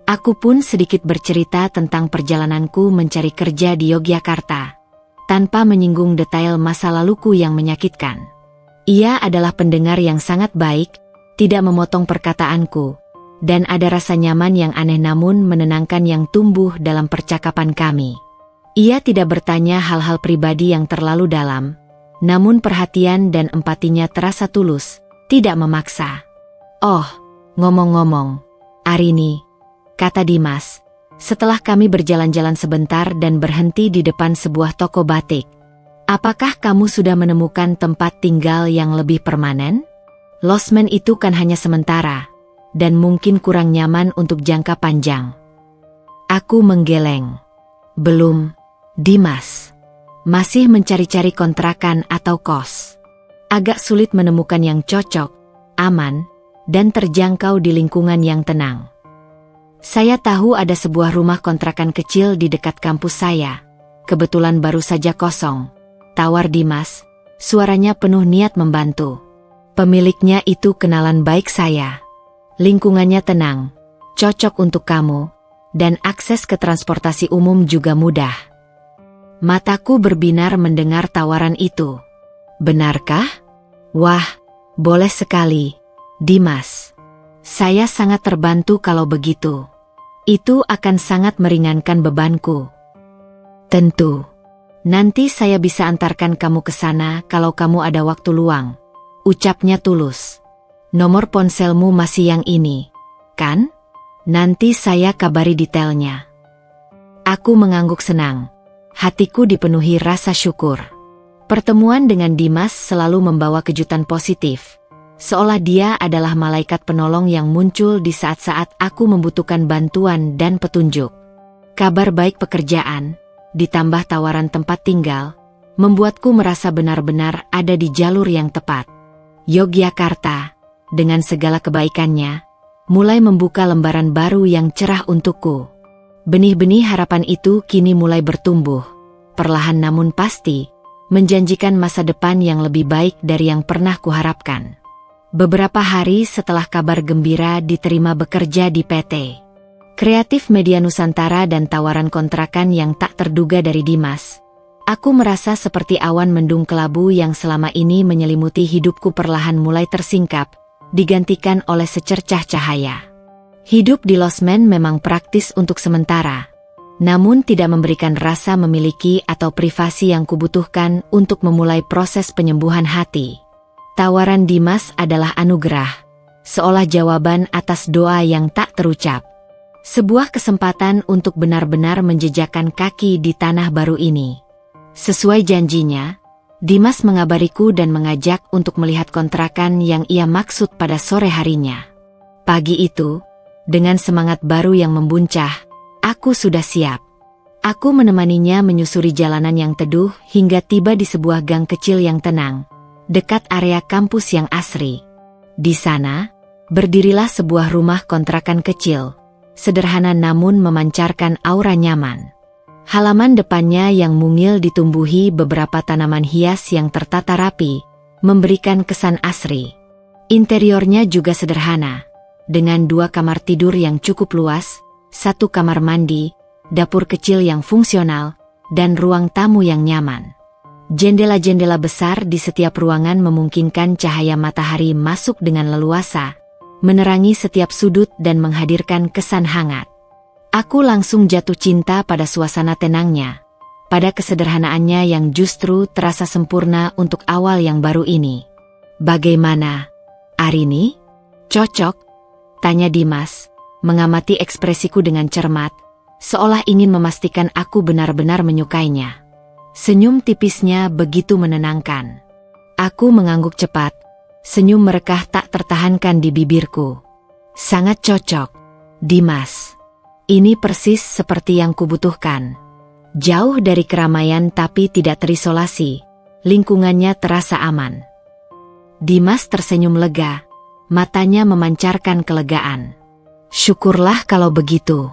Aku pun sedikit bercerita tentang perjalananku mencari kerja di Yogyakarta, tanpa menyinggung detail masa laluku yang menyakitkan. Ia adalah pendengar yang sangat baik, tidak memotong perkataanku, dan ada rasa nyaman yang aneh namun menenangkan yang tumbuh dalam percakapan kami. Ia tidak bertanya hal-hal pribadi yang terlalu dalam, namun perhatian dan empatinya terasa tulus, tidak memaksa. Oh, ngomong-ngomong, Arini, kata Dimas, setelah kami berjalan-jalan sebentar dan berhenti di depan sebuah toko batik. Apakah kamu sudah menemukan tempat tinggal yang lebih permanen? Losmen itu kan hanya sementara, dan mungkin kurang nyaman untuk jangka panjang. Aku menggeleng. Belum, Dimas. Masih mencari-cari kontrakan atau kos. Agak sulit menemukan yang cocok, aman, dan terjangkau di lingkungan yang tenang. Saya tahu ada sebuah rumah kontrakan kecil di dekat kampus saya. Kebetulan baru saja kosong. Tawar Dimas, suaranya penuh niat membantu. Pemiliknya itu kenalan baik saya. Lingkungannya tenang, cocok untuk kamu, dan akses ke transportasi umum juga mudah. Mataku berbinar mendengar tawaran itu. Benarkah? Wah, boleh sekali, Dimas. Saya sangat terbantu kalau begitu. Itu akan sangat meringankan bebanku. Tentu. Nanti saya bisa antarkan kamu ke sana kalau kamu ada waktu luang, ucapnya tulus. Nomor ponselmu masih yang ini, kan? Nanti saya kabari detailnya. Aku mengangguk senang. Hatiku dipenuhi rasa syukur. Pertemuan dengan Dimas selalu membawa kejutan positif. Seolah dia adalah malaikat penolong yang muncul di saat-saat aku membutuhkan bantuan dan petunjuk. Kabar baik pekerjaan, ditambah tawaran tempat tinggal, membuatku merasa benar-benar ada di jalur yang tepat. Yogyakarta, dengan segala kebaikannya, mulai membuka lembaran baru yang cerah untukku. Benih-benih harapan itu kini mulai bertumbuh, perlahan namun pasti, menjanjikan masa depan yang lebih baik dari yang pernah kuharapkan. Beberapa hari setelah kabar gembira diterima bekerja di PT Kreatif Media Nusantara dan tawaran kontrakan yang tak terduga dari Dimas, aku merasa seperti awan mendung kelabu yang selama ini menyelimuti hidupku perlahan mulai tersingkap, digantikan oleh secercah cahaya. Hidup di losmen memang praktis untuk sementara, namun tidak memberikan rasa memiliki atau privasi yang kubutuhkan untuk memulai proses penyembuhan hati. Tawaran Dimas adalah anugerah, seolah jawaban atas doa yang tak terucap. Sebuah kesempatan untuk benar-benar menjejakkan kaki di tanah baru ini. Sesuai janjinya, Dimas mengabariku dan mengajak untuk melihat kontrakan yang ia maksud pada sore harinya. Pagi itu, dengan semangat baru yang membuncah, aku sudah siap. Aku menemaninya menyusuri jalanan yang teduh hingga tiba di sebuah gang kecil yang tenang, dekat area kampus yang asri. Di sana, berdirilah sebuah rumah kontrakan kecil, sederhana namun memancarkan aura nyaman. Halaman depannya yang mungil ditumbuhi beberapa tanaman hias yang tertata rapi, memberikan kesan asri. Interiornya juga sederhana, dengan 2 kamar tidur yang cukup luas, 1 kamar mandi, dapur kecil yang fungsional, dan ruang tamu yang nyaman. Jendela-jendela besar di setiap ruangan memungkinkan cahaya matahari masuk dengan leluasa, menerangi setiap sudut dan menghadirkan kesan hangat. Aku langsung jatuh cinta pada suasana tenangnya, pada kesederhanaannya yang justru terasa sempurna untuk awal yang baru ini. "Bagaimana, Arini? Cocok?" tanya Dimas, mengamati ekspresiku dengan cermat, seolah ingin memastikan aku benar-benar menyukainya. Senyum tipisnya begitu menenangkan. Aku mengangguk cepat, senyum merekah tak tertahankan di bibirku. "Sangat cocok, Dimas. Ini persis seperti yang kubutuhkan." Jauh dari keramaian tapi tidak terisolasi, lingkungannya terasa aman. Dimas tersenyum lega, matanya memancarkan kelegaan. "Syukurlah kalau begitu.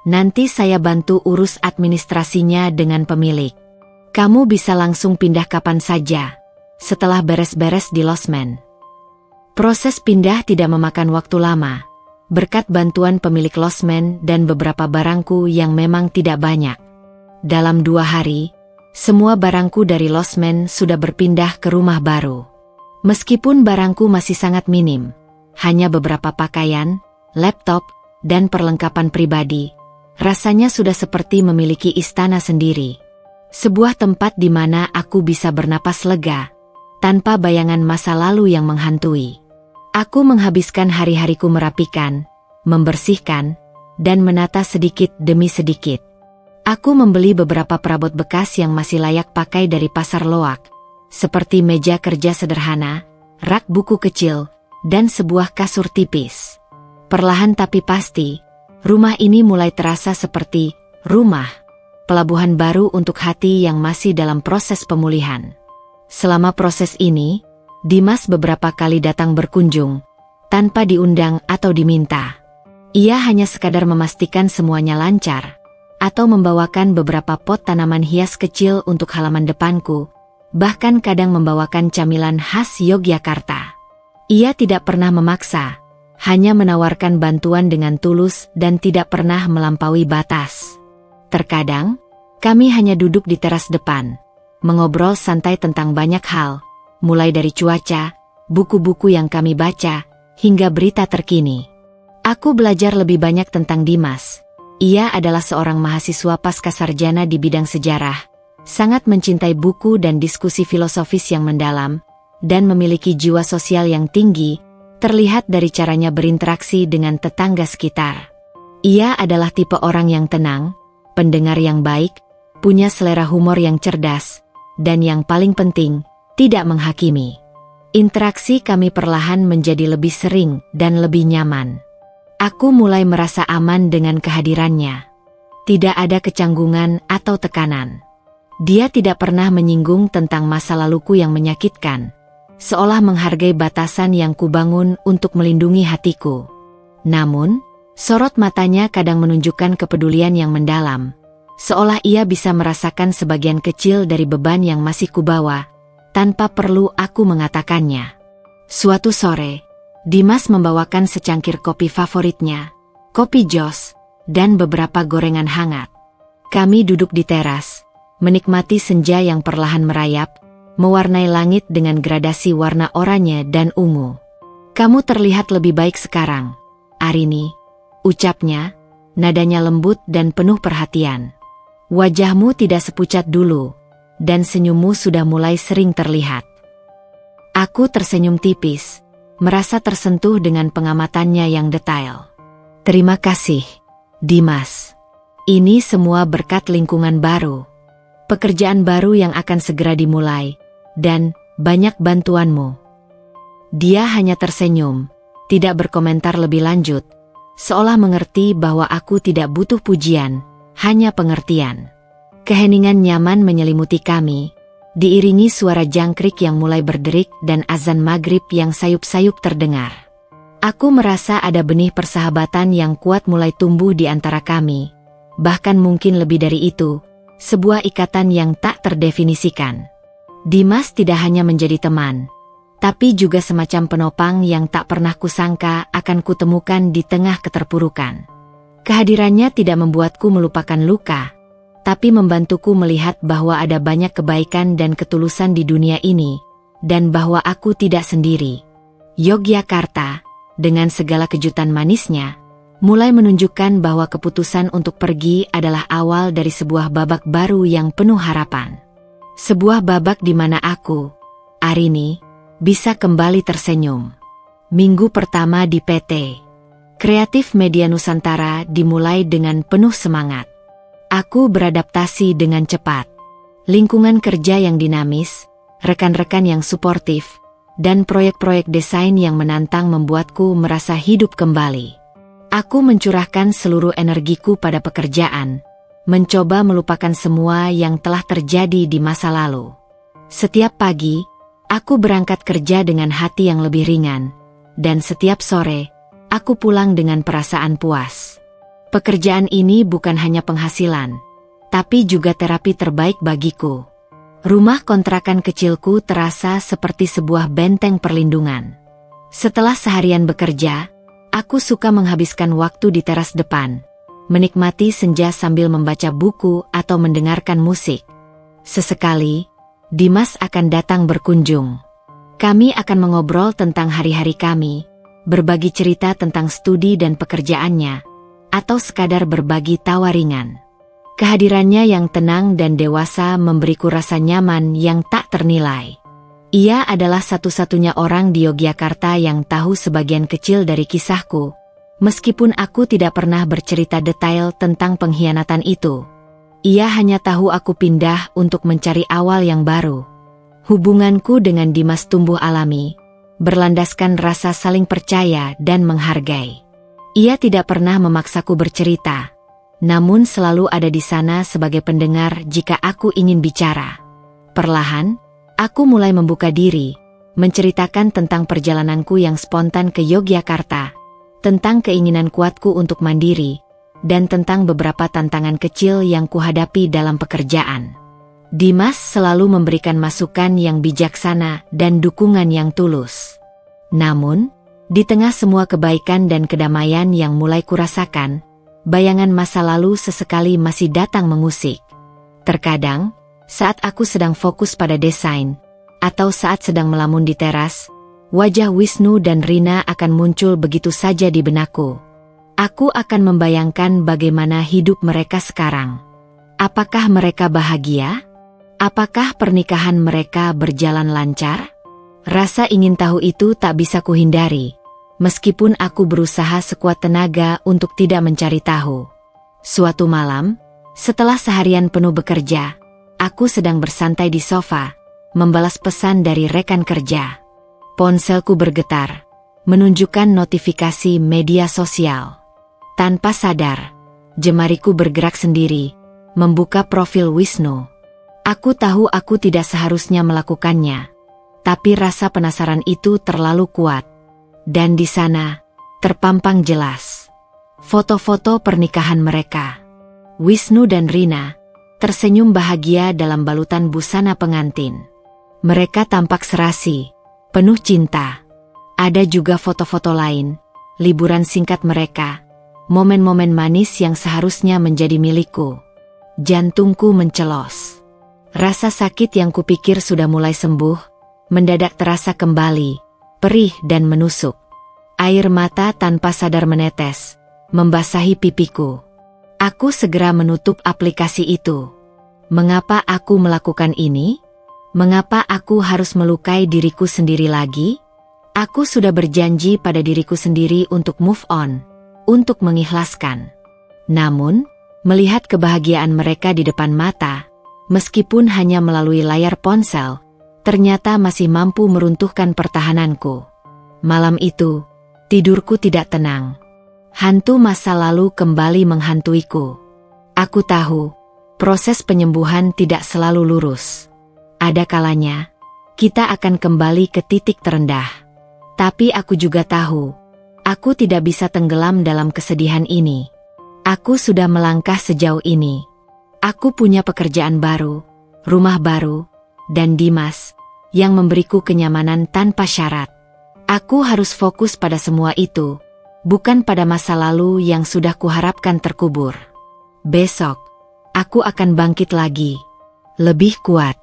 Nanti saya bantu urus administrasinya dengan pemilik. Kamu bisa langsung pindah kapan saja, setelah beres-beres di losmen." Proses pindah tidak memakan waktu lama, berkat bantuan pemilik losmen dan beberapa barangku yang memang tidak banyak. Dalam 2 hari, semua barangku dari losmen sudah berpindah ke rumah baru. Meskipun barangku masih sangat minim, hanya beberapa pakaian, laptop, dan perlengkapan pribadi, rasanya sudah seperti memiliki istana sendiri. Sebuah tempat di mana aku bisa bernapas lega, tanpa bayangan masa lalu yang menghantui. Aku menghabiskan hari-hariku merapikan, membersihkan, dan menata sedikit demi sedikit. Aku membeli beberapa perabot bekas yang masih layak pakai dari pasar loak, seperti meja kerja sederhana, rak buku kecil, dan sebuah kasur tipis. Perlahan tapi pasti, rumah ini mulai terasa seperti rumah, pelabuhan baru untuk hati yang masih dalam proses pemulihan. Selama proses ini, Dimas beberapa kali datang berkunjung, tanpa diundang atau diminta. Ia hanya sekadar memastikan semuanya lancar, atau membawakan beberapa pot tanaman hias kecil untuk halaman depanku, bahkan kadang membawakan camilan khas Yogyakarta. Ia tidak pernah memaksa, hanya menawarkan bantuan dengan tulus dan tidak pernah melampaui batas. Terkadang, kami hanya duduk di teras depan, mengobrol santai tentang banyak hal, mulai dari cuaca, buku-buku yang kami baca, hingga berita terkini. Aku belajar lebih banyak tentang Dimas. Ia adalah seorang mahasiswa pascasarjana di bidang sejarah, sangat mencintai buku dan diskusi filosofis yang mendalam, dan memiliki jiwa sosial yang tinggi, terlihat dari caranya berinteraksi dengan tetangga sekitar. Ia adalah tipe orang yang tenang, pendengar yang baik, punya selera humor yang cerdas, dan yang paling penting, tidak menghakimi. Interaksi kami perlahan menjadi lebih sering dan lebih nyaman. Aku mulai merasa aman dengan kehadirannya. Tidak ada kecanggungan atau tekanan. Dia tidak pernah menyinggung tentang masa laluku yang menyakitkan, seolah menghargai batasan yang kubangun untuk melindungi hatiku. Namun, sorot matanya kadang menunjukkan kepedulian yang mendalam, seolah ia bisa merasakan sebagian kecil dari beban yang masih kubawa, tanpa perlu aku mengatakannya. Suatu sore, Dimas membawakan secangkir kopi favoritnya, kopi jos, dan beberapa gorengan hangat. Kami duduk di teras, menikmati senja yang perlahan merayap, mewarnai langit dengan gradasi warna oranye dan ungu. "Kamu terlihat lebih baik sekarang, Arini," ucapnya, nadanya lembut dan penuh perhatian. "Wajahmu tidak sepucat dulu, dan senyummu sudah mulai sering terlihat." Aku tersenyum tipis, merasa tersentuh dengan pengamatannya yang detail. "Terima kasih, Dimas. Ini semua berkat lingkungan baru, pekerjaan baru yang akan segera dimulai, dan banyak bantuanmu." Dia hanya tersenyum, tidak berkomentar lebih lanjut, seolah mengerti bahwa aku tidak butuh pujian, hanya pengertian. Keheningan nyaman menyelimuti kami, diiringi suara jangkrik yang mulai berderik dan azan maghrib yang sayup-sayup terdengar. Aku merasa ada benih persahabatan yang kuat mulai tumbuh di antara kami, bahkan mungkin lebih dari itu, sebuah ikatan yang tak terdefinisikan. Dimas tidak hanya menjadi teman, tapi juga semacam penopang yang tak pernah kusangka akan kutemukan di tengah keterpurukan. Kehadirannya tidak membuatku melupakan luka, tapi membantuku melihat bahwa ada banyak kebaikan dan ketulusan di dunia ini, dan bahwa aku tidak sendiri. Yogyakarta, dengan segala kejutan manisnya, mulai menunjukkan bahwa keputusan untuk pergi adalah awal dari sebuah babak baru yang penuh harapan. Sebuah babak di mana aku, Arini, bisa kembali tersenyum. Minggu pertama di PT Kreatif Media Nusantara dimulai dengan penuh semangat. Aku beradaptasi dengan cepat. Lingkungan kerja yang dinamis, rekan-rekan yang suportif, dan proyek-proyek desain yang menantang membuatku merasa hidup kembali. Aku mencurahkan seluruh energiku pada pekerjaan, mencoba melupakan semua yang telah terjadi di masa lalu. Setiap pagi, aku berangkat kerja dengan hati yang lebih ringan, dan setiap sore, aku pulang dengan perasaan puas. Pekerjaan ini bukan hanya penghasilan, tapi juga terapi terbaik bagiku. Rumah kontrakan kecilku terasa seperti sebuah benteng perlindungan. Setelah seharian bekerja, aku suka menghabiskan waktu di teras depan, menikmati senja sambil membaca buku atau mendengarkan musik. Sesekali, Dimas akan datang berkunjung. Kami akan mengobrol tentang hari-hari kami, berbagi cerita tentang studi dan pekerjaannya, atau sekadar berbagi tawa ringan. Kehadirannya yang tenang dan dewasa memberiku rasa nyaman yang tak ternilai. Ia adalah satu-satunya orang di Yogyakarta yang tahu sebagian kecil dari kisahku, meskipun aku tidak pernah bercerita detail tentang pengkhianatan itu. Ia hanya tahu aku pindah untuk mencari awal yang baru. Hubunganku dengan Dimas tumbuh alami, berlandaskan rasa saling percaya dan menghargai. Ia tidak pernah memaksaku bercerita, namun selalu ada di sana sebagai pendengar jika aku ingin bicara. Perlahan, aku mulai membuka diri, menceritakan tentang perjalananku yang spontan ke Yogyakarta, tentang keinginan kuatku untuk mandiri, dan tentang beberapa tantangan kecil yang kuhadapi dalam pekerjaan. Dimas selalu memberikan masukan yang bijaksana dan dukungan yang tulus. Namun, di tengah semua kebaikan dan kedamaian yang mulai kurasakan, bayangan masa lalu sesekali masih datang mengusik. Terkadang, saat aku sedang fokus pada desain, atau saat sedang melamun di teras, wajah Wisnu dan Rina akan muncul begitu saja di benakku. Aku akan membayangkan bagaimana hidup mereka sekarang. Apakah mereka bahagia? Apakah pernikahan mereka berjalan lancar? Rasa ingin tahu itu tak bisa kuhindari, meskipun aku berusaha sekuat tenaga untuk tidak mencari tahu. Suatu malam, setelah seharian penuh bekerja, aku sedang bersantai di sofa, membalas pesan dari rekan kerja. Ponselku bergetar, menunjukkan notifikasi media sosial. Tanpa sadar, jemariku bergerak sendiri, membuka profil Wisnu. Aku tahu aku tidak seharusnya melakukannya, tapi rasa penasaran itu terlalu kuat. Dan di sana, terpampang jelas foto-foto pernikahan mereka. Wisnu dan Rina tersenyum bahagia dalam balutan busana pengantin. Mereka tampak serasi, penuh cinta. Ada juga foto-foto lain, liburan singkat mereka, momen-momen manis yang seharusnya menjadi milikku. Jantungku mencelos. Rasa sakit yang kupikir sudah mulai sembuh, mendadak terasa kembali, perih dan menusuk. Air mata tanpa sadar menetes, membasahi pipiku. Aku segera menutup aplikasi itu. Mengapa aku melakukan ini? Mengapa aku harus melukai diriku sendiri lagi? Aku sudah berjanji pada diriku sendiri untuk move on, untuk mengikhlaskan. Namun, melihat kebahagiaan mereka di depan mata, meskipun hanya melalui layar ponsel, ternyata masih mampu meruntuhkan pertahananku. Malam itu, tidurku tidak tenang. Hantu masa lalu kembali menghantuiku. Aku tahu, proses penyembuhan tidak selalu lurus. Ada kalanya, kita akan kembali ke titik terendah. Tapi aku juga tahu, aku tidak bisa tenggelam dalam kesedihan ini. Aku sudah melangkah sejauh ini. Aku punya pekerjaan baru, rumah baru, dan Dimas, yang memberiku kenyamanan tanpa syarat. Aku harus fokus pada semua itu, bukan pada masa lalu yang sudah kuharapkan terkubur. Besok, Aku akan bangkit lagi. Lebih kuat.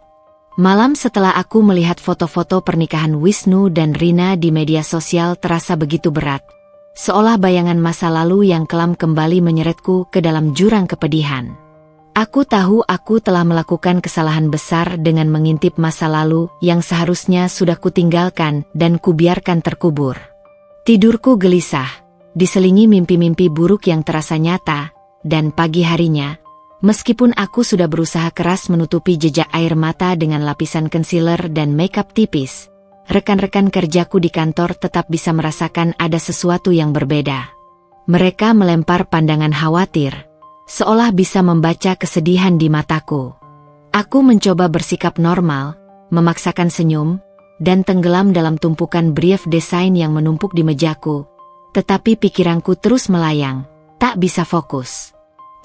Malam setelah aku melihat foto-foto pernikahan Wisnu dan Rina di media sosial terasa begitu berat. Seolah bayangan masa lalu yang kelam kembali menyeretku ke dalam jurang kepedihan. Aku tahu aku telah melakukan kesalahan besar dengan mengintip masa lalu yang seharusnya sudah kutinggalkan dan kubiarkan terkubur. Tidurku gelisah, diselingi mimpi-mimpi buruk yang terasa nyata, dan pagi harinya, meskipun aku sudah berusaha keras menutupi jejak air mata dengan lapisan concealer dan makeup tipis, rekan-rekan kerjaku di kantor tetap bisa merasakan ada sesuatu yang berbeda. Mereka melempar pandangan khawatir, seolah bisa membaca kesedihan di mataku. Aku mencoba bersikap normal, memaksakan senyum, dan tenggelam dalam tumpukan brief desain yang menumpuk di mejaku. Tetapi pikiranku terus melayang, tak bisa fokus.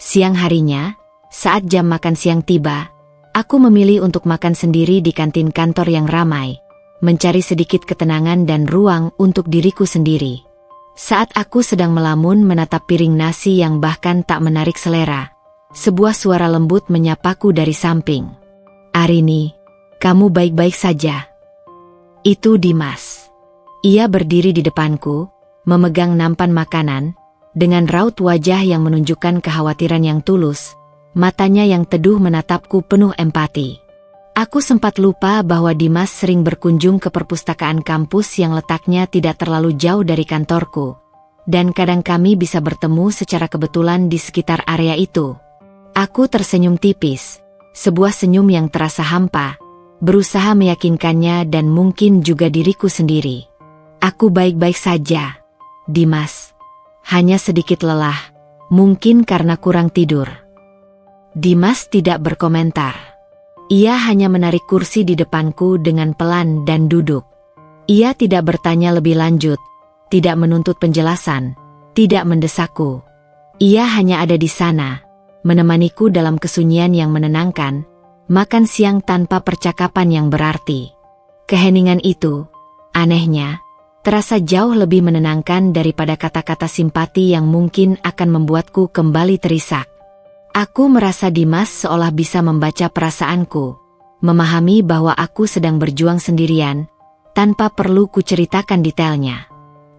Siang harinya, saat jam makan siang tiba, aku memilih untuk makan sendiri di kantin kantor yang ramai, mencari sedikit ketenangan dan ruang untuk diriku sendiri. Saat aku sedang melamun menatap piring nasi yang bahkan tak menarik selera, sebuah suara lembut menyapaku dari samping. "Arini, kamu baik-baik saja?" Itu Dimas. Ia berdiri di depanku, memegang nampan makanan, dengan raut wajah yang menunjukkan kekhawatiran yang tulus, matanya yang teduh menatapku penuh empati. Aku sempat lupa bahwa Dimas sering berkunjung ke perpustakaan kampus yang letaknya tidak terlalu jauh dari kantorku, dan kadang kami bisa bertemu secara kebetulan di sekitar area itu. Aku tersenyum tipis, sebuah senyum yang terasa hampa, berusaha meyakinkannya dan mungkin juga diriku sendiri. "Aku baik-baik saja, Dimas. Hanya sedikit lelah, mungkin karena kurang tidur." Dimas tidak berkomentar. Ia hanya menarik kursi di depanku dengan pelan dan duduk. Ia tidak bertanya lebih lanjut, tidak menuntut penjelasan, tidak mendesakku. Ia hanya ada di sana, menemaniku dalam kesunyian yang menenangkan, makan siang tanpa percakapan yang berarti. Keheningan itu, anehnya, terasa jauh lebih menenangkan daripada kata-kata simpati yang mungkin akan membuatku kembali terisak. Aku merasa Dimas seolah bisa membaca perasaanku, memahami bahwa aku sedang berjuang sendirian, tanpa perlu kuceritakan detailnya.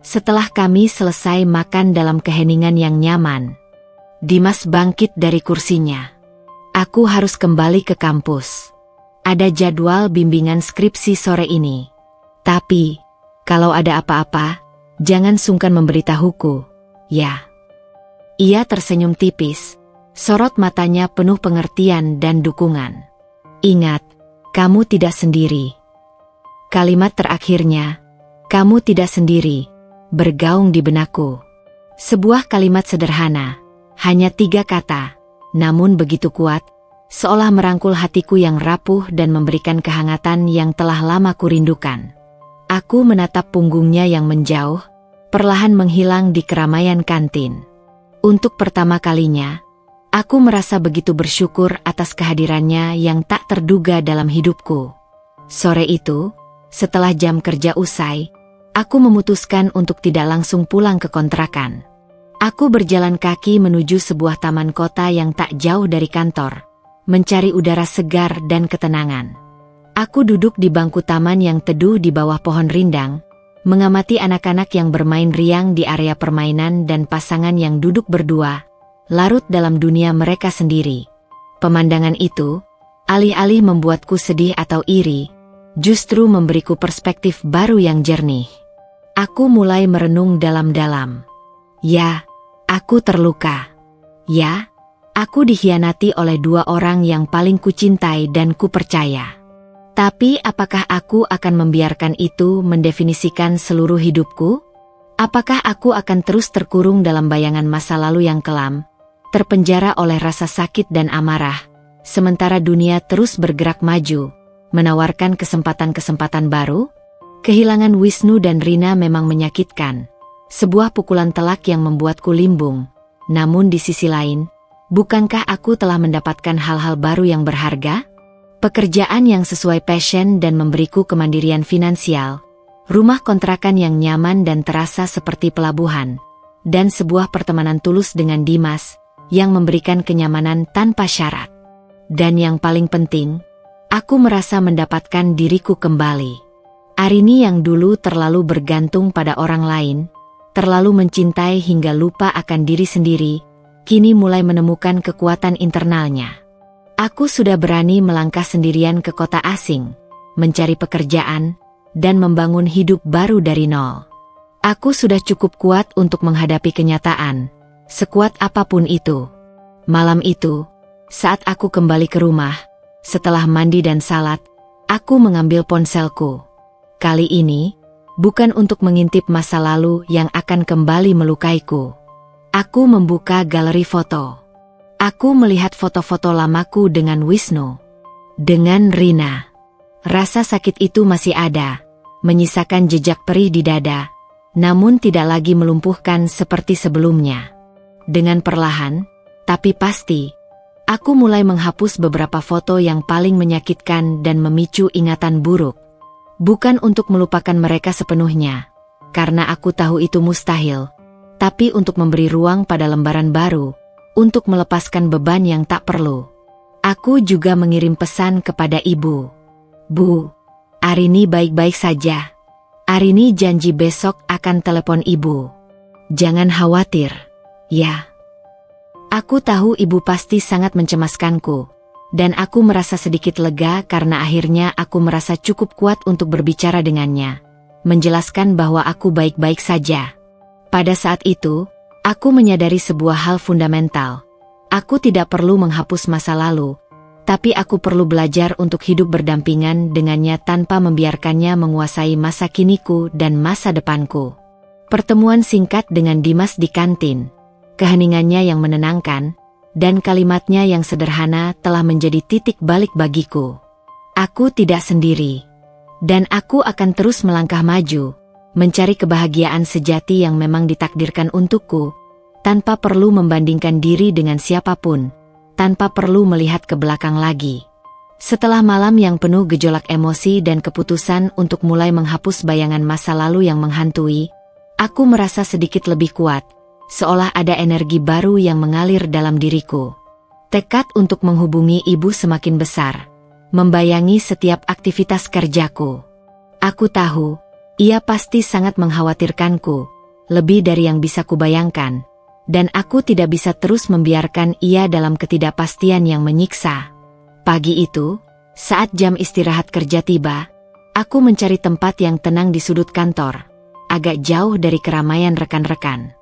Setelah kami selesai makan dalam keheningan yang nyaman, Dimas bangkit dari kursinya. "Aku harus kembali ke kampus. Ada jadwal bimbingan skripsi sore ini. Tapi, kalau ada apa-apa, jangan sungkan memberitahuku, ya." Ia tersenyum tipis. Sorot matanya penuh pengertian dan dukungan. "Ingat, kamu tidak sendiri." Kalimat terakhirnya, "kamu tidak sendiri," bergaung di benakku. Sebuah kalimat sederhana, hanya 3 kata, namun begitu kuat, seolah merangkul hatiku yang rapuh dan memberikan kehangatan yang telah lama kurindukan. Aku menatap punggungnya yang menjauh, perlahan menghilang di keramaian kantin. Untuk pertama kalinya, aku merasa begitu bersyukur atas kehadirannya yang tak terduga dalam hidupku. Sore itu, setelah jam kerja usai, aku memutuskan untuk tidak langsung pulang ke kontrakan. Aku berjalan kaki menuju sebuah taman kota yang tak jauh dari kantor, mencari udara segar dan ketenangan. Aku duduk di bangku taman yang teduh di bawah pohon rindang, mengamati anak-anak yang bermain riang di area permainan dan pasangan yang duduk berdua, larut dalam dunia mereka sendiri. Pemandangan itu, alih-alih membuatku sedih atau iri, justru memberiku perspektif baru yang jernih. Aku mulai merenung dalam-dalam. Ya, aku terluka. Ya, aku dikhianati oleh 2 orang yang paling kucintai dan kupercaya. Tapi apakah aku akan membiarkan itu mendefinisikan seluruh hidupku? Apakah aku akan terus terkurung dalam bayangan masa lalu yang kelam, terpenjara oleh rasa sakit dan amarah, sementara dunia terus bergerak maju, menawarkan kesempatan-kesempatan baru? Kehilangan Wisnu dan Rina memang menyakitkan, sebuah pukulan telak yang membuatku limbung. Namun di sisi lain, bukankah aku telah mendapatkan hal-hal baru yang berharga? Pekerjaan yang sesuai passion dan memberiku kemandirian finansial, rumah kontrakan yang nyaman dan terasa seperti pelabuhan, dan sebuah pertemanan tulus dengan Dimas, yang memberikan kenyamanan tanpa syarat. Dan yang paling penting, aku merasa mendapatkan diriku kembali. Arini yang dulu terlalu bergantung pada orang lain, terlalu mencintai hingga lupa akan diri sendiri, kini mulai menemukan kekuatan internalnya. Aku sudah berani melangkah sendirian ke kota asing, mencari pekerjaan, dan membangun hidup baru dari nol. Aku sudah cukup kuat untuk menghadapi kenyataan, sekuat apapun itu. Malam itu, saat aku kembali ke rumah, setelah mandi dan salat, aku mengambil ponselku. Kali ini, bukan untuk mengintip masa lalu yang akan kembali melukaiku. Aku membuka galeri foto. Aku melihat foto-foto lamaku dengan Wisnu, dengan Rina. Rasa sakit itu masih ada, menyisakan jejak perih di dada, namun tidak lagi melumpuhkan seperti sebelumnya. Dengan perlahan, tapi pasti, aku mulai menghapus beberapa foto yang paling menyakitkan dan memicu ingatan buruk. Bukan untuk melupakan mereka sepenuhnya, karena aku tahu itu mustahil, tapi untuk memberi ruang pada lembaran baru, untuk melepaskan beban yang tak perlu. Aku juga mengirim pesan kepada ibu. Bu, Arini baik-baik saja. Arini janji besok akan telepon ibu. Jangan khawatir, ya. Aku tahu ibu pasti sangat mencemaskanku, dan aku merasa sedikit lega karena akhirnya aku merasa cukup kuat untuk berbicara dengannya, menjelaskan bahwa aku baik-baik saja. Pada saat itu, aku menyadari sebuah hal fundamental. Aku tidak perlu menghapus masa lalu, tapi aku perlu belajar untuk hidup berdampingan dengannya tanpa membiarkannya menguasai masa kiniku dan masa depanku. Pertemuan singkat dengan Dimas di kantin, keheningannya yang menenangkan, dan kalimatnya yang sederhana telah menjadi titik balik bagiku. Aku tidak sendiri, dan aku akan terus melangkah maju, mencari kebahagiaan sejati yang memang ditakdirkan untukku, tanpa perlu membandingkan diri dengan siapapun, tanpa perlu melihat ke belakang lagi. Setelah malam yang penuh gejolak emosi dan keputusan untuk mulai menghapus bayangan masa lalu yang menghantui, aku merasa sedikit lebih kuat, seolah ada energi baru yang mengalir dalam diriku. Tekad untuk menghubungi ibu semakin besar, membayangi setiap aktivitas kerjaku. Aku tahu, ia pasti sangat mengkhawatirkanku, lebih dari yang bisa kubayangkan, dan aku tidak bisa terus membiarkan ia dalam ketidakpastian yang menyiksa. Pagi itu, saat jam istirahat kerja tiba, aku mencari tempat yang tenang di sudut kantor, agak jauh dari keramaian rekan-rekan.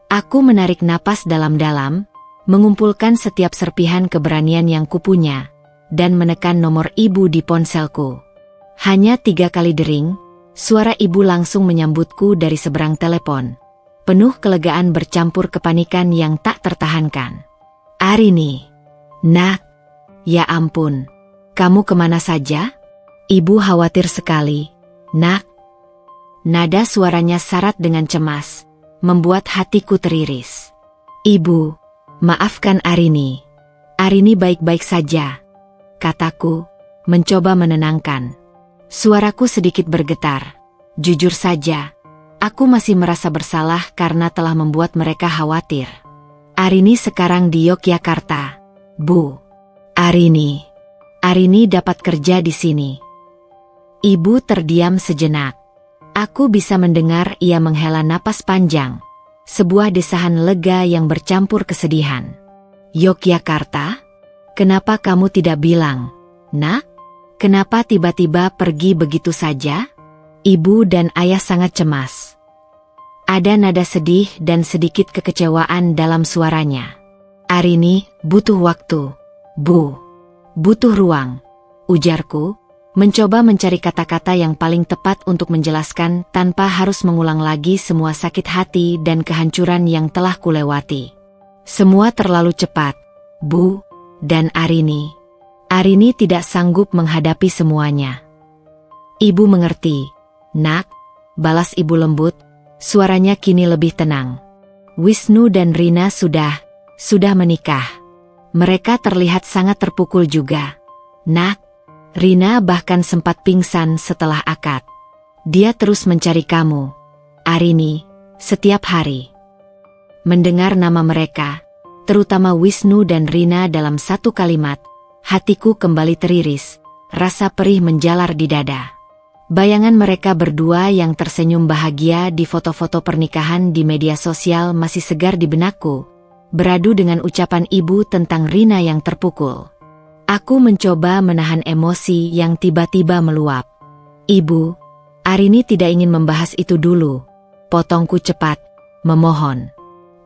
Aku menarik napas dalam-dalam, mengumpulkan setiap serpihan keberanian yang kupunya, dan menekan nomor ibu di ponselku. Hanya 3 kali dering, suara ibu langsung menyambutku dari seberang telepon, penuh kelegaan bercampur kepanikan yang tak tertahankan. Arini, nak, ya ampun, kamu kemana saja? Ibu khawatir sekali, nak. Nada suaranya syarat dengan cemas, membuat hatiku teriris. Ibu, maafkan Arini. Arini baik-baik saja, kataku, mencoba menenangkan. Suaraku sedikit bergetar. Jujur saja, aku masih merasa bersalah karena telah membuat mereka khawatir. Arini sekarang di Yogyakarta, Bu. Arini dapat kerja di sini. Ibu terdiam sejenak. Aku bisa mendengar ia menghela napas panjang, sebuah desahan lega yang bercampur kesedihan. Yogyakarta? Kenapa kamu tidak bilang, nak? Kenapa tiba-tiba pergi begitu saja? Ibu dan ayah sangat cemas. Ada nada sedih dan sedikit kekecewaan dalam suaranya. Arini butuh waktu, Bu. Butuh ruang, ujarku, mencoba mencari kata-kata yang paling tepat untuk menjelaskan tanpa harus mengulang lagi semua sakit hati dan kehancuran yang telah kulewati. Semua terlalu cepat, Bu, dan Arini tidak sanggup menghadapi semuanya. Ibu mengerti, nak, balas ibu lembut, suaranya kini lebih tenang. Wisnu dan Rina sudah menikah. Mereka terlihat sangat terpukul juga. Nak, Rina bahkan sempat pingsan setelah akad. Dia terus mencari kamu, Arini, setiap hari. Mendengar nama mereka, terutama Wisnu dan Rina dalam satu kalimat, hatiku kembali teriris, rasa perih menjalar di dada. Bayangan mereka berdua yang tersenyum bahagia di foto-foto pernikahan di media sosial masih segar di benakku, beradu dengan ucapan ibu tentang Rina yang terpukul. Aku mencoba menahan emosi yang tiba-tiba meluap. Ibu, Arini tidak ingin membahas itu dulu, potongku cepat, memohon.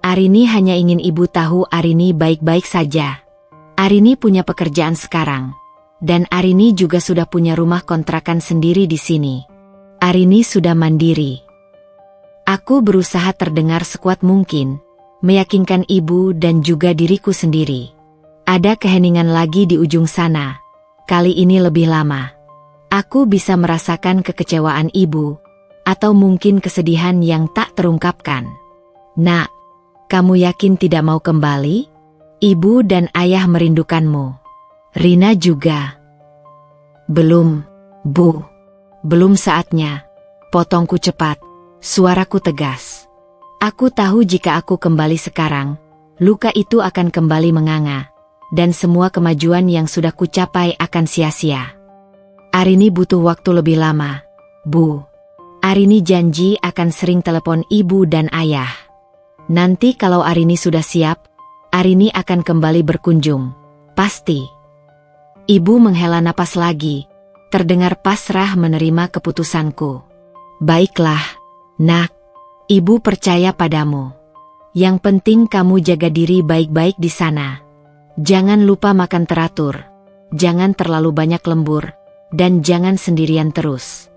Arini hanya ingin ibu tahu Arini baik-baik saja. Arini punya pekerjaan sekarang. Dan Arini juga sudah punya rumah kontrakan sendiri di sini. Arini sudah mandiri. Aku berusaha terdengar sekuat mungkin, meyakinkan ibu dan juga diriku sendiri. Ada keheningan lagi di ujung sana. Kali ini lebih lama. Aku bisa merasakan kekecewaan ibu, atau mungkin kesedihan yang tak terungkapkan. Nak, kamu yakin tidak mau kembali? Ibu dan ayah merindukanmu. Rina juga. Belum, Bu. Belum saatnya. Potongku cepat. Suaraku tegas. Aku tahu jika aku kembali sekarang, luka itu akan kembali menganga. Dan semua kemajuan yang sudah kucapai akan sia-sia. Arini butuh waktu lebih lama, Bu. Arini janji akan sering telepon ibu dan ayah. Nanti kalau Arini sudah siap, Arini akan kembali berkunjung. Pasti. Ibu menghela napas lagi, terdengar pasrah menerima keputusanku. Baiklah, Nak. Ibu percaya padamu. Yang penting kamu jaga diri baik-baik di sana. Jangan lupa makan teratur. Jangan terlalu banyak lembur. Dan jangan sendirian terus.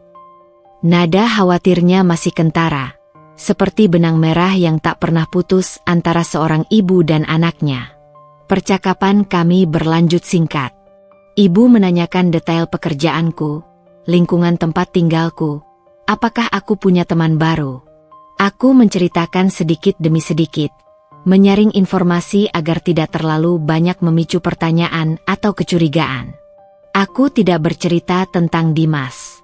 Nada khawatirnya masih kentara. Seperti benang merah yang tak pernah putus antara seorang ibu dan anaknya. Percakapan kami berlanjut singkat. Ibu menanyakan detail pekerjaanku, lingkungan tempat tinggalku, apakah aku punya teman baru. Aku menceritakan sedikit demi sedikit, menyaring informasi agar tidak terlalu banyak memicu pertanyaan atau kecurigaan. Aku tidak bercerita tentang Dimas.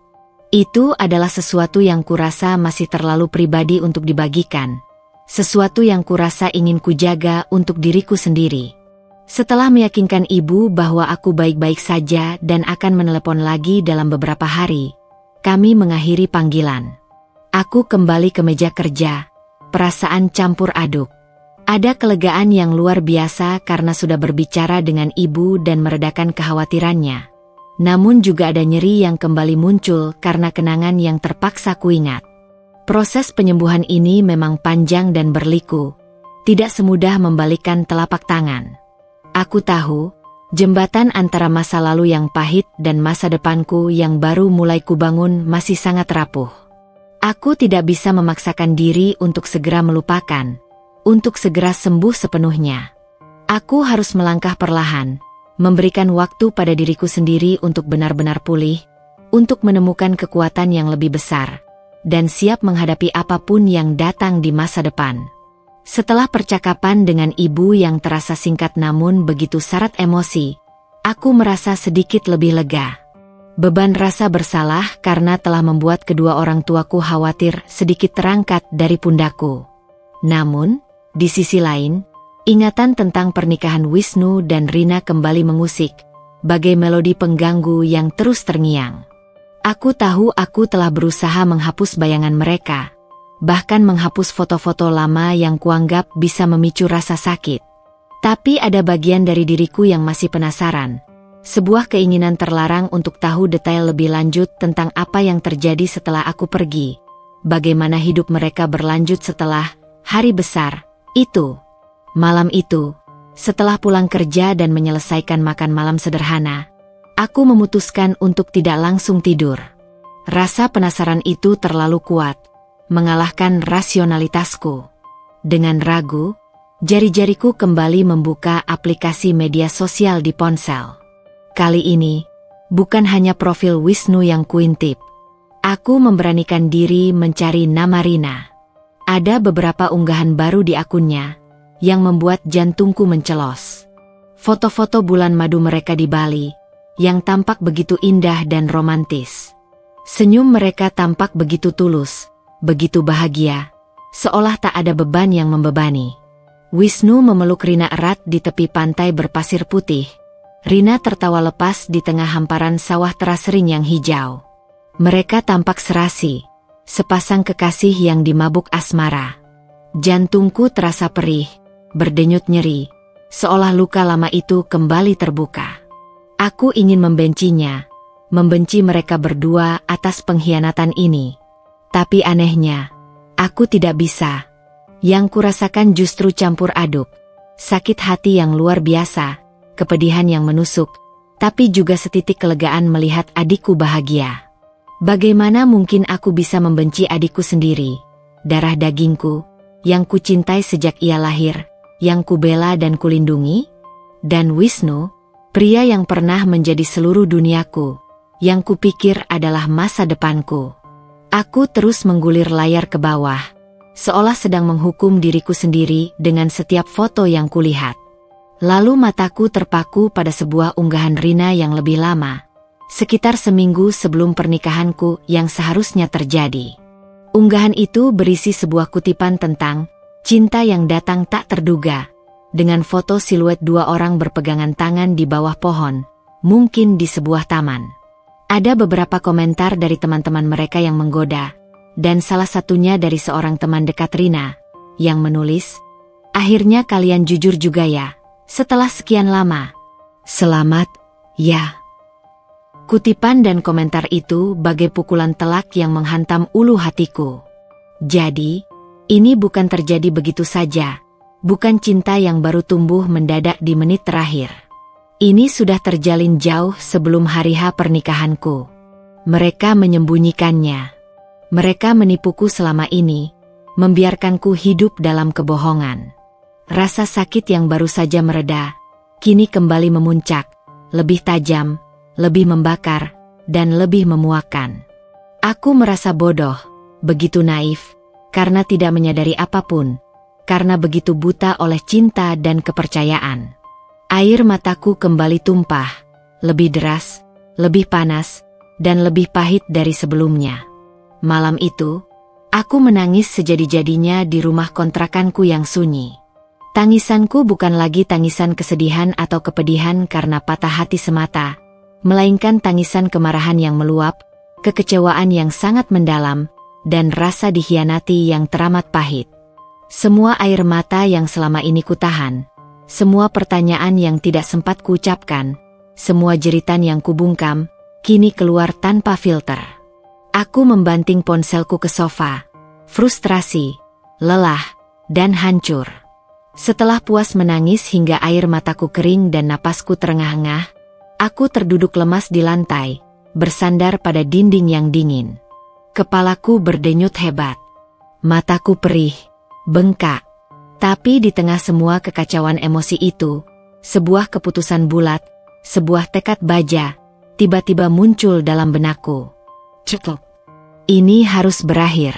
Itu adalah sesuatu yang kurasa masih terlalu pribadi untuk dibagikan. Sesuatu yang kurasa ingin kujaga untuk diriku sendiri. Setelah meyakinkan ibu bahwa aku baik-baik saja dan akan menelepon lagi dalam beberapa hari, kami mengakhiri panggilan. Aku kembali ke meja kerja, perasaan campur aduk. Ada kelegaan yang luar biasa karena sudah berbicara dengan ibu dan meredakan kekhawatirannya. Namun juga ada nyeri yang kembali muncul karena kenangan yang terpaksa kuingat. Proses penyembuhan ini memang panjang dan berliku, tidak semudah membalikkan telapak tangan. Aku tahu, jembatan antara masa lalu yang pahit dan masa depanku yang baru mulai kubangun masih sangat rapuh. Aku tidak bisa memaksakan diri untuk segera melupakan, untuk segera sembuh sepenuhnya. Aku harus melangkah perlahan, memberikan waktu pada diriku sendiri untuk benar-benar pulih, untuk menemukan kekuatan yang lebih besar, dan siap menghadapi apapun yang datang di masa depan. Setelah percakapan dengan ibu yang terasa singkat namun begitu syarat emosi, aku merasa sedikit lebih lega. Beban rasa bersalah karena telah membuat kedua orang tuaku khawatir sedikit terangkat dari pundakku. Namun, di sisi lain, ingatan tentang pernikahan Wisnu dan Rina kembali mengusik, bagai melodi pengganggu yang terus terngiang. Aku tahu aku telah berusaha menghapus bayangan mereka, bahkan menghapus foto-foto lama yang kuanggap bisa memicu rasa sakit. Tapi ada bagian dari diriku yang masih penasaran. Sebuah keinginan terlarang untuk tahu detail lebih lanjut tentang apa yang terjadi setelah aku pergi. Bagaimana hidup mereka berlanjut setelah hari besar itu. Malam itu, setelah pulang kerja dan menyelesaikan makan malam sederhana, aku memutuskan untuk tidak langsung tidur. Rasa penasaran itu terlalu kuat, mengalahkan rasionalitasku. Dengan ragu, jari-jariku kembali membuka aplikasi media sosial di ponsel. Kali ini, bukan hanya profil Wisnu yang kuintip. Aku memberanikan diri mencari nama Rina. Ada beberapa unggahan baru di akunnya, yang membuat jantungku mencelos. Foto-foto bulan madu mereka di Bali, yang tampak begitu indah dan romantis. Senyum mereka tampak begitu tulus, begitu bahagia, seolah tak ada beban yang membebani. Wisnu memeluk Rina erat di tepi pantai berpasir putih. Rina tertawa lepas di tengah hamparan sawah terasering yang hijau. Mereka tampak serasi, sepasang kekasih yang dimabuk asmara. Jantungku terasa perih, berdenyut nyeri, seolah luka lama itu kembali terbuka. Aku ingin membencinya, membenci mereka berdua atas pengkhianatan ini. Tapi anehnya, aku tidak bisa. Yang kurasakan justru campur aduk, sakit hati yang luar biasa, kepedihan yang menusuk, tapi juga setitik kelegaan melihat adikku bahagia. Bagaimana mungkin aku bisa membenci adikku sendiri, darah dagingku, yang kucintai sejak ia lahir, yang kubela dan kulindungi? Dan Wisnu, pria yang pernah menjadi seluruh duniaku, yang kupikir adalah masa depanku. Aku terus menggulir layar ke bawah, seolah sedang menghukum diriku sendiri dengan setiap foto yang kulihat. Lalu mataku terpaku pada sebuah unggahan Rina yang lebih lama, sekitar seminggu sebelum pernikahanku yang seharusnya terjadi. Unggahan itu berisi sebuah kutipan tentang cinta yang datang tak terduga, dengan foto siluet dua orang berpegangan tangan di bawah pohon, mungkin di sebuah taman. Ada beberapa komentar dari teman-teman mereka yang menggoda, dan salah satunya dari seorang teman dekat Rina, yang menulis, "Akhirnya kalian jujur juga ya, setelah sekian lama. Selamat, ya." Kutipan dan komentar itu bagai pukulan telak yang menghantam ulu hatiku. Jadi, ini bukan terjadi begitu saja, bukan cinta yang baru tumbuh mendadak di menit terakhir. Ini sudah terjalin jauh sebelum hari H pernikahanku. Mereka menyembunyikannya. Mereka menipuku selama ini, membiarkanku hidup dalam kebohongan. Rasa sakit yang baru saja mereda, kini kembali memuncak, lebih tajam, lebih membakar, dan lebih memuakkan. Aku merasa bodoh, begitu naif, karena tidak menyadari apapun, karena begitu buta oleh cinta dan kepercayaan. Air mataku kembali tumpah, lebih deras, lebih panas, dan lebih pahit dari sebelumnya. Malam itu, aku menangis sejadi-jadinya di rumah kontrakanku yang sunyi. Tangisanku bukan lagi tangisan kesedihan atau kepedihan karena patah hati semata, melainkan tangisan kemarahan yang meluap, kekecewaan yang sangat mendalam, dan rasa dikhianati yang teramat pahit. Semua air mata yang selama ini kutahan, semua pertanyaan yang tidak sempat kuucapkan, semua jeritan yang kubungkam, kini keluar tanpa filter. Aku membanting ponselku ke sofa, frustrasi, lelah, dan hancur. Setelah puas menangis hingga air mataku kering dan napasku terengah-engah, aku terduduk lemas di lantai, bersandar pada dinding yang dingin. Kepalaku berdenyut hebat. Mataku perih, bengkak. Tapi di tengah semua kekacauan emosi itu, sebuah keputusan bulat, sebuah tekad baja, tiba-tiba muncul dalam benakku. Cukup. Ini harus berakhir.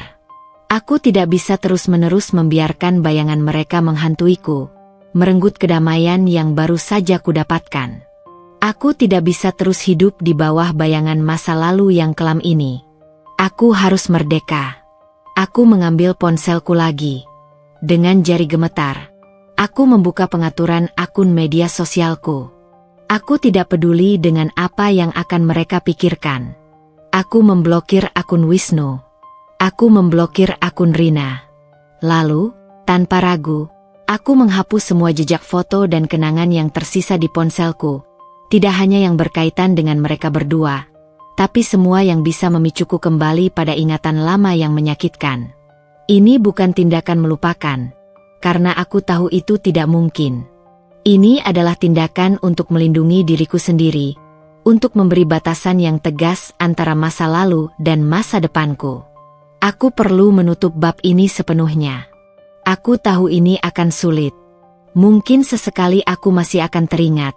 Aku tidak bisa terus-menerus membiarkan bayangan mereka menghantuiku, merenggut kedamaian yang baru saja kudapatkan. Aku tidak bisa terus hidup di bawah bayangan masa lalu yang kelam ini. Aku harus merdeka. Aku mengambil ponselku lagi. Dengan jari gemetar, aku membuka pengaturan akun media sosialku. Aku tidak peduli dengan apa yang akan mereka pikirkan. Aku memblokir akun Wisnu. Aku memblokir akun Rina. Lalu, tanpa ragu, aku menghapus semua jejak foto dan kenangan yang tersisa di ponselku. Tidak hanya yang berkaitan dengan mereka berdua, tapi semua yang bisa memicuku kembali pada ingatan lama yang menyakitkan. Ini bukan tindakan melupakan, karena aku tahu itu tidak mungkin. Ini adalah tindakan untuk melindungi diriku sendiri, untuk memberi batasan yang tegas antara masa lalu dan masa depanku. Aku perlu menutup bab ini sepenuhnya. Aku tahu ini akan sulit. Mungkin sesekali aku masih akan teringat,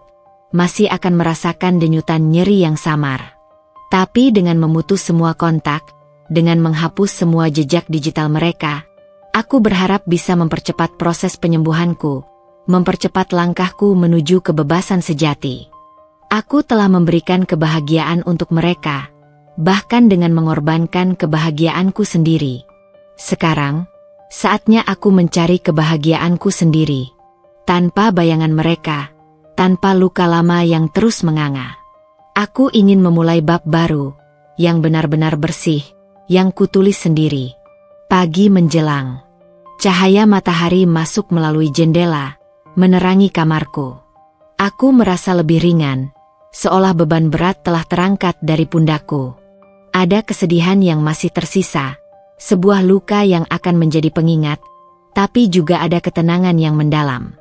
masih akan merasakan denyutan nyeri yang samar. Tapi dengan memutus semua kontak, dengan menghapus semua jejak digital mereka, aku berharap bisa mempercepat proses penyembuhanku, mempercepat langkahku menuju kebebasan sejati. Aku telah memberikan kebahagiaan untuk mereka, bahkan dengan mengorbankan kebahagiaanku sendiri. Sekarang, Saatnya aku mencari kebahagiaanku sendiri. Tanpa bayangan mereka, tanpa luka lama yang terus menganga. Aku ingin memulai bab baru, yang benar-benar bersih, yang kutulis sendiri. Pagi menjelang. Cahaya matahari masuk melalui jendela, menerangi kamarku. Aku merasa lebih ringan, seolah beban berat telah terangkat dari pundakku. Ada kesedihan yang masih tersisa, sebuah luka yang akan menjadi pengingat, tapi juga ada ketenangan yang mendalam.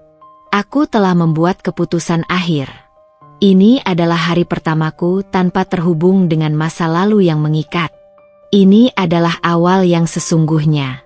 Aku telah membuat keputusan akhir. Ini adalah hari pertamaku tanpa terhubung dengan masa lalu yang mengikat. Ini adalah awal yang sesungguhnya.